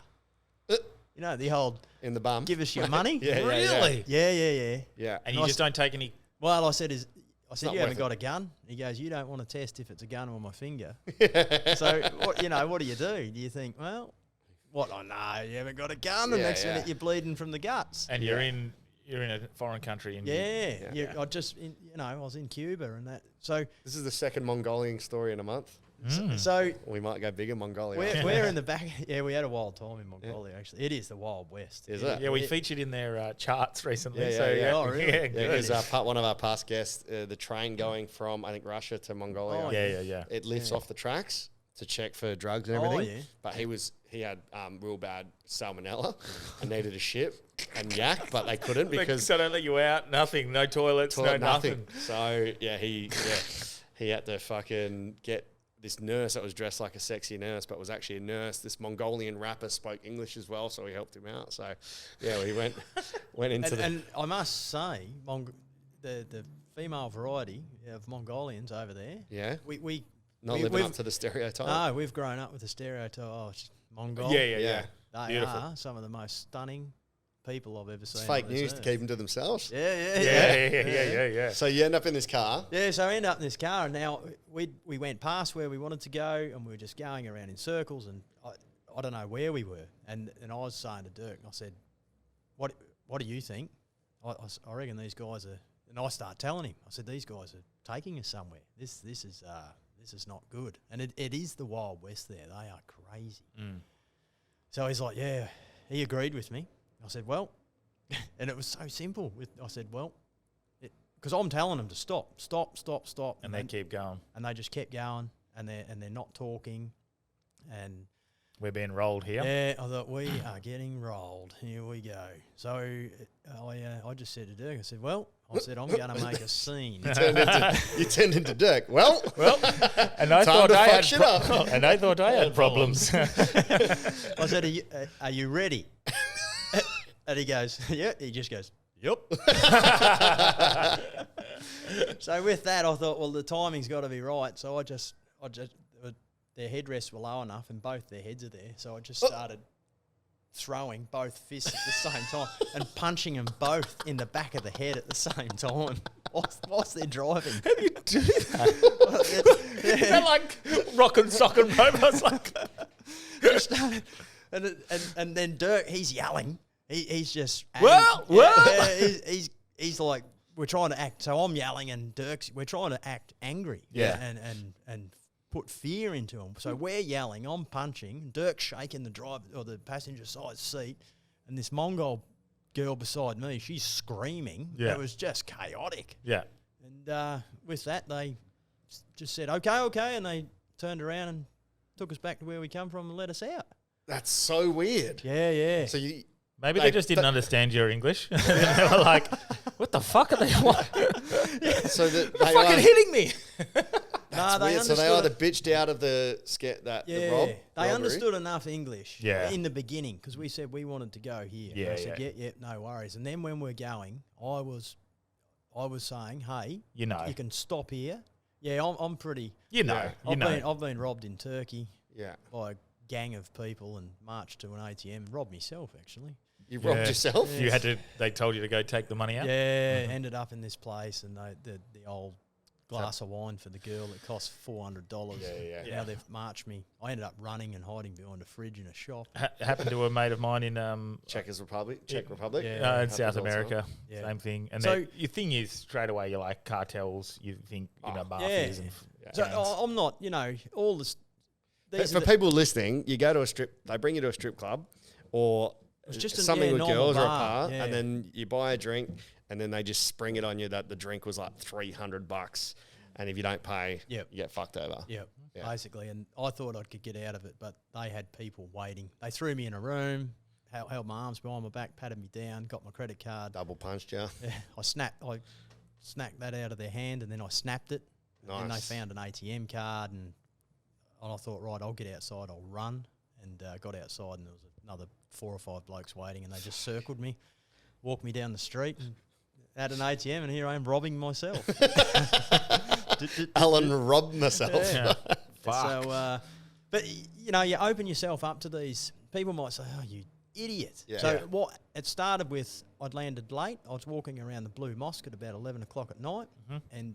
Speaker 3: You know, the old
Speaker 1: In the bum.
Speaker 3: give us your money.
Speaker 1: Yeah, yeah,
Speaker 2: Really?
Speaker 3: Yeah.
Speaker 1: Yeah.
Speaker 2: And you just don't take any.
Speaker 3: Well, I said,
Speaker 1: not
Speaker 3: you
Speaker 1: worth
Speaker 3: haven't
Speaker 1: it.
Speaker 3: got a gun? He goes, you don't want to test if it's a gun on my finger. So, what do you do? Do you think, well, what? Oh, no, you haven't got a gun. And next minute you're bleeding from the guts.
Speaker 2: And you're in a foreign country. And
Speaker 3: I was in Cuba and that. So,
Speaker 1: This is the second Mongolian story in a month.
Speaker 3: so
Speaker 1: We might go bigger Mongolia.
Speaker 3: we're in the back. Yeah, we had a wild time in Mongolia, actually. It is the Wild West.
Speaker 1: Is it?
Speaker 2: Yeah, we featured in their charts recently.
Speaker 1: Yeah,
Speaker 2: so
Speaker 1: yeah.
Speaker 3: Oh, really?
Speaker 2: Yeah,
Speaker 1: Yeah,
Speaker 2: good.
Speaker 1: because one of our past guests, the train going from, I think, Russia to Mongolia.
Speaker 3: Oh,
Speaker 2: Yeah.
Speaker 1: It lifts off the tracks to check for drugs and everything.
Speaker 3: yeah.
Speaker 1: But he had real bad salmonella and needed a ship and yak, but they couldn't because
Speaker 2: so don't let you out. Nothing. No toilets. No nothing.
Speaker 1: So he had to fucking get this nurse that was dressed like a sexy nurse, but was actually a nurse. This Mongolian rapper spoke English as well, so we helped him out. So yeah, we went into
Speaker 3: And I must say, the female variety of Mongolians over there.
Speaker 1: Yeah.
Speaker 3: we
Speaker 1: not living up to the stereotype.
Speaker 3: No, we've grown up with the stereotype. Oh, it's Mongol.
Speaker 2: Yeah.
Speaker 3: They
Speaker 2: Beautiful.
Speaker 3: are some of the most stunning people I've ever seen.
Speaker 1: It's fake
Speaker 3: on this
Speaker 1: news to
Speaker 3: earth.
Speaker 1: keep them to themselves.
Speaker 2: Yeah.
Speaker 1: So you end up in this car.
Speaker 3: Yeah, so I end up in this car, and now we went past where we wanted to go, and we were just going around in circles, and I don't know where we were, and I was saying to Dirk, I said, "What do you think? I reckon these guys are." And I start telling him, I said, "These guys are taking us somewhere. This is not good." And it is the Wild West there. They are crazy. So he's like, "Yeah," he agreed with me. I said, "Well," and it was so simple. I said, "Well," because I'm telling them to stop,
Speaker 2: And they keep going.
Speaker 3: and they just kept going, and they're not talking, and
Speaker 2: We're being rolled here.
Speaker 3: yeah, I thought we are getting rolled. Here we go. So I just said to Dirk, I said, I'm going to make a scene.
Speaker 1: You turned into Dirk. Well,
Speaker 2: And I
Speaker 1: time
Speaker 2: thought
Speaker 1: to
Speaker 2: I
Speaker 1: fuck
Speaker 2: had
Speaker 1: shit up.
Speaker 2: and I thought I had problems.
Speaker 3: I said, are you ready? And he goes, yeah. He just goes, yep. So with that, I thought, well, the timing's got to be right. So I just their headrests were low enough, and both their heads are there. So I just started throwing both fists at the same time and punching them both in the back of the head at the same time. whilst they're driving.
Speaker 2: How do you do that? Is that like rock and sock and robots? Like,
Speaker 3: and then Dirk, he's yelling. He's just he's like, we're trying to act. So I'm yelling, and we're trying to act angry.
Speaker 2: Yeah.
Speaker 3: And put fear into him. So we're yelling, I'm punching, Dirk's shaking the driver or the passenger side seat, and this Mongol girl beside me, she's screaming.
Speaker 2: Yeah.
Speaker 3: It was just chaotic.
Speaker 2: yeah.
Speaker 3: And with that, they just said, okay, and they turned around and took us back to where we come from and let us out.
Speaker 1: That's so weird.
Speaker 3: Yeah.
Speaker 1: So you
Speaker 2: Maybe they just didn't understand your English. And they were like, what the fuck are they? What?
Speaker 1: so that
Speaker 2: They're fucking hitting me.
Speaker 1: That's weird. So they either bitched out of the the rob.
Speaker 3: They understood enough English
Speaker 2: in
Speaker 3: the beginning because we said we wanted to go here.
Speaker 2: Yeah,
Speaker 3: and I said, no worries. And then when we're going, I was saying, hey, you can stop here. Yeah, I'm pretty. I've been robbed in Turkey.
Speaker 1: Yeah.
Speaker 3: By a gang of people and marched to an ATM and robbed myself actually.
Speaker 1: You robbed yourself?
Speaker 2: You had to. They told you to go take the money out.
Speaker 3: Yeah, ended up in this place and the old glass of wine for the girl that cost $400.
Speaker 1: Yeah.
Speaker 3: Now they've marched me. I ended up running and hiding behind a fridge in a shop.
Speaker 2: Happened to a mate of mine in
Speaker 1: Czech Republic.
Speaker 2: In South America. Same thing. And
Speaker 3: so
Speaker 2: your thing is straight away you're like cartels. You think mafias and
Speaker 3: so I'm not. All this.
Speaker 1: For people listening, you go to they bring you to a strip club, or
Speaker 3: just
Speaker 1: something with girls or a
Speaker 3: bar,
Speaker 1: bar, and then you buy a drink, and then they just spring it on you that the drink was like $300, and if you don't pay, you get fucked over.
Speaker 3: Yep, basically. And I thought I could get out of it, but they had people waiting. They threw me in a room, held my arms behind my back, patted me down, got my credit card.
Speaker 1: Double punched you.
Speaker 3: Yeah, I snapped that out of their hand, and then I snapped it.
Speaker 1: Nice.
Speaker 3: And they found an ATM card, and I thought, right, I'll get outside, I'll run. And got outside, and there was another 4 or 5 blokes waiting, and they just circled me, walked me down the street, and at an ATM, and here I am robbing myself.
Speaker 1: Allan robbed myself.
Speaker 3: Yeah. So, but you open yourself up to these. People might say, "Oh, you idiot!" What it started with, I'd landed late. I was walking around the Blue Mosque at about 11 o'clock at night, and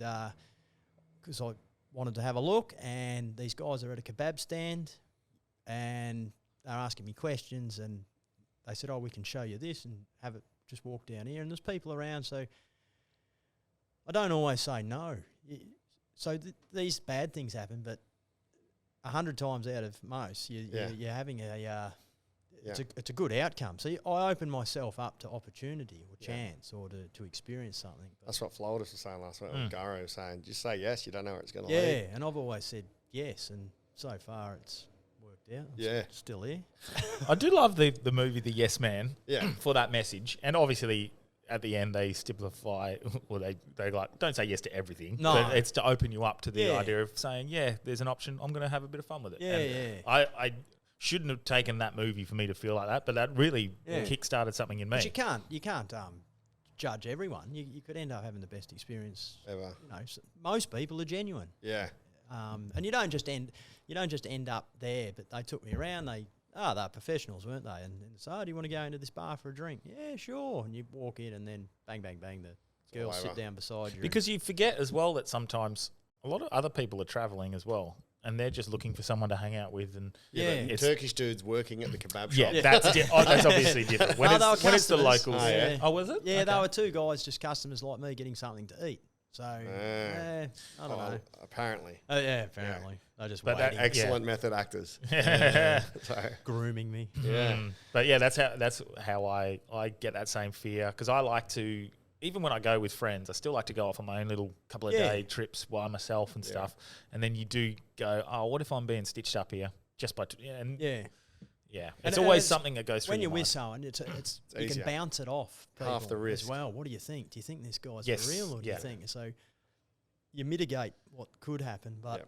Speaker 3: because I wanted to have a look, and these guys are at a kebab stand. And they're asking me questions, and they said, we can show you this and have it just walk down here. And there's people around, so I don't always say no. So these bad things happen, but 100 times out of most, you're having it's a good outcome. So I open myself up to opportunity or chance or to experience something.
Speaker 1: That's what Floridas was saying last week. Garo was saying, just say yes, you don't know where it's going to
Speaker 3: lead.
Speaker 1: Yeah,
Speaker 3: and I've always said yes, and so far it's worked out.
Speaker 1: I'm
Speaker 3: still here.
Speaker 2: I do love the movie The Yes Man for that message. And obviously at the end they stipulate, or they like, don't say yes to everything.
Speaker 3: No.
Speaker 2: But it's to open you up to the idea of saying, there's an option, I'm going to have a bit of fun with it. I shouldn't have taken that movie for me to feel like that, but that really kick-started something in me.
Speaker 3: But you can't judge everyone. You could end up having the best experience
Speaker 1: ever.
Speaker 3: Most people are genuine.
Speaker 1: Yeah.
Speaker 3: And you don't just end up there. But they took me around. They're professionals, weren't they? And so, do you want to go into this bar for a drink? Yeah, sure. And you walk in, and then bang, bang, bang, the girls sit down beside you.
Speaker 2: Because you forget as well that sometimes a lot of other people are travelling as well, and they're just looking for someone to hang out with. And
Speaker 1: Turkish dudes working at the kebab shop.
Speaker 2: Yeah, that's obviously different. When it's the locals. Oh, was it?
Speaker 3: Yeah, they were 2 guys, just customers like me, getting something to eat. So, I don't know.
Speaker 1: Apparently.
Speaker 3: Apparently. They're just waiting.
Speaker 1: Excellent method actors.
Speaker 3: Grooming me.
Speaker 1: Yeah.
Speaker 2: But that's how I get that same fear, because I like to, even when I go with friends, I still like to go off on my own little couple of day trips by myself and stuff. And then you do go, what if I'm being stitched up here just by Yeah, it's always something that goes through
Speaker 3: when you're
Speaker 2: your mind.
Speaker 3: with someone. It's you can bounce it off
Speaker 1: half the risk
Speaker 3: as well. What do you think? Do you think this guy's for real, or do you think so? You mitigate what could happen, but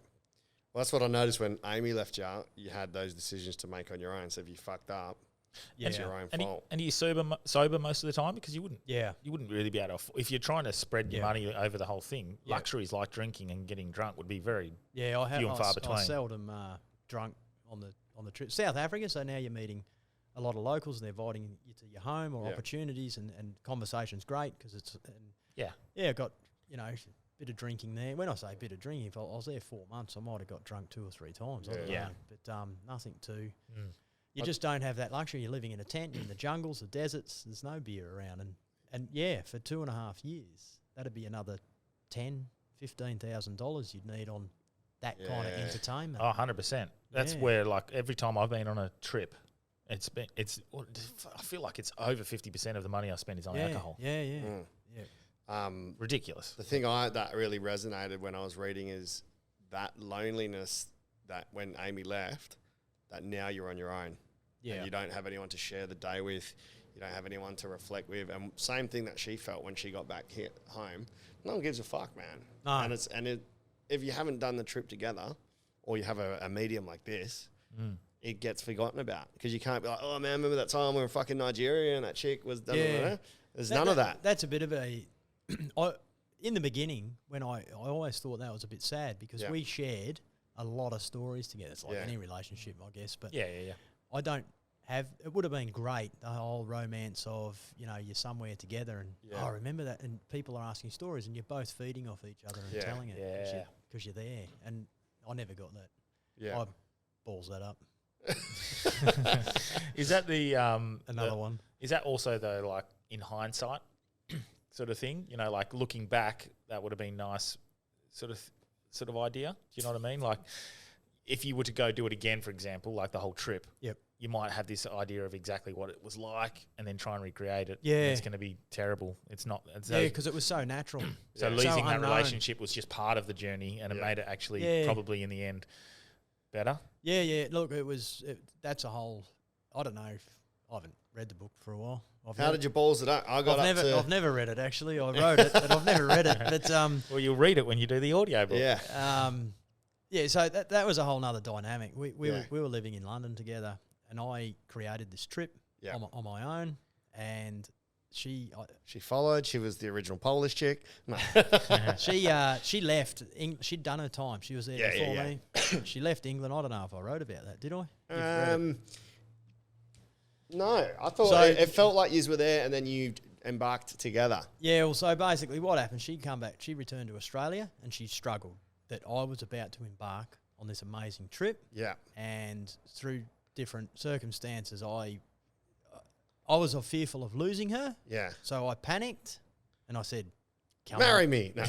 Speaker 1: well, that's what I noticed when Amy left you. You had those decisions to make on your own. So if you fucked up, it's your own fault.
Speaker 2: And are you sober most of the time? Because you wouldn't. Yeah, you wouldn't really be able to. If you're trying to spread your money over the whole thing, luxuries like drinking and getting drunk would be very few and far between.
Speaker 3: I seldom drunk on the trip. South Africa, so now you're meeting a lot of locals, and they're inviting you to your home or opportunities, and conversation's great because it's I got you know, bit of drinking there. When I say bit of drinking, if I was there 4 months, I might have got drunk 2 or 3 times. I don't know. But nothing too. You just don't have that luxury. You're living in a tent, you're in the jungles, the deserts. There's no beer around, and for 2.5 years, that'd be another $10,000-$15,000 you'd need on that kind of entertainment.
Speaker 2: Oh, 100%. That's where, like, every time I've been on a trip, I feel like it's over 50% of the money I spend is on alcohol. Ridiculous.
Speaker 1: The thing that really resonated when I was reading is that loneliness that when Amy left, that now you're on your own. Yeah. And you don't have anyone to share the day with. You don't have anyone to reflect with. And same thing that she felt when she got back here home. No one gives a fuck, man. No. And if you haven't done the trip together, or you have a medium like this, it gets forgotten about. Because you can't be like, oh, man, remember that time we were in fucking Nigeria and that chick was... There's none of that.
Speaker 3: That's a bit of a... in the beginning, when I always thought that was a bit sad because we shared a lot of stories together. It's like any relationship, I guess. But I don't have... It would have been great, the whole romance of, you know, you're somewhere together and, I remember that, and people are asking stories and you're both feeding off each other and telling it because you're there. And I never got that. Yeah. I balls that up.
Speaker 2: Is that the...
Speaker 3: Another one.
Speaker 2: Is that also, though, like, in hindsight sort of thing? You know, like, looking back, that would have been nice sort of idea. Do you know what I mean? Like, if you were to go do it again, for example, like the whole trip, you might have this idea of exactly what it was like and then try and recreate it. Yeah. It's going to be terrible. It's not.
Speaker 3: Because it was so natural.
Speaker 2: So losing that relationship was just part of the journey, and it made it actually probably in the end better. Yeah. Look,
Speaker 3: that's a whole, I don't know, I haven't read the book for a while.
Speaker 1: How did you balls it up?
Speaker 3: I've never read it, actually. I wrote it, but I've never read it. But
Speaker 2: well, you'll read it when you do the audio book.
Speaker 3: Yeah. So that was a whole nother dynamic. We were living in London together, and I created this trip on my own, and she
Speaker 1: followed. She was the original Polish chick. No.
Speaker 3: She left. She'd done her time. She was there before me. She left England. I don't know if I wrote about that. Did I?
Speaker 1: No, I thought it felt like you were there and then you embarked together.
Speaker 3: Yeah, well, so basically what happened, she'd come back, she returned to Australia and she struggled that I was about to embark on this amazing trip. Yeah. And through different circumstances, I was fearful of losing her. Yeah. So I panicked and I said,
Speaker 1: marry me. No.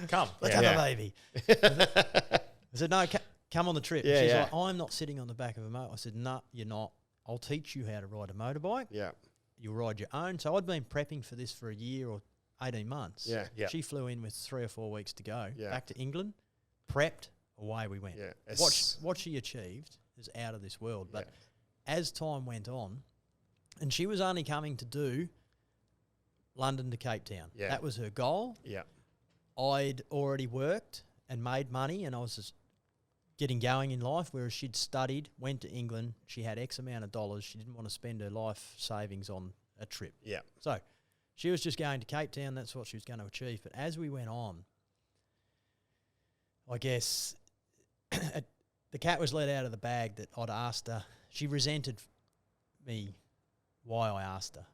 Speaker 3: Come, let's have a baby. I said, no, come on the trip. She's like, I'm not sitting on the back of a motor. I said, no, you're not. I'll teach you how to ride a motorbike. Yeah. You'll ride your own. So I'd been prepping for this for a year or 18 months. Yeah. She flew in with 3 or 4 weeks to go. Yeah. Back to England, prepped, away we went. Yeah. What she achieved is out of this world. But as time went on, and she was only coming to do London to Cape Town. Yeah. That was her goal. Yeah. I'd already worked and made money, and I was just getting going in life, whereas she'd studied, went to England, she had X amount of dollars, she didn't want to spend her life savings on a trip. Yeah. So she was just going to Cape Town, that's what she was going to achieve. But as we went on, I guess the cat was let out of the bag that I'd asked her. She resented me why I asked her.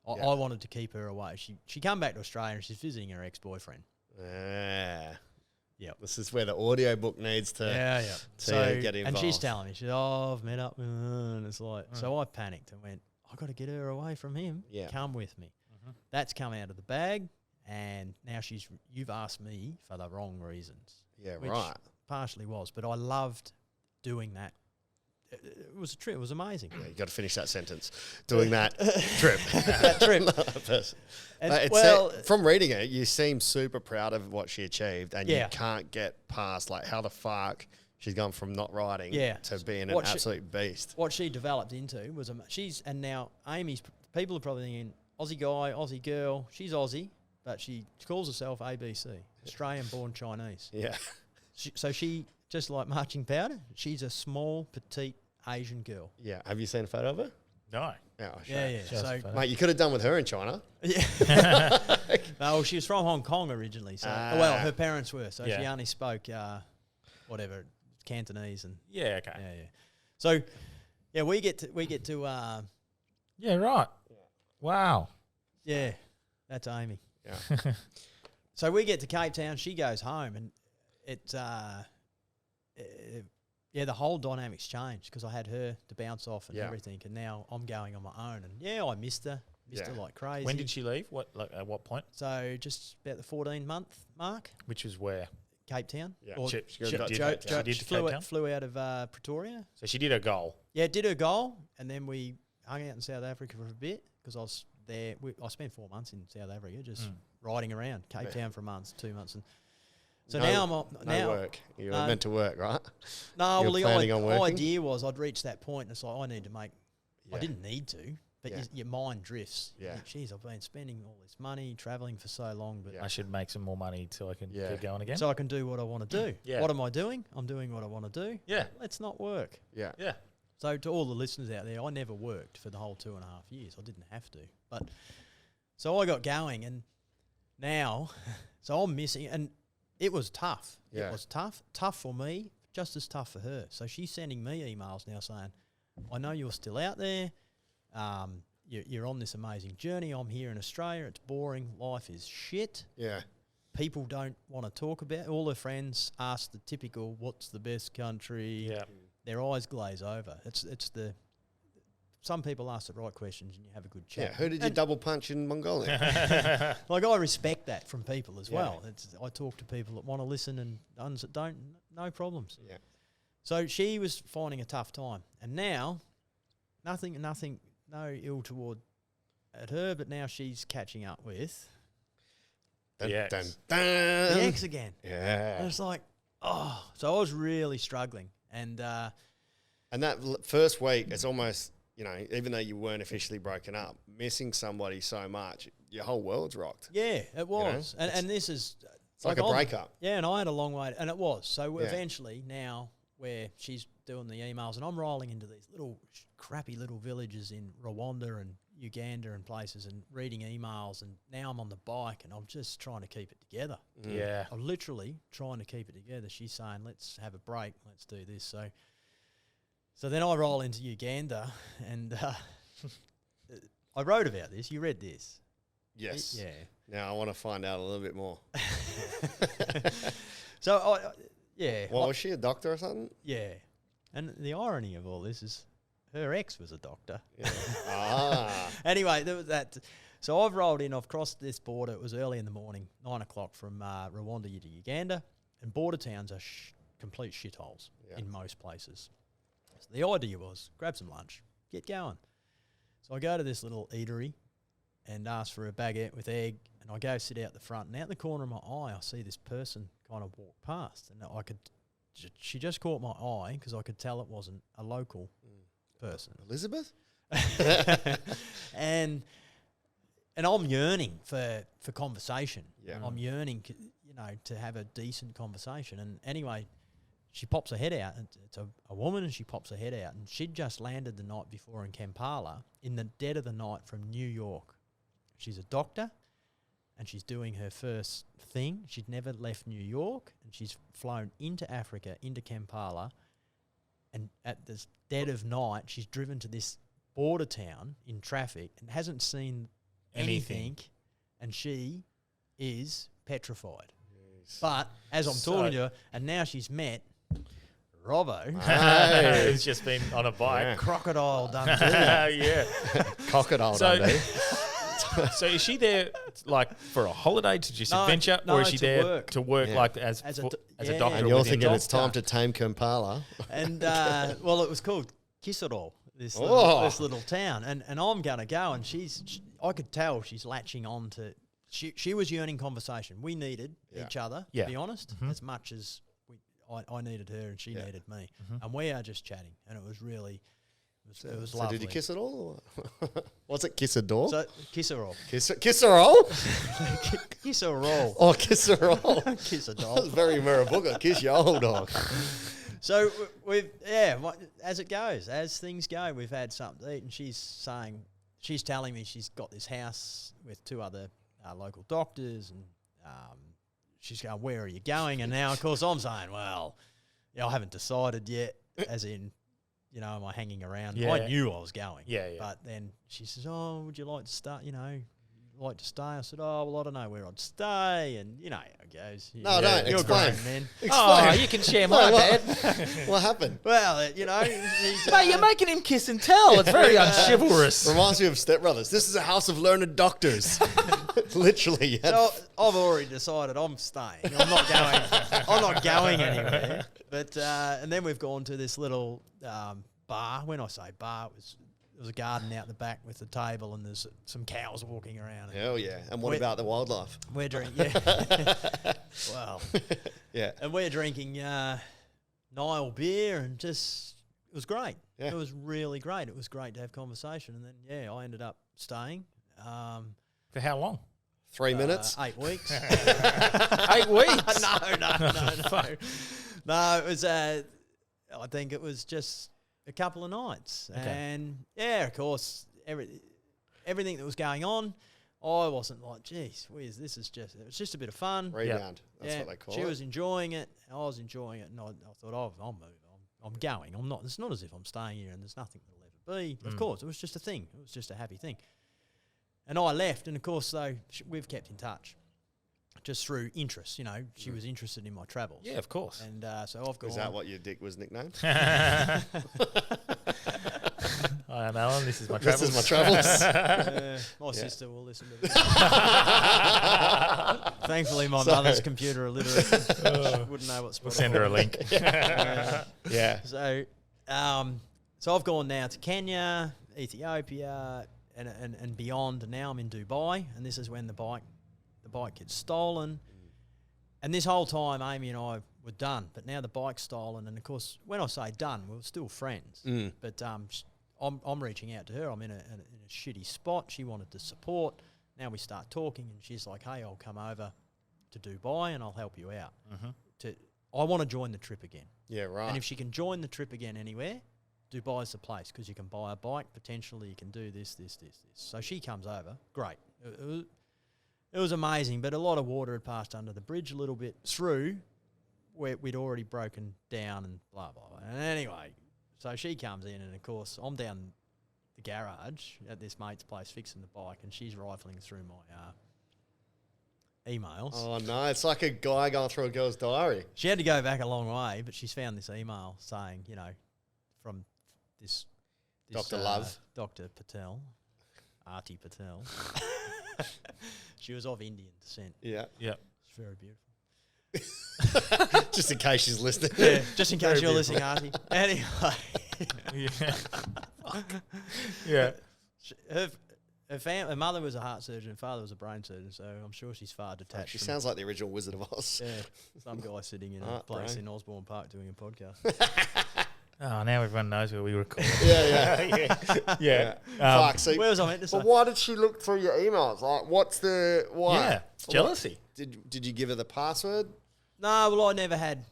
Speaker 3: I wanted to keep her away. She come back to Australia and she's visiting her ex-boyfriend. Yeah,
Speaker 1: this is where the audiobook needs to get involved.
Speaker 3: And she's telling me, I've met up with her, and it's like, so I panicked and went, I've got to get her away from him. Yeah. Come with me. That's come out of the bag, and now you've asked me for the wrong reasons.
Speaker 1: Yeah, right.
Speaker 3: Partially was, but I loved doing that. It was a trip. It was amazing.
Speaker 1: Yeah, you got to finish that sentence. Doing that trip.
Speaker 3: That trip.
Speaker 1: From reading it, you seem super proud of what she achieved, and you can't get past like how the fuck she's gone from not riding to being an absolute beast.
Speaker 3: What she developed into was and now Amy's people are probably thinking Aussie guy, Aussie girl. She's Aussie, but she calls herself ABC, Australian-born Chinese. Yeah. So she. Just like marching powder, she's a small, petite Asian girl.
Speaker 1: Yeah. Have you seen a photo of her?
Speaker 2: No.
Speaker 1: Oh, So, mate, you could have done with her in China.
Speaker 3: Yeah. No, she was from Hong Kong originally. So, her parents were. So she only spoke, Cantonese and.
Speaker 2: Yeah. Okay.
Speaker 3: Yeah. So, we get to.
Speaker 2: Yeah. Right. Yeah. Wow.
Speaker 3: Yeah. That's Amy.
Speaker 1: Yeah.
Speaker 3: So we get to Cape Town. She goes home, and the whole dynamics changed because I had her to bounce off and everything, and now I'm going on my own. And I missed her like crazy.
Speaker 2: When did she leave? At what point?
Speaker 3: So just about the 14-month mark.
Speaker 2: Which is where?
Speaker 3: Cape Town.
Speaker 1: Yeah.
Speaker 2: She
Speaker 3: flew out of Pretoria.
Speaker 2: So she did her goal.
Speaker 3: Yeah, did her goal, and then we hung out in South Africa for a bit because I was there. I spent 4 months in South Africa just riding around Cape Town for 2 months, and so now I'm
Speaker 1: work. You were meant to work, right?
Speaker 3: No, well, the
Speaker 1: working?
Speaker 3: idea was I'd reach that point, and it's like I need to make. I didn't need to, but your mind drifts.
Speaker 1: Yeah.
Speaker 3: You think, geez, I've been spending all this money traveling for so long, but
Speaker 2: I should make some more money so I can get going again.
Speaker 3: So I can do what I want to do.
Speaker 2: Yeah.
Speaker 3: What am I doing? I'm doing what I want to do.
Speaker 2: Yeah.
Speaker 3: Let's not work.
Speaker 1: Yeah.
Speaker 2: Yeah.
Speaker 3: So to all the listeners out there, I never worked for the whole 2.5 years. I didn't have to. But so I got going, and now, so I'm missing, and it was tough.
Speaker 1: Yeah.
Speaker 3: It was tough. Tough for me, just as tough for her. So she's sending me emails now saying, I know you're still out there. You're on this amazing journey. I'm here in Australia. It's boring. Life is shit.
Speaker 1: Yeah.
Speaker 3: People don't want to talk about it. All her friends ask the typical, what's the best country?
Speaker 2: Yeah.
Speaker 3: Their eyes glaze over. Some people ask the right questions and you have a good chat.
Speaker 1: Yeah. Who did you double punch in Mongolia?
Speaker 3: Like, I respect that from people as well. I talk to people that want to listen and ones that don't, no problems.
Speaker 1: Yeah.
Speaker 3: So she was finding a tough time. And now, nothing, no ill toward at her, but now she's catching up with
Speaker 1: the
Speaker 3: ex again.
Speaker 1: Yeah.
Speaker 3: And it's like, so I was really struggling. And
Speaker 1: that first week, it's almost, even though you weren't officially broken up, missing somebody so much, your whole world's rocked.
Speaker 3: Yeah, it was. And this is...
Speaker 1: It's like a breakup.
Speaker 3: Yeah, and I had a long way, and it was. So eventually now where she's doing the emails and I'm rolling into these little crappy little villages in Rwanda and Uganda and places and reading emails, and now I'm on the bike and I'm just trying to keep it together.
Speaker 2: Yeah.
Speaker 3: I'm literally trying to keep it together. She's saying, let's have a break, let's do this. So then I roll into Uganda and I wrote about this. You read this?
Speaker 1: Yes.
Speaker 3: Yeah.
Speaker 1: Now I want to find out a little bit more.
Speaker 3: So,
Speaker 1: was she a doctor or something?
Speaker 3: Yeah. And the irony of all this is her ex was a doctor.
Speaker 1: Yeah.
Speaker 3: Anyway, there was that. So I've rolled in, I've crossed this border. It was early in the morning, 9 o'clock from Rwanda to Uganda. And border towns are complete shitholes in most places. So the idea was grab some lunch, get going. So I go to this little eatery and ask for a baguette with egg, and I go sit out the front. And out the corner of my eye, I see this person kind of walk past, and she just caught my eye because I could tell it wasn't a local person.
Speaker 1: Elizabeth?
Speaker 3: and I'm yearning for conversation.
Speaker 1: Yeah.
Speaker 3: I'm yearning, to have a decent conversation. And anyway, she pops her head out. It's a woman, and she pops her head out. And she'd just landed the night before in Kampala in the dead of the night from New York. She's a doctor, and she's doing her first thing. She'd never left New York, and she's flown into Africa, into Kampala, and at this dead of night, she's driven to this border town in traffic and hasn't seen anything, and she is petrified. Yes. But as I'm talking to her, and now she's met Robbo.
Speaker 2: Who's just been on a bike.
Speaker 1: Yeah.
Speaker 3: Crocodile Dundee.
Speaker 2: Yeah.
Speaker 1: Crocodile Dundee.
Speaker 2: So is she there like for a holiday to just adventure, or is she there to work like as a doctor?
Speaker 1: And you're thinking it's time to tame Kampala.
Speaker 3: And well, it was called Kisoro, this little town, and I'm going to go, and I could tell she's latching on to. She was yearning conversation. We needed each other, to be honest, as much as I needed her and she needed me, and we are just chatting, and it was really. It was lovely.
Speaker 1: Did you kiss it all? Or what's it? Kiss a door?
Speaker 3: So, kiss her all.
Speaker 1: Kiss her all?
Speaker 3: Kiss her all.
Speaker 1: Oh, kiss her all.
Speaker 3: Kiss a dog.
Speaker 1: That was very Marabuga. Kiss your old dog.
Speaker 3: So as it goes, as things go, we've had something to eat, and she's telling me she's got this house with 2 other local doctors, and she's going, where are you going? And now, of course, I'm saying, well, I haven't decided yet, as in, am I hanging around?
Speaker 2: Yeah.
Speaker 3: I knew I was going.
Speaker 2: Yeah.
Speaker 3: But then she says, oh, would you like to start, like to stay? I said, oh, well, I don't know where I'd stay. And you know how it goes.
Speaker 1: No, don't.
Speaker 3: You're
Speaker 1: Explain.
Speaker 3: grown men.
Speaker 2: Oh, you can share my bed.
Speaker 1: What happened?
Speaker 3: Well, you know. He's,
Speaker 2: Mate, you're making him kiss and tell. It's very unchivalrous.
Speaker 1: Reminds me of Step Brothers. This is a house of learned doctors. Literally.
Speaker 3: So I've already decided I'm staying. I'm not going. I'm not going anywhere. But and then we've gone to this little bar. When I say bar, there was a garden out the back with a table, and there's some cows walking around.
Speaker 1: Hell yeah! And what about the wildlife?
Speaker 3: We're drinking. Yeah. Well.
Speaker 1: Yeah.
Speaker 3: And we're drinking Nile beer, and just it was great.
Speaker 1: Yeah.
Speaker 3: It was really great. It was great to have conversation, and then I ended up staying.
Speaker 2: For how long?
Speaker 1: 3 minutes.
Speaker 3: 8 weeks.
Speaker 2: 8 weeks?
Speaker 3: No. No, it was. I think it was just a couple of nights, and of course, everything that was going on, I wasn't like, geez, this is just. It was just a bit of fun.
Speaker 1: Rebound. That's what they call it.
Speaker 3: She was enjoying it. I was enjoying it, and I thought, I'll move. I'm going. I'm not. It's not as if I'm staying here and there's nothing that'll ever be. Of course, it was just a thing. It was just a happy thing. And I left, and of course, though, we've kept in touch. Just through interest, she was interested in my travels.
Speaker 2: Yeah, of course.
Speaker 3: And so I've gone.
Speaker 1: Is that what your dick was nicknamed?
Speaker 2: Hi, I'm Allan. This is my travels.
Speaker 1: This is my travels.
Speaker 3: My sister will listen to this. Thankfully, my mother's computer illiterate. She wouldn't know what's.
Speaker 2: We'll send her a link.
Speaker 1: Yeah.
Speaker 3: So I've gone now to Kenya, Ethiopia, and beyond. And now I'm in Dubai, and this is when the bike gets stolen. And this whole time, Amy and I were done, but now the bike's stolen. And of course, when I say done, we're still friends. But I'm reaching out to her. I'm in a shitty spot. She wanted to support. Now we start talking, and she's like, "Hey, I'll come over to Dubai and I'll help you out." I want to join the trip again.
Speaker 1: Yeah, right.
Speaker 3: And if she can join the trip again anywhere, Dubai's the place, because you can buy a bike. Potentially, you can do this. So she comes over. Great. It was amazing, but a lot of water had passed under the bridge a little bit through where we'd already broken down and blah, blah, blah. And anyway, so she comes in, and of course, I'm down the garage at this mate's place fixing the bike, and she's rifling through my emails.
Speaker 1: Oh, no. It's like a guy going through a girl's diary.
Speaker 3: She had to go back a long way, but she's found this email saying, from this
Speaker 1: Dr. Love.
Speaker 3: Dr. Patel, Arti Patel. She was of Indian descent.
Speaker 1: Yeah.
Speaker 2: Yeah.
Speaker 3: She's very beautiful.
Speaker 1: Just in case she's listening.
Speaker 3: Yeah, just in case you're listening, Artie. Anyway.
Speaker 2: Yeah.
Speaker 3: Her mother was a heart surgeon, her father was a brain surgeon, so I'm sure she's far detached.
Speaker 1: She sounds like the original Wizard of Oz.
Speaker 3: Yeah, some guy sitting in a place in Osborne Park doing a podcast.
Speaker 2: Oh, now everyone knows where we record.
Speaker 1: Yeah. Fuck. So,
Speaker 3: where was I meant to say?
Speaker 1: But why did she look through your emails? Like, why?
Speaker 2: Yeah, jealousy.
Speaker 1: Did you give her the password?
Speaker 3: No, well, I never had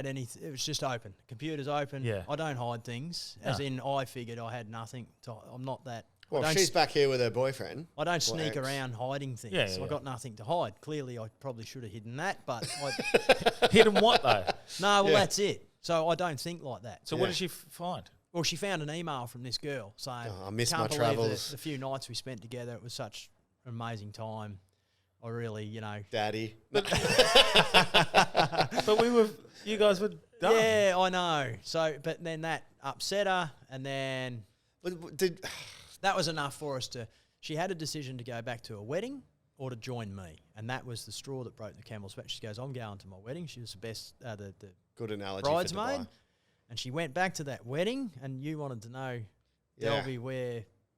Speaker 3: anything. It was just open. Computer's open.
Speaker 2: Yeah.
Speaker 3: I don't hide things. As in, I figured I had nothing. I'm not that.
Speaker 1: Well, she's back here with her boyfriend.
Speaker 3: I don't sneak around hiding things.
Speaker 2: Yeah.
Speaker 3: I got nothing to hide. Clearly, I probably should have hidden that, but
Speaker 2: Hidden what, though?
Speaker 3: No, well, that's it. So I don't think like that.
Speaker 2: So what did she find?
Speaker 3: Well, she found an email from this girl saying,
Speaker 1: I miss my
Speaker 3: "Can't believe
Speaker 1: travels.
Speaker 3: the few nights we spent together. It was such an amazing time. I really,
Speaker 1: Daddy."
Speaker 2: But you guys were done.
Speaker 3: Yeah, I know. So, but then that upset her, and then that was enough for us to. She had a decision to go back to a wedding or to join me, and that was the straw that broke the camel's back. She goes, "I'm going to my wedding." She was the best, the
Speaker 1: Good analogy.
Speaker 3: bridesmaid, and she went back to that wedding. And you wanted to know, Delby,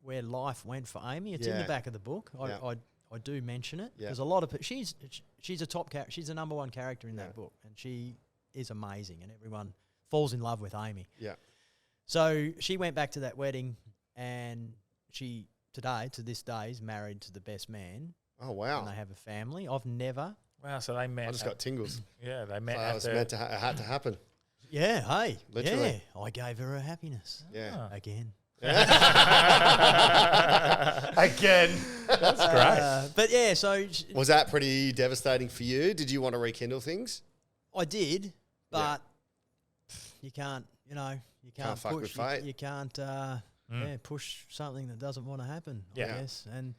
Speaker 3: where life went for Amy. It's in the back of the book. I do mention it because a lot of she's a top character. She's the number one character in that book, and she is amazing, and everyone falls in love with Amy.
Speaker 1: Yeah.
Speaker 3: So she went back to that wedding, and she to this day is married to the best man.
Speaker 1: Oh wow!
Speaker 3: And they have a family. I've never.
Speaker 2: Wow, so they met.
Speaker 1: I just got tingles.
Speaker 2: Yeah, they met.
Speaker 1: So it was meant to it had to happen.
Speaker 3: Yeah. Hey.
Speaker 1: Literally.
Speaker 3: Yeah. I gave her a happiness.
Speaker 1: Yeah.
Speaker 3: Again.
Speaker 1: Again.
Speaker 2: That's great.
Speaker 3: But yeah, so
Speaker 1: was that pretty devastating for you? Did you want to rekindle things?
Speaker 3: I did, but you can't. You can't
Speaker 1: fuck
Speaker 3: push.
Speaker 1: with fate.
Speaker 3: You can't. Push something that doesn't want to happen. I guess. And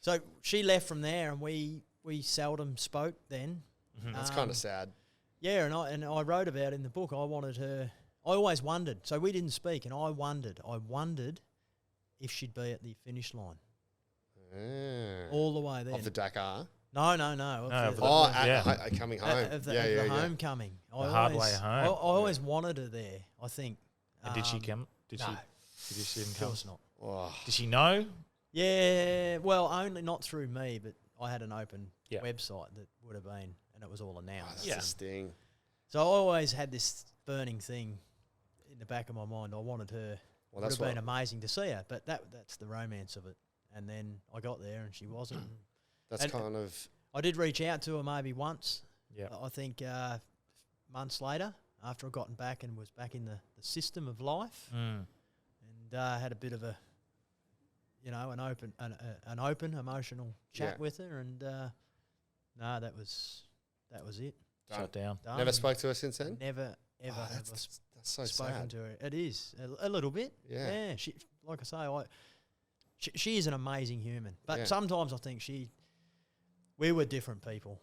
Speaker 3: So she left from there, and we seldom spoke then.
Speaker 1: That's kind of sad.
Speaker 3: Yeah, and I wrote about it in the book. I wanted her. I always wondered. So we didn't speak, and I wondered if she'd be at the finish line. All the way there.
Speaker 1: Of the Dakar?
Speaker 3: No.
Speaker 1: Coming home.
Speaker 3: Of the homecoming.
Speaker 2: The hard way home.
Speaker 3: I always wanted her there, I think.
Speaker 2: And did she come? Did
Speaker 3: no.
Speaker 2: she
Speaker 3: Of course not.
Speaker 1: Oh.
Speaker 2: Did she know?
Speaker 3: Yeah, well, only not through me, but I had an open website that would have been, and it was all announced.
Speaker 1: That's a sting.
Speaker 3: So I always had this burning thing in the back of my mind. I wanted her. Well, it would have been amazing to see her, but that's the romance of it. And then I got there, and she wasn't.
Speaker 1: That's kind of.
Speaker 3: I did reach out to her maybe once.
Speaker 2: Yeah.
Speaker 3: I think months later, after I'd gotten back and was back in the system of life, and had a bit of a, an open emotional chat with her, and no, that was it.
Speaker 2: Shut down.
Speaker 3: Done.
Speaker 1: Never spoke to her since then?
Speaker 3: Never, ever have
Speaker 1: that's so
Speaker 3: spoken
Speaker 1: sad.
Speaker 3: to her. It is a little bit.
Speaker 1: Yeah.
Speaker 3: She, like I say, she is an amazing human. But sometimes I think we were different people.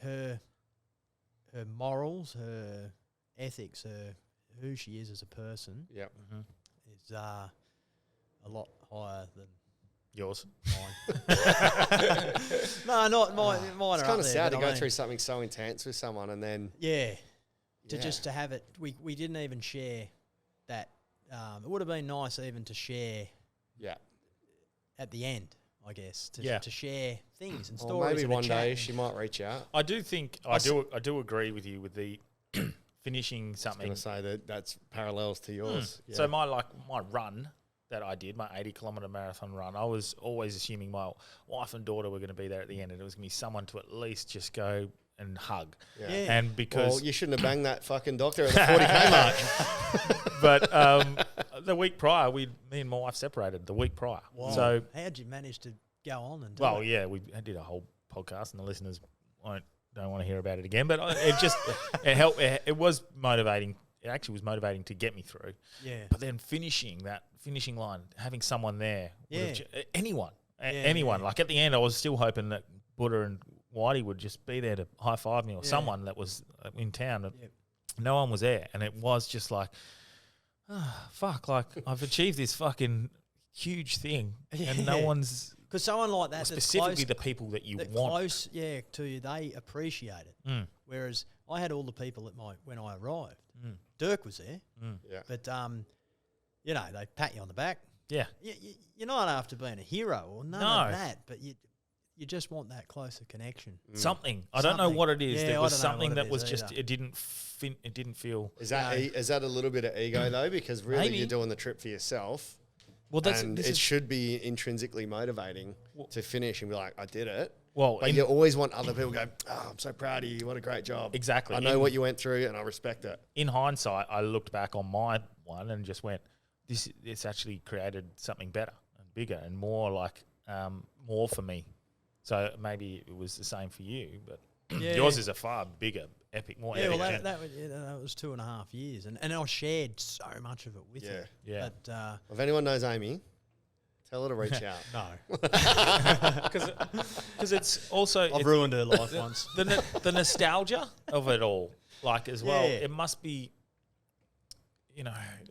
Speaker 3: Her morals, her ethics, who she is as a person, is a lot higher than
Speaker 2: yours.
Speaker 3: Mine. No, not mine. Mine
Speaker 1: it's
Speaker 3: are
Speaker 1: kind
Speaker 3: up
Speaker 1: of
Speaker 3: there,
Speaker 1: sad to
Speaker 3: but
Speaker 1: go through something so intense with someone and then
Speaker 3: to have it. We didn't even share that. It would have been nice even to share.
Speaker 1: Yeah.
Speaker 3: At the end, I guess, to share things and stories.
Speaker 1: Or maybe
Speaker 3: and
Speaker 1: one day she might reach out.
Speaker 2: I do think I do agree with you with the finishing something.
Speaker 1: I was going to say that's parallels to yours. Yeah.
Speaker 2: So my run that I did, my 80-kilometre marathon run, I was always assuming my wife and daughter were going to be there at the end, and it was going to be someone to at least just go and hug.
Speaker 1: Yeah.
Speaker 2: And because
Speaker 1: you shouldn't have banged that fucking doctor at the 40k mark.
Speaker 2: But the week prior, me and my wife separated the week prior.
Speaker 3: Wow.
Speaker 2: So
Speaker 3: how'd you manage to go on and do
Speaker 2: well,
Speaker 3: it?
Speaker 2: yeah, we did a whole podcast, and the listeners don't want to hear about it again. But it helped. It was motivating. It actually was motivating to get me through.
Speaker 3: Yeah.
Speaker 2: But then finishing line, having someone there, anyone. Like at the end, I was still hoping that Buddha and Whitey would just be there to high five me or someone that was in town. No one was there, and it was just like, fuck! Like I've achieved this fucking huge thing, and no one's.
Speaker 3: Because someone like that,
Speaker 2: specifically
Speaker 3: close,
Speaker 2: the people that you
Speaker 3: that
Speaker 2: want,
Speaker 3: close, to you, they appreciate it. Whereas I had all the people when I arrived. Dirk was there, but they pat you on the back.
Speaker 2: Yeah,
Speaker 3: you're not after being a hero or none of that, but you just want that closer connection.
Speaker 2: Something. I don't know what it is.
Speaker 3: Yeah,
Speaker 2: there was something that
Speaker 3: it
Speaker 2: was
Speaker 3: is
Speaker 2: just
Speaker 3: either.
Speaker 2: it didn't feel.
Speaker 1: Is that a little bit of ego though? Because really,
Speaker 2: Maybe.
Speaker 1: you're doing the trip for yourself.
Speaker 2: Well,
Speaker 1: it should be intrinsically motivating to finish and be like, I did it.
Speaker 2: Well,
Speaker 1: but you always want other people to go, oh, I'm so proud of you. What a great job.
Speaker 2: Exactly.
Speaker 1: I know what you went through and I respect it.
Speaker 2: In hindsight, I looked back on my one and just went, this actually created something better and bigger and more like more for me. So maybe it was the same for you, but yours is a far bigger, epic, more epic.
Speaker 3: Well, that was 2.5 years, and I shared so much of it with her.
Speaker 2: Yeah.
Speaker 3: But,
Speaker 1: if anyone knows Amy, tell her to reach out.
Speaker 3: No.
Speaker 2: Because it's also...
Speaker 3: I've ruined her life once.
Speaker 2: The nostalgia of it all, like, as well,
Speaker 3: Yeah.
Speaker 2: it must be...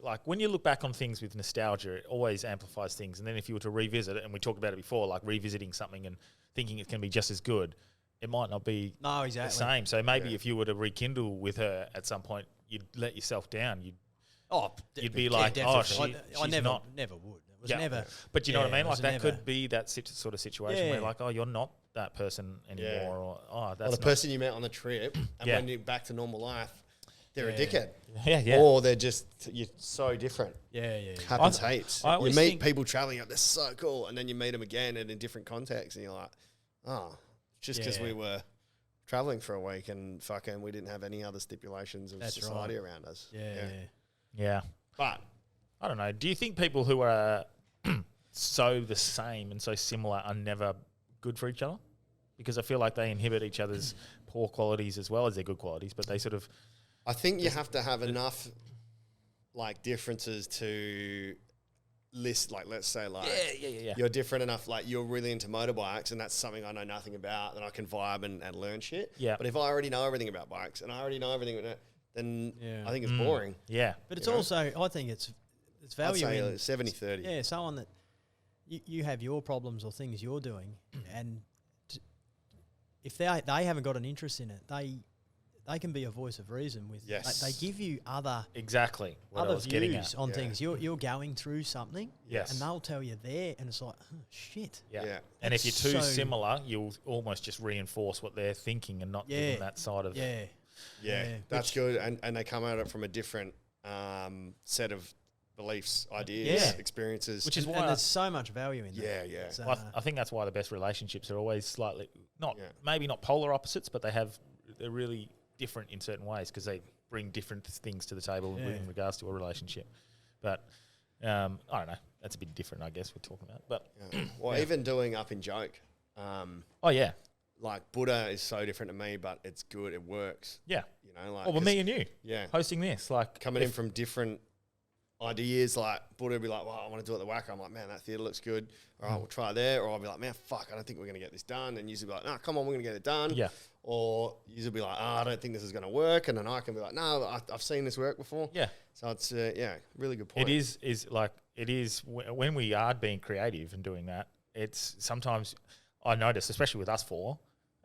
Speaker 2: like when you look back on things with nostalgia, it always amplifies things. And then if you were to revisit it, and we talked about it before, like revisiting something and thinking it can be just as good, it might not be the same. So maybe if you were to rekindle with her at some point, you'd let yourself down. You'd be like,
Speaker 3: definitely.
Speaker 2: she's
Speaker 3: I never
Speaker 2: not.
Speaker 3: would. It was never.
Speaker 2: But you know what I mean? Like that
Speaker 3: never.
Speaker 2: could be that sort of situation where like, you're not that person anymore. Or, that's
Speaker 1: the person you met on the trip, and when you're back to normal life, they're a dickhead.
Speaker 2: Yeah.
Speaker 1: Or they're just, you're so different.
Speaker 3: Yeah.
Speaker 1: Happens heaps.
Speaker 2: I
Speaker 1: You
Speaker 2: always
Speaker 1: meet
Speaker 2: think-
Speaker 1: people traveling up, they're so cool, and then you meet them again in a different context, and you're like, just because we were traveling for a week and fucking we didn't have any other stipulations of society around us.
Speaker 2: Yeah. But I don't know. Do you think people who are so the same and so similar are never good for each other? Because I feel like they inhibit each other's poor qualities as well as their good qualities, but they sort of...
Speaker 1: I think you have to have enough like differences to list, like let's say like
Speaker 2: Yeah.
Speaker 1: you're different enough, like you're really into motorbikes and that's something I know nothing about, then I can vibe and learn shit.
Speaker 2: Yeah.
Speaker 1: But if I already know everything about bikes and I already know everything about it, then I think it's
Speaker 2: Mm.
Speaker 1: boring.
Speaker 2: Yeah.
Speaker 3: But it's also, I think it's value
Speaker 1: I'd say
Speaker 3: in
Speaker 1: 70-30.
Speaker 3: Yeah, someone that you have your problems or things you're doing, and if they haven't got an interest in it, they can be a voice of reason with.
Speaker 1: Yes.
Speaker 3: They give you other
Speaker 2: what I
Speaker 3: other
Speaker 2: was getting
Speaker 3: views
Speaker 2: at.
Speaker 3: on things. You're going through something,
Speaker 2: Yes.
Speaker 3: and they'll tell you there, and it's like, oh, shit.
Speaker 1: Yeah.
Speaker 2: And if you're
Speaker 3: That's
Speaker 2: too
Speaker 3: so-
Speaker 2: similar, you'll almost just reinforce what they're thinking and not give them that side of it.
Speaker 1: Yeah, that's good. And they come at it from a different set of beliefs, ideas, experiences.
Speaker 2: Which is
Speaker 3: And
Speaker 2: why
Speaker 3: there's so much value in that.
Speaker 1: Yeah.
Speaker 3: It's,
Speaker 2: Well, I think that's why the best relationships are always slightly maybe not polar opposites, but they're really different in certain ways because they bring different things to the table in regards to a relationship. But I don't know. That's a bit different, I guess, we're talking about. But
Speaker 1: even doing Up in Joke. Like Buddha is so different to me, but it's good. It works.
Speaker 2: Yeah.
Speaker 1: You know, like
Speaker 2: me and you.
Speaker 1: Yeah.
Speaker 2: Hosting this, like
Speaker 1: coming in from different ideas. Like Buddha would be like, "Well, I want to do it at the Wacker." I'm like, "Man, that theatre looks good. All right, we'll try there." Or I'll be like, "Man, fuck, I don't think we're gonna get this done." And usually be like, "No, come on, we're gonna get it done."
Speaker 2: Yeah.
Speaker 1: Or usually be like, "Oh, I don't think this is gonna work," and then I can be like, "No, I've seen this work before."
Speaker 2: Yeah.
Speaker 1: So it's really good point.
Speaker 2: It is when we are being creative and doing that. It's sometimes I notice, especially with us four.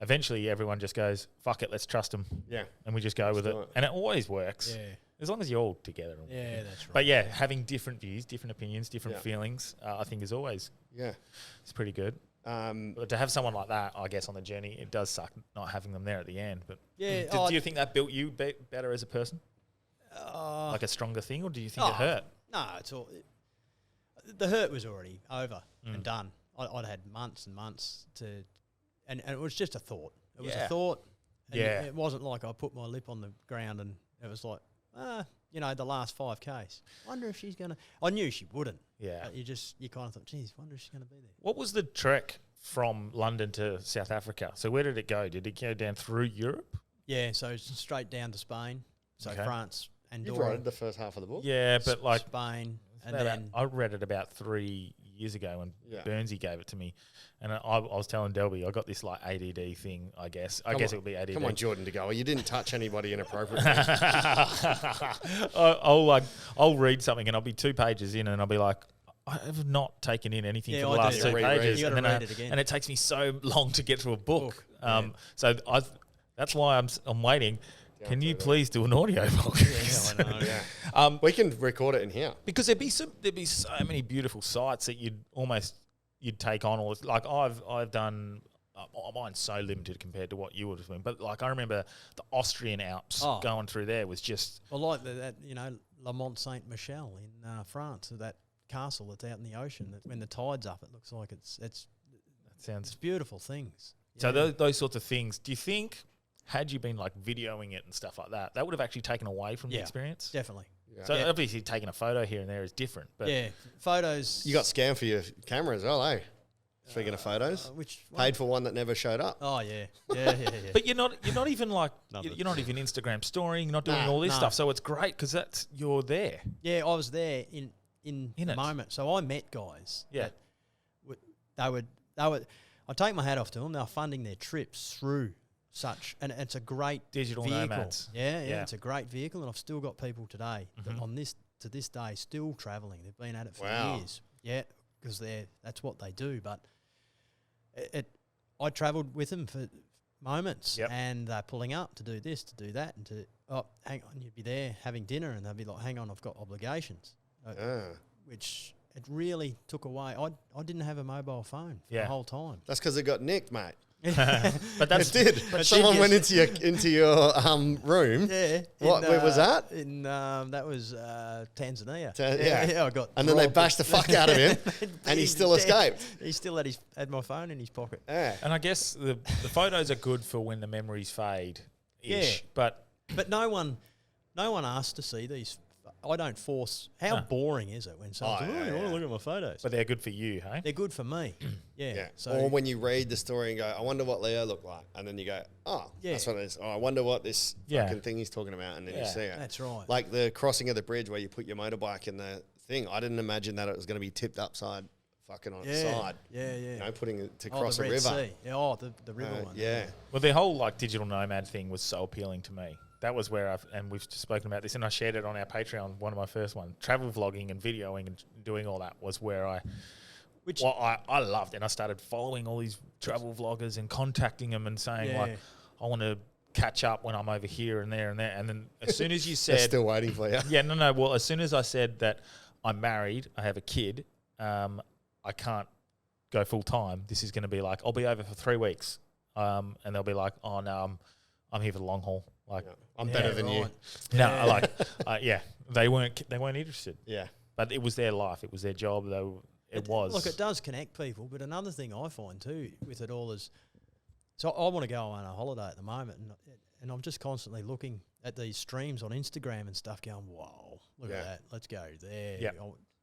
Speaker 2: Eventually, everyone just goes, "Fuck it, let's trust them."
Speaker 1: Yeah,
Speaker 2: and we just go with it, and it always works.
Speaker 3: Yeah.
Speaker 2: As long as you're all together.
Speaker 3: Yeah, that's right.
Speaker 2: But having different views, different opinions, different feelings, I think is always it's pretty good. But to have someone like that, I guess, on the journey, it does suck not having them there at the end. But do you think that built you better as a person, like a stronger thing, or do you think it hurt?
Speaker 3: No, it's all. The hurt was already over and done. I'd had months and months to, and it was just a thought. It was a thought. And it wasn't like I put my lip on the ground and it was like, the last 5Ks. Wonder if she's gonna. I knew she wouldn't.
Speaker 2: Yeah.
Speaker 3: But you kind of thought, geez, wonder if she's gonna be there.
Speaker 2: What was the trek from London to South Africa? So where did it go? Did it go down through Europe?
Speaker 3: Yeah, so straight down to Spain. So France and
Speaker 1: You've read the first half of the book.
Speaker 2: Yeah, but like
Speaker 3: Spain, and then
Speaker 2: I read it about 3 years ago when Burnsy gave it to me, and I was telling Delby I got this like ADD thing. I guess it would be ADD.
Speaker 1: Come on, Jordan De Goa. You didn't touch anybody inappropriately.
Speaker 2: I'll read something and I'll be 2 pages in and I'll be like, I have not taken in anything for the last 2 pages,
Speaker 3: you
Speaker 2: and
Speaker 3: read it again.
Speaker 2: And it takes me so long to get to a book.
Speaker 3: Yeah.
Speaker 2: So that's why I'm waiting. Can you please do an audio book?
Speaker 3: Yeah, I know.
Speaker 1: We can record it in here
Speaker 2: Because there'd be so many beautiful sites that you'd take on. Or like I've done. Mine's so limited compared to what you would have been, but like I remember the Austrian Alps going through there was just
Speaker 3: like that La Mont Saint Michel in France, that castle that's out in the ocean. That when the tide's up, it looks like it's beautiful things.
Speaker 2: So those sorts of things. Do you think had you been like videoing it and stuff like that, that would have actually taken away from the experience?
Speaker 3: Definitely.
Speaker 1: Yeah.
Speaker 2: So obviously taking a photo here and there is different. But
Speaker 3: photos.
Speaker 1: You got scammed for your camera as well, eh? Speaking of photos,
Speaker 3: which
Speaker 1: paid for one that never showed up.
Speaker 3: Oh yeah.
Speaker 2: But you're not even like you're not even Instagram storying. You're not doing all this stuff. So it's great because you're there.
Speaker 3: Yeah, I was there in the moment. So I met guys.
Speaker 2: Yeah.
Speaker 3: They would. I take my hat off to them. They're funding their trips through such, and it's a great
Speaker 2: digital
Speaker 3: vehicle.
Speaker 2: nomads.
Speaker 3: Yeah, it's a great vehicle, and I've still got people today that to this day still travelling. They've been at it for years. Yeah, because that's what they do. But I travelled with them for moments, and they're pulling up to do this, to do that, and hang on, you'd be there having dinner, and they'd be like, hang on, I've got obligations, which it really took away. I didn't have a mobile phone for the whole time.
Speaker 1: That's because it got nicked, mate.
Speaker 2: But that's
Speaker 1: it did. But someone went into your room.
Speaker 3: Yeah.
Speaker 1: Where was that?
Speaker 3: That was Tanzania.
Speaker 1: Yeah,
Speaker 3: I got.
Speaker 1: And then they bashed the fuck out of him, and he still escaped.
Speaker 3: He still had my phone in his pocket.
Speaker 1: Yeah.
Speaker 2: And I guess the photos are good for when the memories fade.
Speaker 3: Yeah.
Speaker 2: But
Speaker 3: no one asked to see these. I don't force. How boring is it when someone's like, you want to look at my photos?
Speaker 2: But they're good for you, hey?
Speaker 3: They're good for me. Yeah. So
Speaker 1: or when you read the story and go, I wonder what Leo looked like. And then you go, that's what it is. Oh, I wonder what this fucking thing he's talking about. And then you see it.
Speaker 3: That's right.
Speaker 1: Like the crossing of the bridge where you put your motorbike in the thing. I didn't imagine that it was going to be tipped upside, fucking on its side.
Speaker 3: Yeah, yeah.
Speaker 1: You know, putting it to cross
Speaker 3: the
Speaker 1: a
Speaker 3: Red
Speaker 1: river.
Speaker 3: Sea. Yeah, the river one.
Speaker 1: Yeah.
Speaker 2: Well, the whole like digital nomad thing was so appealing to me. That was where and we've spoken about this, and I shared it on our Patreon, one of my first ones. Travel vlogging and videoing and doing all that was where I loved. And I started following all these travel vloggers and contacting them and saying, like, I want to catch up when I'm over here and there and there. And then as soon as you said...
Speaker 1: They're still waiting for you.
Speaker 2: Yeah, no. Well, as soon as I said that I'm married, I have a kid, I can't go full time. This is going to be like, I'll be over for 3 weeks. And they'll be like, oh, no, I'm here for the long haul. Like,
Speaker 1: I'm better than you.
Speaker 2: No, they weren't interested.
Speaker 1: Yeah.
Speaker 2: But it was their life. It was their job. It was.
Speaker 3: Look, it does connect people. But another thing I find too with it all is, so I want to go on a holiday at the moment, and I'm just constantly looking at these streams on Instagram and stuff, going, "Whoa, look at that! Let's go there.
Speaker 2: Yeah.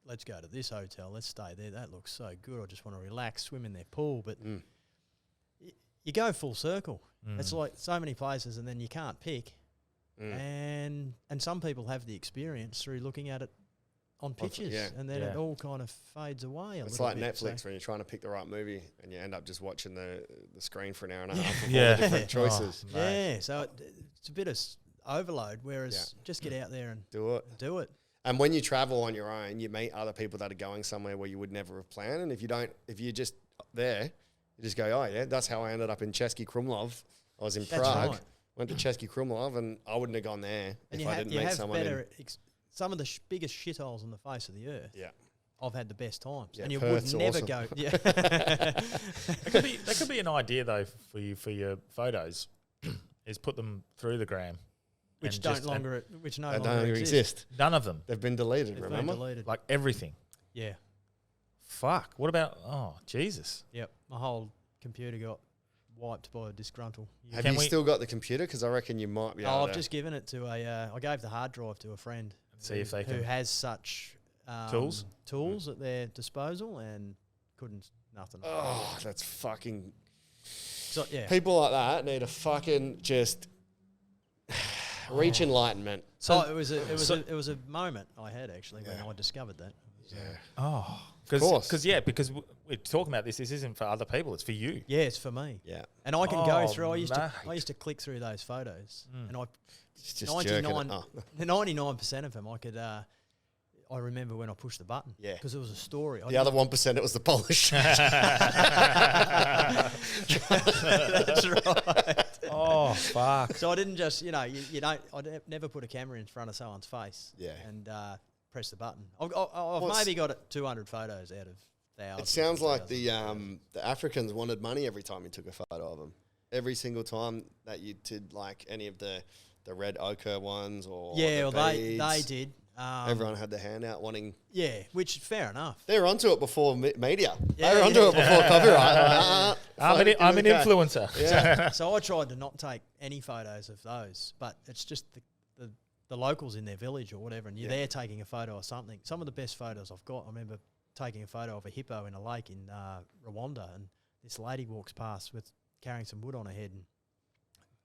Speaker 3: Let's go to this hotel. Let's stay there. That looks so good. I just want to relax, swim in their pool." But you go full circle. It's like so many places, and then you can't pick. And some people have the experience through looking at it on pictures, and then it all kind of fades away.
Speaker 1: It's like Netflix when you're trying to pick the right movie and you end up just watching the screen for an hour and a half of all the different choices.
Speaker 3: So it's a bit of overload, whereas just get out there and do it.
Speaker 1: And when you travel on your own, you meet other people that are going somewhere where you would never have planned. And if you're just there, you just go, oh yeah, that's how I ended up in Český Krumlov. I was in Prague, went to Český Krumlov, and I wouldn't have gone there if I didn't meet someone.
Speaker 3: Some of the biggest shitholes on the face of the earth.
Speaker 1: Yeah,
Speaker 3: I've had the best times,
Speaker 1: yeah,
Speaker 3: and you
Speaker 1: Perth's
Speaker 3: would never
Speaker 1: awesome.
Speaker 3: go. Yeah,
Speaker 2: that could be an idea though for your photos, is put them through the gram,
Speaker 3: which no longer
Speaker 1: exist.
Speaker 2: None of them.
Speaker 1: They've been deleted.
Speaker 3: They've
Speaker 1: remember,
Speaker 3: been deleted.
Speaker 2: Like everything.
Speaker 3: Yeah.
Speaker 2: Fuck. What about? Oh Jesus.
Speaker 3: Yep. My whole computer got wiped by a disgruntled.
Speaker 1: Have you still got the computer? Because I reckon you might be able to.
Speaker 3: I've just given it to I gave the hard drive to a friend.
Speaker 2: See if they
Speaker 3: who
Speaker 2: can.
Speaker 3: has such tools at their disposal and nothing.
Speaker 1: Oh, that's fucking.
Speaker 3: So, yeah.
Speaker 1: People like that need to fucking just reach enlightenment.
Speaker 3: So it was a moment I had actually when I discovered that.
Speaker 2: Oh,
Speaker 1: because
Speaker 2: we're talking about this. This isn't for other people; it's for you.
Speaker 3: Yeah, it's for me.
Speaker 1: Yeah,
Speaker 3: and I can go through. I used to click through those photos, and I 99% of them I could. I remember when I pushed the button.
Speaker 1: Yeah,
Speaker 3: because it was a story.
Speaker 1: The other 1%, it was the polish.
Speaker 3: That's right.
Speaker 2: Oh fuck!
Speaker 3: So I didn't just you don't. I never put a camera in front of someone's face.
Speaker 1: Yeah,
Speaker 3: and press the button. I've maybe got 200 photos out of thousands.
Speaker 1: It sounds like the Africans wanted money every time you took a photo of them. Every single time that you did like any of the red ochre ones or
Speaker 3: they did.
Speaker 1: Everyone had their hand out wanting.
Speaker 3: Yeah, which fair enough.
Speaker 1: They were onto it before media. They were onto it before copyright.
Speaker 2: I'm an influencer.
Speaker 1: Yeah.
Speaker 3: So I tried to not take any photos of those, but it's just the locals in their village or whatever, and you're there taking a photo or something. Some of the best photos I've got, I remember taking a photo of a hippo in a lake in Rwanda, and this lady walks past carrying some wood on her head, and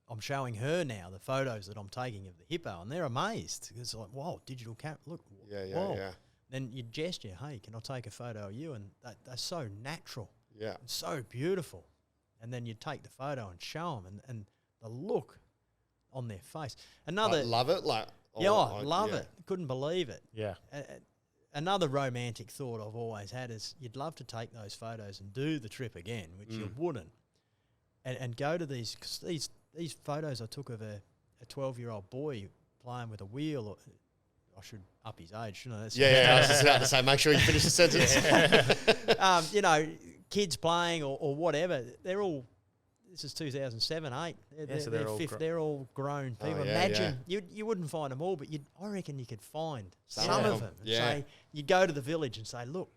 Speaker 3: I'm showing her now the photos that I'm taking of the hippo, and they're amazed. It's like, wow, digital camera, look.
Speaker 1: Yeah.
Speaker 3: Then you gesture, hey, can I take a photo of you? And they're so natural.
Speaker 1: Yeah.
Speaker 3: And so beautiful. And then you take the photo and show them, and the look on their face.
Speaker 1: Love it?
Speaker 3: Love it. Couldn't believe it.
Speaker 2: Yeah.
Speaker 3: Another romantic thought I've always had is you'd love to take those photos and do the trip again, which you wouldn't, and go to these photos I took of a 12-year-old boy playing with a wheel. Or, I should up his age, shouldn't I?
Speaker 1: I was just about to say, make sure you finish the sentence.
Speaker 3: Kids playing or whatever. They're all. This is 2007, 8. They're all grown people. Imagine you wouldn't find them all, but I reckon you could find some of them. And say you go to the village and say, look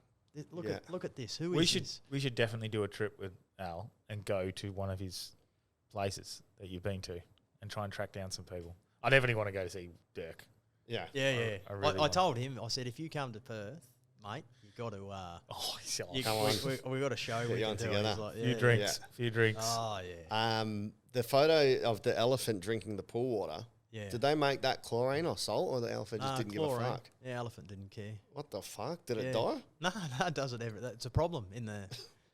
Speaker 3: at this. Who is this?
Speaker 2: We should definitely do a trip with Al and go to one of his places that you've been to and try and track down some people. I definitely want to go to see Dirk.
Speaker 1: Yeah.
Speaker 3: I told him. I said, if you come to Perth, mate, you got to. We got a show.
Speaker 1: Get you on together.
Speaker 3: Like,
Speaker 2: few drinks.
Speaker 3: Oh yeah.
Speaker 1: The photo of the elephant drinking the pool water.
Speaker 3: Yeah.
Speaker 1: Did they make that chlorine or salt, or the elephant just didn't
Speaker 3: chlorine.
Speaker 1: give a fuck?
Speaker 3: The elephant didn't care.
Speaker 1: What the fuck? Did it die?
Speaker 3: No, it doesn't ever. It's a problem in the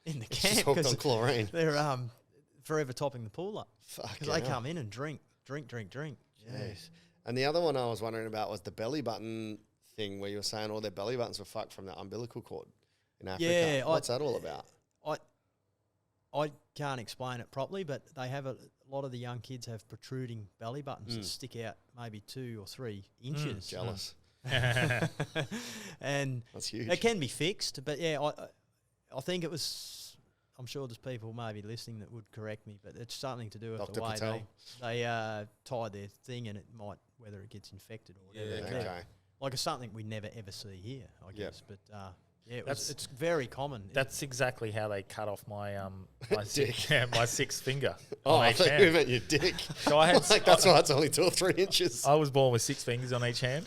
Speaker 3: camp
Speaker 1: Just hooked on chlorine.
Speaker 3: they're forever topping the pool up
Speaker 1: Fucking
Speaker 3: because they
Speaker 1: hell.
Speaker 3: come in and drink.
Speaker 1: Jeez. And the other one I was wondering about was the belly button thing, where you were saying all their belly buttons were fucked from the umbilical cord in Africa.
Speaker 3: Yeah,
Speaker 1: What's that all about?
Speaker 3: I can't explain it properly, but they have a lot of the young kids have protruding belly buttons that stick out maybe 2 or 3 inches.
Speaker 1: Jealous.
Speaker 3: And
Speaker 1: That's huge.
Speaker 3: it can be fixed, but yeah, I think it was. I'm sure there's people maybe listening that would correct me, but it's something to do with
Speaker 1: Dr.
Speaker 3: the way
Speaker 1: Patel.
Speaker 3: they tie their thing, and it might whether it gets infected or whatever.
Speaker 1: Yeah,
Speaker 3: Yeah.
Speaker 1: okay.
Speaker 3: Like it's something we never ever see here, I
Speaker 1: Yep.
Speaker 3: guess. But yeah, it's very common.
Speaker 2: That's exactly how they cut off my my
Speaker 1: Dick.
Speaker 2: my 6th finger.
Speaker 1: Oh,
Speaker 2: on
Speaker 1: I
Speaker 2: each
Speaker 1: thought you
Speaker 2: hand.
Speaker 1: meant your dick.
Speaker 2: So I had
Speaker 1: like, that's why it's only 2 or 3 inches.
Speaker 2: I was born with 6 fingers on each hand.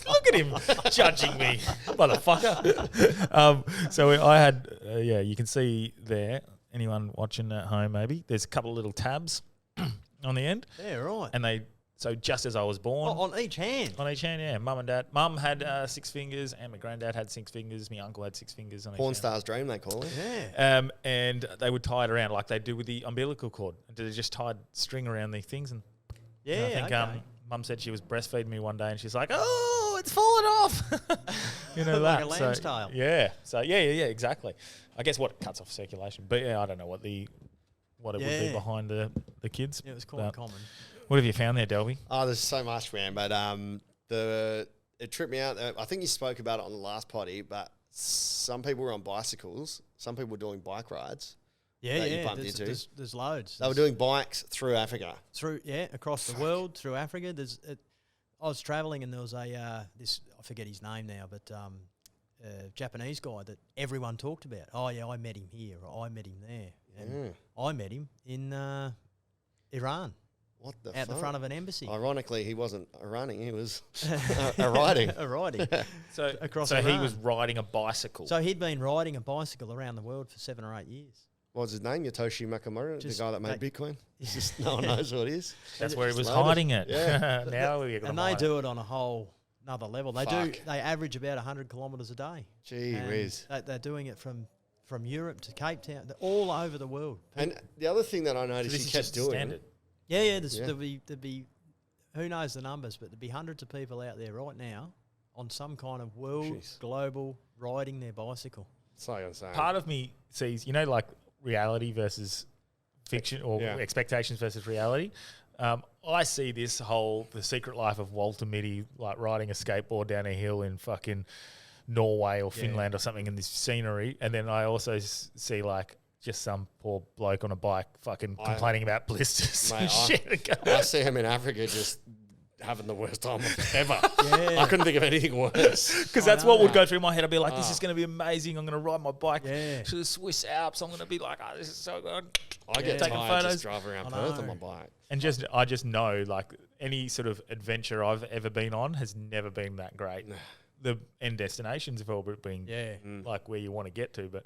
Speaker 2: Look at him judging me, motherfucker. So I had, you can see there, anyone watching at home maybe, there's a couple of little tabs on the end.
Speaker 3: Yeah, right.
Speaker 2: And so just as I was born.
Speaker 3: On each hand?
Speaker 2: On each hand, yeah. Mum and dad. Mum had 6 fingers and my granddad had 6 fingers. My uncle had 6 fingers on each
Speaker 1: Porn
Speaker 2: hand.
Speaker 1: star's dream, they call it.
Speaker 3: Yeah.
Speaker 2: And they would tie it around like they do with the umbilical cord. They just tied string around the things. And
Speaker 3: Yeah,
Speaker 2: I think
Speaker 3: okay.
Speaker 2: Mum said she was breastfeeding me one day and she's like, oh, it's fallen off. You know
Speaker 3: Like
Speaker 2: that.
Speaker 3: a lamb's tail.
Speaker 2: Yeah. So, yeah, exactly. I guess what cuts off circulation. But, yeah, I don't know what it would be behind the kids.
Speaker 3: Yeah, it was quite common.
Speaker 2: What have you found there, Delby?
Speaker 1: Oh, there's so much, man. But it tripped me out. I think you spoke about it on the last potty, but some people were on bicycles. Some people were doing bike rides.
Speaker 3: Yeah,
Speaker 1: that you bumped into.
Speaker 3: There's loads.
Speaker 1: They were doing bikes through Africa.
Speaker 3: Across the world, through Africa. I was travelling and there was I forget his name now, but Japanese guy that everyone talked about. Oh yeah, I met him here, or I met him there, and I met him in Iran.
Speaker 1: What the
Speaker 3: Out the front of an embassy.
Speaker 1: Ironically, he wasn't running; he was riding.
Speaker 3: riding.
Speaker 2: So
Speaker 3: across.
Speaker 2: So
Speaker 3: Iran.
Speaker 2: he was riding a bicycle.
Speaker 3: So he'd been riding a bicycle around the world for 7 or 8 years.
Speaker 1: What was his name? Yotoshi Nakamura, the guy that made Bitcoin. It's just no one knows what it is.
Speaker 2: That's where he was
Speaker 1: loaded.
Speaker 2: hiding it.
Speaker 1: Yeah.
Speaker 2: Now we're
Speaker 3: And they do it on a whole another level. They
Speaker 1: Fuck.
Speaker 3: They average about 100 kilometres a day.
Speaker 1: Gee
Speaker 3: And
Speaker 1: whiz.
Speaker 3: They're doing it from Europe to Cape Town, they're all over the world.
Speaker 1: And the other thing that I noticed
Speaker 2: this
Speaker 1: he
Speaker 2: is
Speaker 1: kept
Speaker 2: just
Speaker 1: doing.
Speaker 2: standard.
Speaker 3: Yeah. There'll be who knows the numbers, but there'll be hundreds of people out there right now on some kind of world, global, riding their bicycle.
Speaker 1: It's like I'm saying.
Speaker 2: Part of me sees, like reality versus fiction or expectations versus reality. I see this The Secret Life of Walter Mitty, like riding a skateboard down a hill in fucking Norway or Finland or something in this scenery. And then I also see like just some poor bloke on a bike fucking complaining about blisters and shit.
Speaker 1: I see him in Africa just having the worst time ever. I couldn't think of anything worse.
Speaker 2: Because that's what would go through my head. I'd be like, this is going to be amazing. I'm going to ride my bike to the Swiss Alps. I'm going to be like, oh, this is so good.
Speaker 1: I get
Speaker 2: taking
Speaker 1: tired
Speaker 2: photos.
Speaker 1: just driving around Perth on my bike.
Speaker 2: And I just know, like, any sort of adventure I've ever been on has never been that great. The end destinations have all been like where you want to get to. But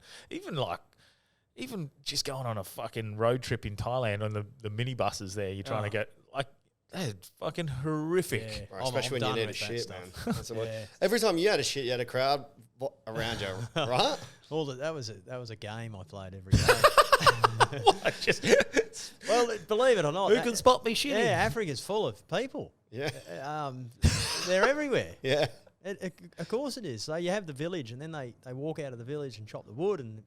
Speaker 2: even just going on a fucking road trip in Thailand on the minibuses there, you're trying to get, like, that's fucking horrific.
Speaker 3: Yeah.
Speaker 1: Right, especially when you need a shit,
Speaker 3: stuff.
Speaker 1: man. That's every time you had a shit, you had a crowd around you, right?
Speaker 3: That was a game I played every day. Well, believe it or not,
Speaker 2: Who can spot me shitting?
Speaker 3: Yeah, Africa's full of people.
Speaker 1: Yeah.
Speaker 3: They're everywhere.
Speaker 1: Yeah.
Speaker 3: Of course it is. So you have the village, and then they walk out of the village and chop the wood, and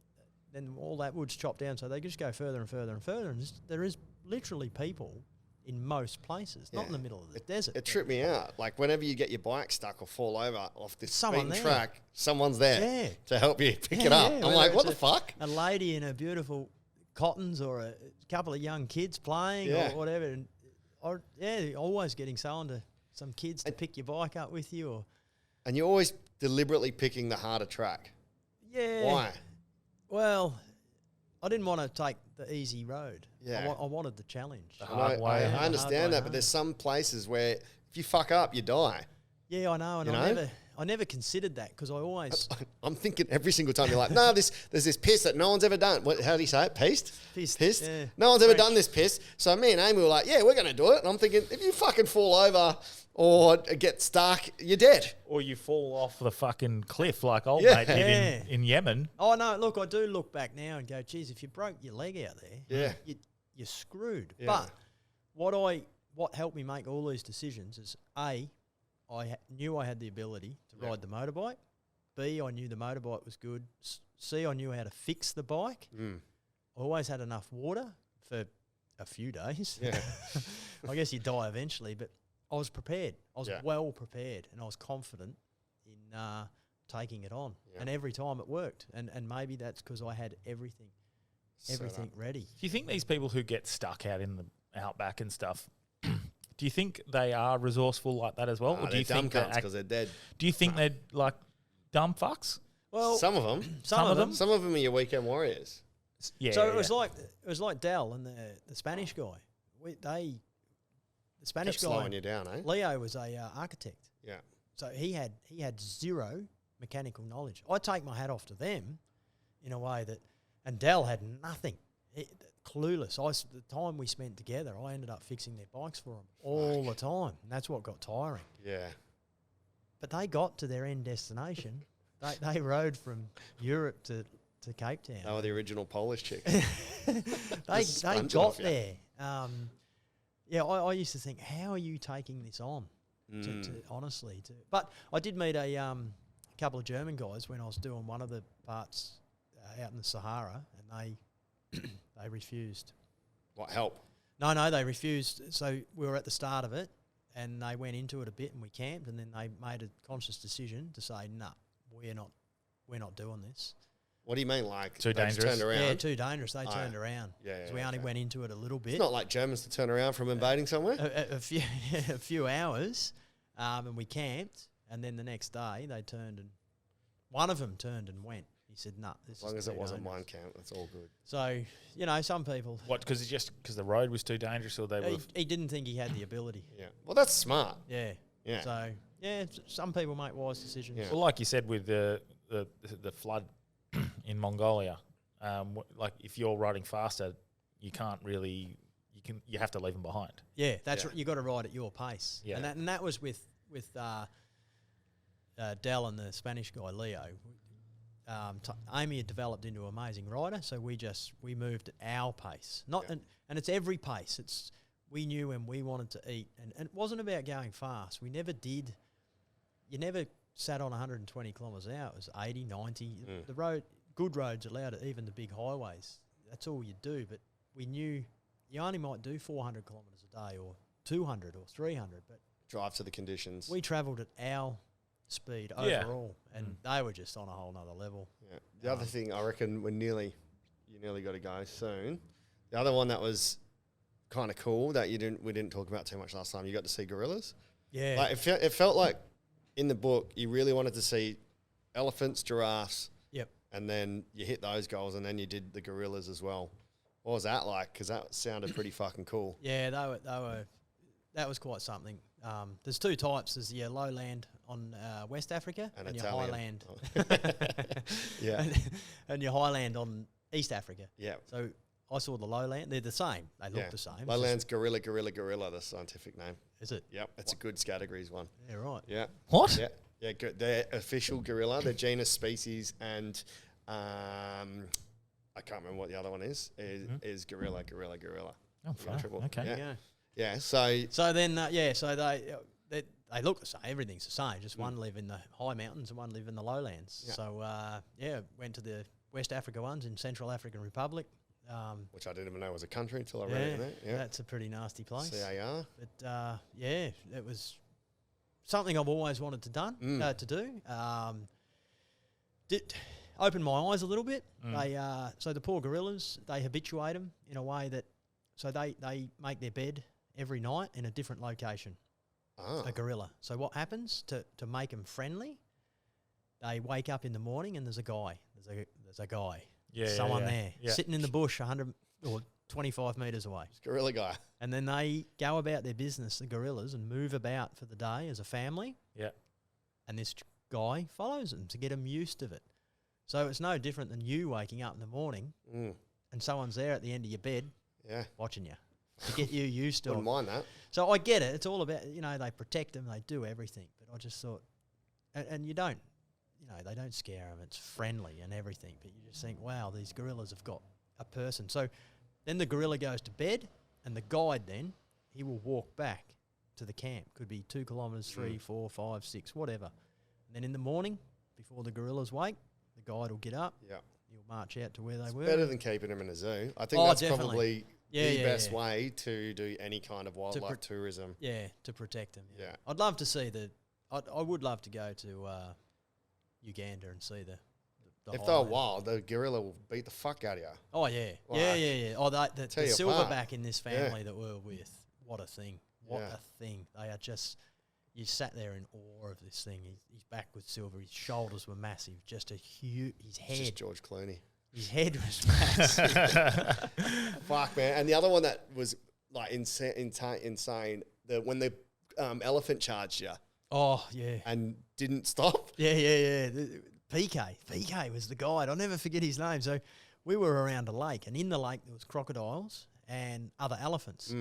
Speaker 3: then all that wood's chopped down, so they just go further and further and further. And there is literally people in most places, not in the middle of the desert.
Speaker 1: It tripped me out. Like, whenever you get your bike stuck or fall over off this
Speaker 3: Someone
Speaker 1: beaten
Speaker 3: there.
Speaker 1: track, someone's there to help you pick it up. I'm
Speaker 3: Whether
Speaker 1: like, what
Speaker 3: it's
Speaker 1: the fuck?
Speaker 3: A lady in her beautiful cottons or a couple of young kids playing or whatever. And always getting some kids to pick your bike up with you.
Speaker 1: And you're always deliberately picking the harder track.
Speaker 3: Yeah.
Speaker 1: Why?
Speaker 3: Well, I didn't want to take the easy road.
Speaker 1: Yeah.
Speaker 3: I wanted the challenge.
Speaker 1: I understand that, but there's some places where if you fuck up, you die.
Speaker 3: Yeah, I know, and
Speaker 1: You
Speaker 3: I
Speaker 1: know?
Speaker 3: I never considered that because I always...
Speaker 1: I'm thinking every single time you're like, no, there's this piss that no one's ever done. How do you say it? Pissed?
Speaker 3: Pissed. Yeah.
Speaker 1: No one's ever done this piss. So me and Amy were like, yeah, we're going to do it. And I'm thinking, if you fucking fall over or get stuck, you're dead.
Speaker 2: Or you fall off the fucking cliff like old mate did in Yemen.
Speaker 3: Oh, no, look, I do look back now and go, geez, if you broke your leg out there, you're screwed. Yeah. But what helped me make all these decisions is, A, I knew I had the ability to ride the motorbike. B, I knew the motorbike was good. C, I knew how to fix the bike. I always had enough water for a few days. Yeah. I guess you die eventually, but I was prepared. I was well prepared, and I was confident in taking it on. Yeah. And every time it worked. And maybe that's because I had everything ready.
Speaker 2: Do you think these people who get stuck out in the outback and stuff, do you think they are resourceful like that as well? Or do you think
Speaker 1: because they're dead?
Speaker 2: Do you think they're like dumb fucks?
Speaker 3: Well,
Speaker 1: some of them.
Speaker 2: Some of them.
Speaker 1: Some of them are your weekend warriors.
Speaker 3: Yeah. So it was like Dell and the Spanish guy. The Spanish guy
Speaker 1: slowing you down, eh?
Speaker 3: Leo was a architect.
Speaker 1: Yeah.
Speaker 3: So he had zero mechanical knowledge. I take my hat off to them in a way that, and Dell had nothing. Clueless. The time we spent together, I ended up fixing their bikes for them all the time, and that's what got tiring.
Speaker 1: Yeah.
Speaker 3: But they got to their end destination. They rode from Europe to Cape Town.
Speaker 1: They were the original Polish chicks.
Speaker 3: they got there. I used to think, how are you taking this on? But I did meet a couple of German guys when I was doing one of the parts out in the Sahara, and they refused.
Speaker 1: What, help?
Speaker 3: No, they refused. So we were at the start of it, and they went into it a bit, and we camped, and then they made a conscious decision to say, "No, we're not doing this."
Speaker 1: What do you mean, like
Speaker 2: too dangerous?
Speaker 1: Turned around?
Speaker 3: Yeah, too dangerous. They turned around.
Speaker 1: Yeah,
Speaker 3: so we only went into it a little bit.
Speaker 1: It's not like Germans to turn around from invading somewhere.
Speaker 3: A few hours, and we camped, and then the next day they turned, and one of them turned and went. He said, "No, this is
Speaker 1: as long as it wasn't
Speaker 3: dangerous."
Speaker 1: mine camp, that's all good.
Speaker 3: So some people.
Speaker 2: What? Because the road was too dangerous, or
Speaker 3: he didn't think he had the ability.
Speaker 1: Yeah. Well, that's smart.
Speaker 3: Yeah.
Speaker 1: Yeah.
Speaker 3: So some people make wise decisions.
Speaker 2: Yeah. Well, like you said with the flood in Mongolia, like if you're riding faster, you can't really. You have to leave them behind.
Speaker 3: Yeah, that's right. You got to ride at your pace.
Speaker 2: Yeah.
Speaker 3: And that was with Dell and the Spanish guy Leo. Amy had developed into an amazing rider, so we moved at our pace. And it's every pace. We knew when we wanted to eat, and it wasn't about going fast. We never did. You never sat on 120 kilometres an hour. It was 80, 90. The good roads allowed it, even the big highways. That's all you do. But we knew you only might do 400 kilometres a day, or 200 or 300. But
Speaker 1: drive to the conditions.
Speaker 3: We travelled at our speed overall, and they were just on a whole nother level.
Speaker 1: Yeah. The other thing, I reckon, you nearly got to go soon. The other one that was kind of cool that we didn't talk about too much last time. You got to see gorillas.
Speaker 3: Yeah,
Speaker 1: like it felt like in the book you really wanted to see elephants, giraffes.
Speaker 3: Yep.
Speaker 1: And then you hit those goals, and then you did the gorillas as well. What was that like? Because that sounded pretty fucking cool.
Speaker 3: Yeah, they were. That was quite something. There's two types. There's your lowland on West Africa and your highland. And your highland on East Africa.
Speaker 1: Yeah.
Speaker 3: So I saw the lowland. They're the same. They look the same.
Speaker 1: Lowland's gorilla, the scientific name.
Speaker 3: Is it?
Speaker 1: Yep. It's a good categories one.
Speaker 3: Yeah, right.
Speaker 1: Yeah.
Speaker 2: What?
Speaker 1: Yeah. Yeah. They're official gorilla. They're genus, species, and I can't remember what the other one is. Is gorilla.
Speaker 2: Oh, fine. Okay.
Speaker 1: Yeah. Yeah. So
Speaker 3: then they look the same. Everything's the same. Just one live in the high mountains and one live in the lowlands. Yeah. So went to the West Africa ones in Central African Republic.
Speaker 1: Which I didn't even know was a country until I read it in there. Yeah.
Speaker 3: That's a pretty nasty place.
Speaker 1: CAR.
Speaker 3: But it was something I've always wanted to do. Opened my eyes a little bit. So the poor gorillas, they habituate them in a way that, so they make their bed every night in a different location. A gorilla. So what happens to make them friendly? They wake up in the morning and there's a guy. There's a guy. Someone there sitting in the bush 100 or 25 metres away.
Speaker 1: It's gorilla guy.
Speaker 3: And then they go about their business, the gorillas, and move about for the day as a family.
Speaker 2: Yeah.
Speaker 3: And this guy follows them to get them used to it. So it's no different than you waking up in the morning and someone's there at the end of your bed watching you to get you used to it.
Speaker 1: Wouldn't mind that.
Speaker 3: So I get it. It's all about, they protect them, they do everything. But I just thought, and you don't, they don't scare them. It's friendly and everything. But you just think, wow, these gorillas have got a person. So then the gorilla goes to bed, and the guide then, he will walk back to the camp. Could be 2 kilometres, 3, 4, 5, 6, whatever. And then in the morning, before the gorillas wake, the guide will get up.
Speaker 1: Yeah.
Speaker 3: He'll march out to where they were.
Speaker 1: Better than keeping them in a zoo. I think that's
Speaker 3: definitely.
Speaker 1: probably the best way to do any kind of wildlife tourism.
Speaker 3: Yeah, to protect them.
Speaker 1: Yeah.
Speaker 3: I'd love to see I would love to go to Uganda and see the
Speaker 1: if they're wild, the gorilla will beat the fuck out of you.
Speaker 3: Oh, yeah.
Speaker 1: Like,
Speaker 3: yeah. Oh, the silverback
Speaker 1: apart.
Speaker 3: in this family that we're with, what a thing. What a thing. They are just, you sat there in awe of this thing. His back was silver. His shoulders were massive. Just a huge, his head.
Speaker 1: Just George Clooney.
Speaker 3: His head was massive.
Speaker 1: Fuck, man. And the other one that was like insane, that when the elephant charged you.
Speaker 3: Oh, yeah.
Speaker 1: And didn't stop.
Speaker 3: Yeah. PK was the guide. I'll never forget his name. So we were around a lake, and in the lake there was crocodiles and other elephants.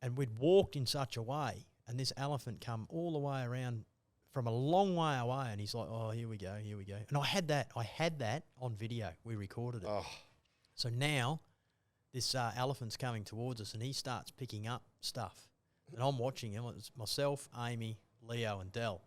Speaker 3: And we'd walked in such a way, and this elephant come all the way around from a long way away, and he's like, oh, here we go. And I had that on video. We recorded it.
Speaker 1: Oh.
Speaker 3: So now this elephant's coming towards us, and he starts picking up stuff. And I'm watching him. It's myself, Amy, Leo, and Del.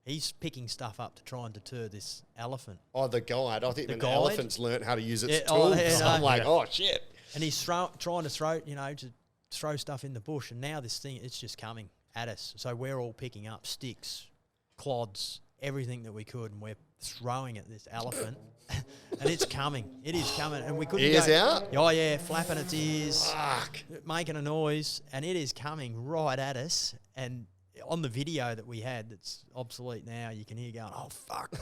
Speaker 3: He's picking stuff up to try and deter this elephant.
Speaker 1: Oh, the guide. I think the elephant's learnt how to use its
Speaker 3: tools.
Speaker 1: tools. I'm like, oh, shit.
Speaker 3: And he's trying to throw stuff in the bush. And now this thing, it's just coming at us. So we're all picking up sticks, clods, everything that we could, and we're throwing at this elephant. And it's coming. It is coming. And we couldn't
Speaker 1: Ears out?
Speaker 3: Oh, yeah, flapping its ears.
Speaker 1: Fuck.
Speaker 3: Making a noise. And it is coming right at us. And on the video that we had that's obsolete now, you can hear going, oh, fuck.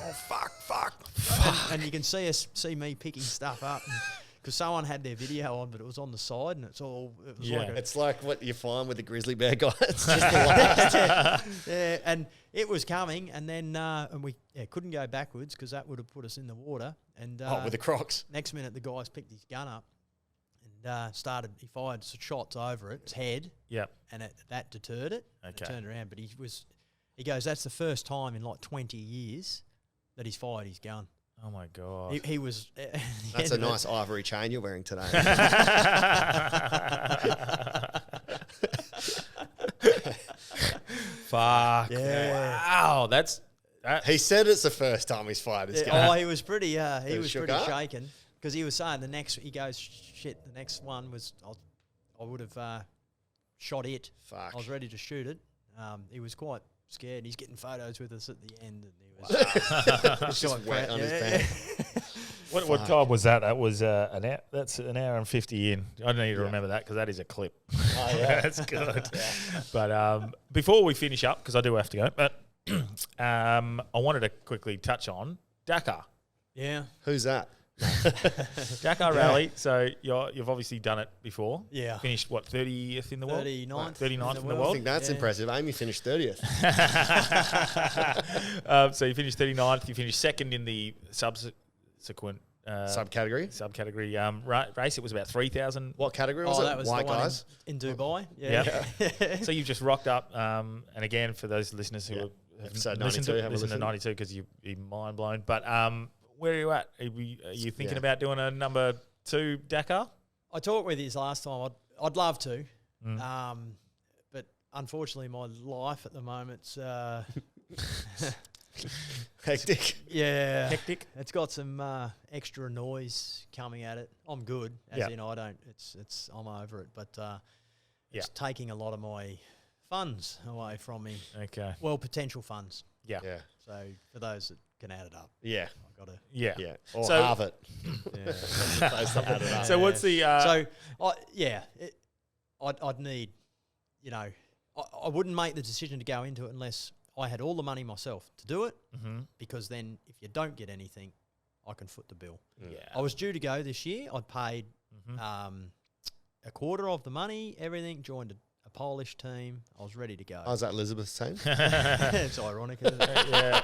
Speaker 3: And you can see me picking stuff up. Because someone had their video on, but it was on the side, and it was like
Speaker 1: it's like what you find with the grizzly bear guy. It's just
Speaker 3: yeah, and it was coming, and then and we couldn't go backwards because that would have put us in the water. And
Speaker 1: with the crocs.
Speaker 3: Next minute, the guys picked his gun up and he fired shots over its head.
Speaker 2: Yep.
Speaker 3: And that deterred it.
Speaker 2: Okay.
Speaker 3: It turned around, but he goes, that's the first time in like 20 years that he's fired his gun.
Speaker 2: Oh my God.
Speaker 3: He was.
Speaker 1: That's a nice ivory chain you're wearing today.
Speaker 2: Fuck.
Speaker 3: Yeah.
Speaker 2: Wow.
Speaker 1: He said it's the first time he's fired his gun.
Speaker 3: Oh, he was pretty. He was pretty
Speaker 1: up?
Speaker 3: shaken because he was saying the next one was I would have shot it.
Speaker 1: Fuck.
Speaker 3: I was ready to shoot it. He was quite scared. He's getting photos with us at the end, and he was
Speaker 1: just wet on his pants.
Speaker 2: What time was that? That was an hour. That's an hour and 50 in. I don't need to remember that because that is a clip.
Speaker 1: Oh, yeah.
Speaker 2: That's good. But before we finish up, because I do have to go, but I wanted to quickly touch on Dakar.
Speaker 3: Yeah.
Speaker 1: Who's that?
Speaker 2: Dakar Rally. So you've obviously done it before.
Speaker 3: Yeah.
Speaker 2: Finished, 30th in the world?
Speaker 3: 39th.
Speaker 2: 39th in the
Speaker 1: I
Speaker 2: world.
Speaker 1: think that's impressive. Amy finished 30th.
Speaker 2: So you finished 39th. You finished second in the subsequent subcategory race. It was about 3,000.
Speaker 1: What category was it?
Speaker 3: That was
Speaker 1: White
Speaker 3: the one
Speaker 1: guys?
Speaker 3: in Dubai. Yeah.
Speaker 2: So you've just rocked up. And again, for those listeners who have
Speaker 1: Episode
Speaker 2: listened
Speaker 1: 92,
Speaker 2: listen to 92 because you're mind blown. But where are you at? Are you thinking about doing a number 2 Dakar?
Speaker 3: I talked with you last time. I'd love to, but unfortunately, my life at the moment's
Speaker 1: hectic.
Speaker 3: Yeah,
Speaker 2: hectic.
Speaker 3: It's got some extra noise coming at it. I'm good, as in I don't. It's I'm over it, but it's taking a lot of my funds away from me.
Speaker 2: Okay.
Speaker 3: Well, potential funds.
Speaker 2: Yeah.
Speaker 3: So for those that can add it up.
Speaker 1: Yeah.
Speaker 3: I've got to.
Speaker 2: Yeah.
Speaker 1: Or
Speaker 2: so,
Speaker 1: halve it.
Speaker 2: So what's the?
Speaker 3: I'd need, I wouldn't make the decision to go into it unless I had all the money myself to do it, because then if you don't get anything, I can foot the bill.
Speaker 2: Yeah.
Speaker 3: I was due to go this year. I'd paid a quarter of the money, everything, joined a Polish team. I was ready to go.
Speaker 1: Oh, is that Elizabeth's team?
Speaker 3: It's ironic, isn't it?
Speaker 2: Yeah.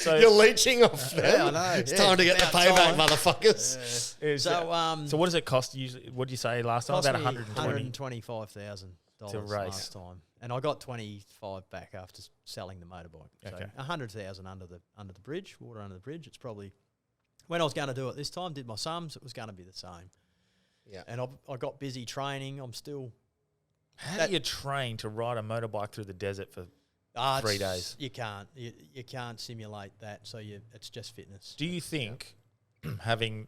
Speaker 2: So
Speaker 1: you're leeching off them.
Speaker 3: Yeah, I know.
Speaker 1: It's time to get the payback, motherfuckers.
Speaker 2: So what does it cost usually? What did you say last time? About
Speaker 3: $125,000
Speaker 2: to race
Speaker 3: last time, and I got 25 back after selling the motorbike. So
Speaker 2: Okay.
Speaker 3: 100,000 under the bridge, water under the bridge. It's probably when I was going to do it this time. Did my sums? It was going to be the same.
Speaker 1: Yeah,
Speaker 3: and I got busy training. I'm still.
Speaker 2: How do you train to ride a motorbike through the desert for 3 days?
Speaker 3: You can't. You can't simulate that. So it's just fitness.
Speaker 2: Do you think having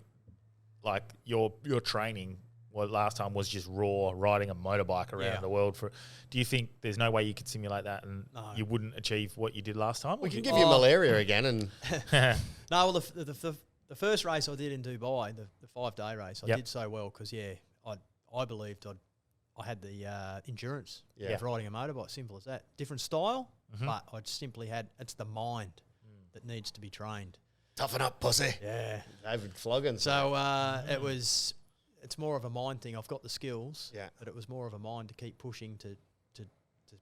Speaker 2: like your training? Well, last time was just raw riding a motorbike around the world. Do you think there's no way you could simulate that and you wouldn't achieve what you did last time?
Speaker 1: We can give you malaria again. And
Speaker 3: no, well, the first race I did in Dubai, the 5-day race, I did so well because I believed I had the endurance of riding a motorbike. Simple as that. Different style, but I simply had. It's the mind that needs to be trained.
Speaker 1: Toughen up, pussy.
Speaker 3: Yeah,
Speaker 1: David flogging.
Speaker 3: So it's more of a mind thing. I've got the skills, but it was more of a mind to keep pushing to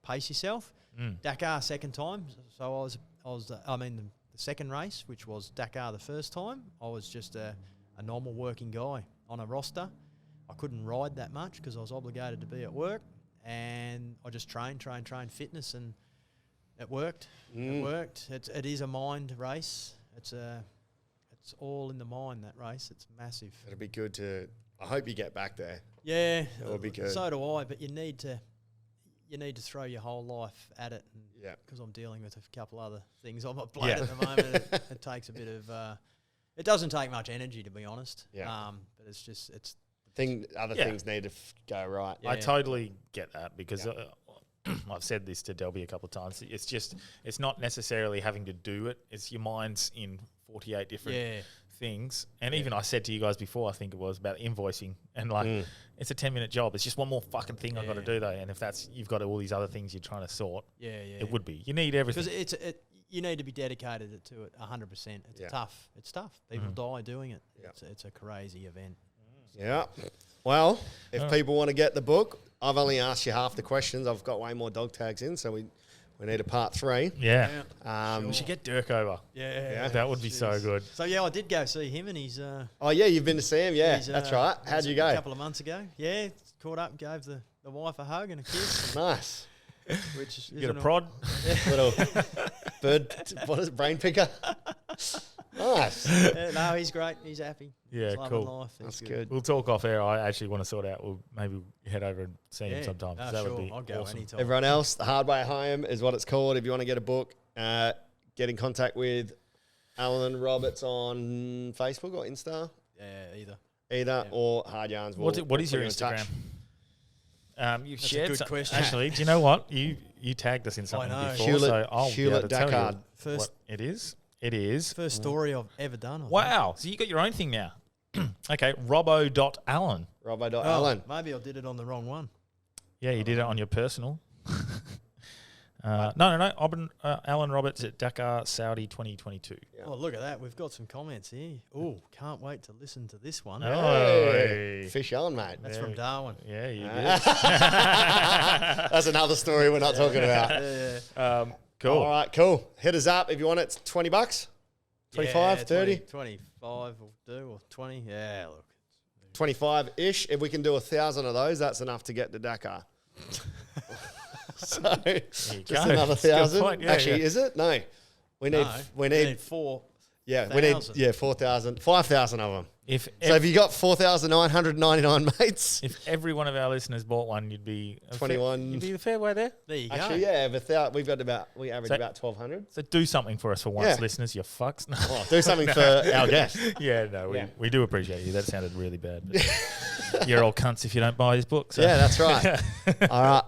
Speaker 3: pace yourself. Dakar second time, so the second race, which was Dakar the first time, I was just a normal working guy on a roster. I couldn't ride that much because I was obligated to be at work, and I just trained fitness, and it worked. It worked. It is a mind race. It's all in the mind, that race. It's massive.
Speaker 1: It'll be good to. I hope you get back there.
Speaker 3: Yeah,
Speaker 1: it will be good.
Speaker 3: So do I. But you need to throw your whole life at it. Because I'm dealing with a couple other things on my plate at the moment. It takes a bit of. It doesn't take much energy, to be honest. Yeah. But it's just
Speaker 1: other things need to go right.
Speaker 2: I totally get that because. I've said this to Delby a couple of times. It's not necessarily having to do it. It's your mind's in 48 different things. And even I said to you guys before, I think it was about invoicing and it's a 10-minute job. It's just one more fucking thing I've got to do though. And if that's, you've got all these other things you're trying to sort, it would be. You need everything.
Speaker 3: Because you need to be dedicated to it 100%. It's tough. It's tough. People die doing it. It's a crazy event.
Speaker 1: Yeah. Well, if people want to get the book, I've only asked you half the questions. I've got way more dog tags in, so we need a part 3.
Speaker 2: Yeah. We should get Dirk over.
Speaker 3: Yeah.
Speaker 2: That would be so good.
Speaker 3: So, I did go see him, and he's...
Speaker 1: oh, yeah, you've been to see him? Yeah, that's right. How'd you go?
Speaker 3: A couple of months ago. Yeah, caught up, gave the wife a hug and a kiss.
Speaker 1: Nice.
Speaker 3: Which
Speaker 2: you got a prod?
Speaker 1: Little bird, what is it, brain picker? Nice.
Speaker 3: No, he's great. He's happy.
Speaker 2: Yeah,
Speaker 3: he's
Speaker 2: cool.
Speaker 3: Life.
Speaker 1: That's good.
Speaker 2: We'll talk off air. I actually want to sort out. We'll maybe head over and see him sometime. That would be
Speaker 3: I'll go
Speaker 2: awesome.
Speaker 3: anytime.
Speaker 1: Everyone else, The Hard Way Home is what it's called. If you want to get a book, get in contact with Allan Roberts on Facebook or Insta.
Speaker 3: Yeah,
Speaker 1: either or Hard Yarns.
Speaker 2: What is your Instagram? You've
Speaker 3: That's
Speaker 2: shared
Speaker 3: a good question.
Speaker 2: Actually, do you know what? You tagged us in something before, so I'll be able to tell you what it is. It is.
Speaker 3: First story I've ever done.
Speaker 2: Wow. So you got your own thing now. Okay. Robbo.Allan.
Speaker 1: Robbo.Allan.
Speaker 3: Maybe I did it on the wrong one.
Speaker 2: Yeah, you did it on your personal. No. Allan Roberts at Dakar, Saudi 2022.
Speaker 3: Yeah. Oh, look at that. We've got some comments here. Oh, can't wait to listen to this one.
Speaker 1: Hey. Fish on, mate.
Speaker 3: That's from Darwin.
Speaker 2: Yeah, you did.
Speaker 1: That's another story we're not talking about.
Speaker 2: Cool.
Speaker 1: All right, cool. Hit us up if you want it. It's $20. 25, 30?
Speaker 3: 25 will do, or 20. Yeah, look.
Speaker 1: 25-ish. If we can do 1,000 of those, that's enough to get to Dakar. So just another 1,000. Actually, is it? No. We need
Speaker 3: 4.
Speaker 1: Yeah, we need 4,000, 5,000 of them.
Speaker 2: If
Speaker 1: you got 4,999 mates,
Speaker 2: if every one of our listeners bought one, you'd be
Speaker 1: 21.
Speaker 2: You'd be a fair way there.
Speaker 3: There you go.
Speaker 1: Actually, yeah, we average about 1,200.
Speaker 2: So do something for us for once, listeners. You fucks. No.
Speaker 1: Oh, do something for our guests.
Speaker 2: Yeah, no, we do appreciate you. That sounded really bad. But you're all cunts if you don't buy his book. So.
Speaker 1: Yeah, that's right. All right,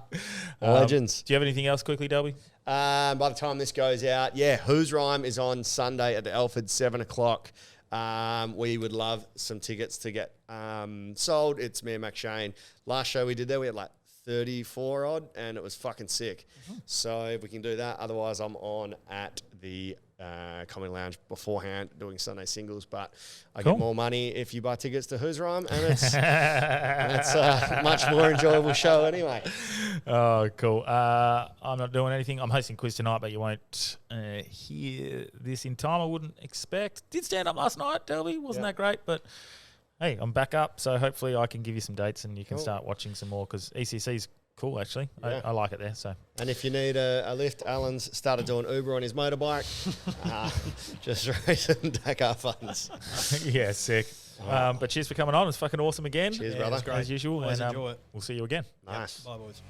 Speaker 1: legends.
Speaker 2: Do you have anything else quickly, Delby?
Speaker 1: By the time this goes out, Who's Rhyme is on Sunday at the Elford, 7:00. We would love some tickets to get sold. It's me and McShane. Last show we did there, we had like 34 odd, and it was fucking sick. So if we can do that, otherwise I'm on at the Comedy Lounge beforehand doing Sunday singles, but I get more money if you buy tickets to Who's Rhyme, and it's a much more enjoyable show anyway.
Speaker 2: Oh, cool. I'm not doing anything. I'm hosting quiz tonight, but you won't hear this in time, I wouldn't expect. Did stand up last night, Delby. Wasn't that great, but hey, I'm back up, so hopefully I can give you some dates and you can start watching some more, because ECC's cool, actually. Yeah. I like it there. So, and if you need a lift, Allan's started doing Uber on his motorbike. Just raise some Dakar funds. Yeah, sick. But cheers for coming on. It's fucking awesome again. Cheers, brother. As usual. Always enjoy it. We'll see you again. Nice. Bye, boys.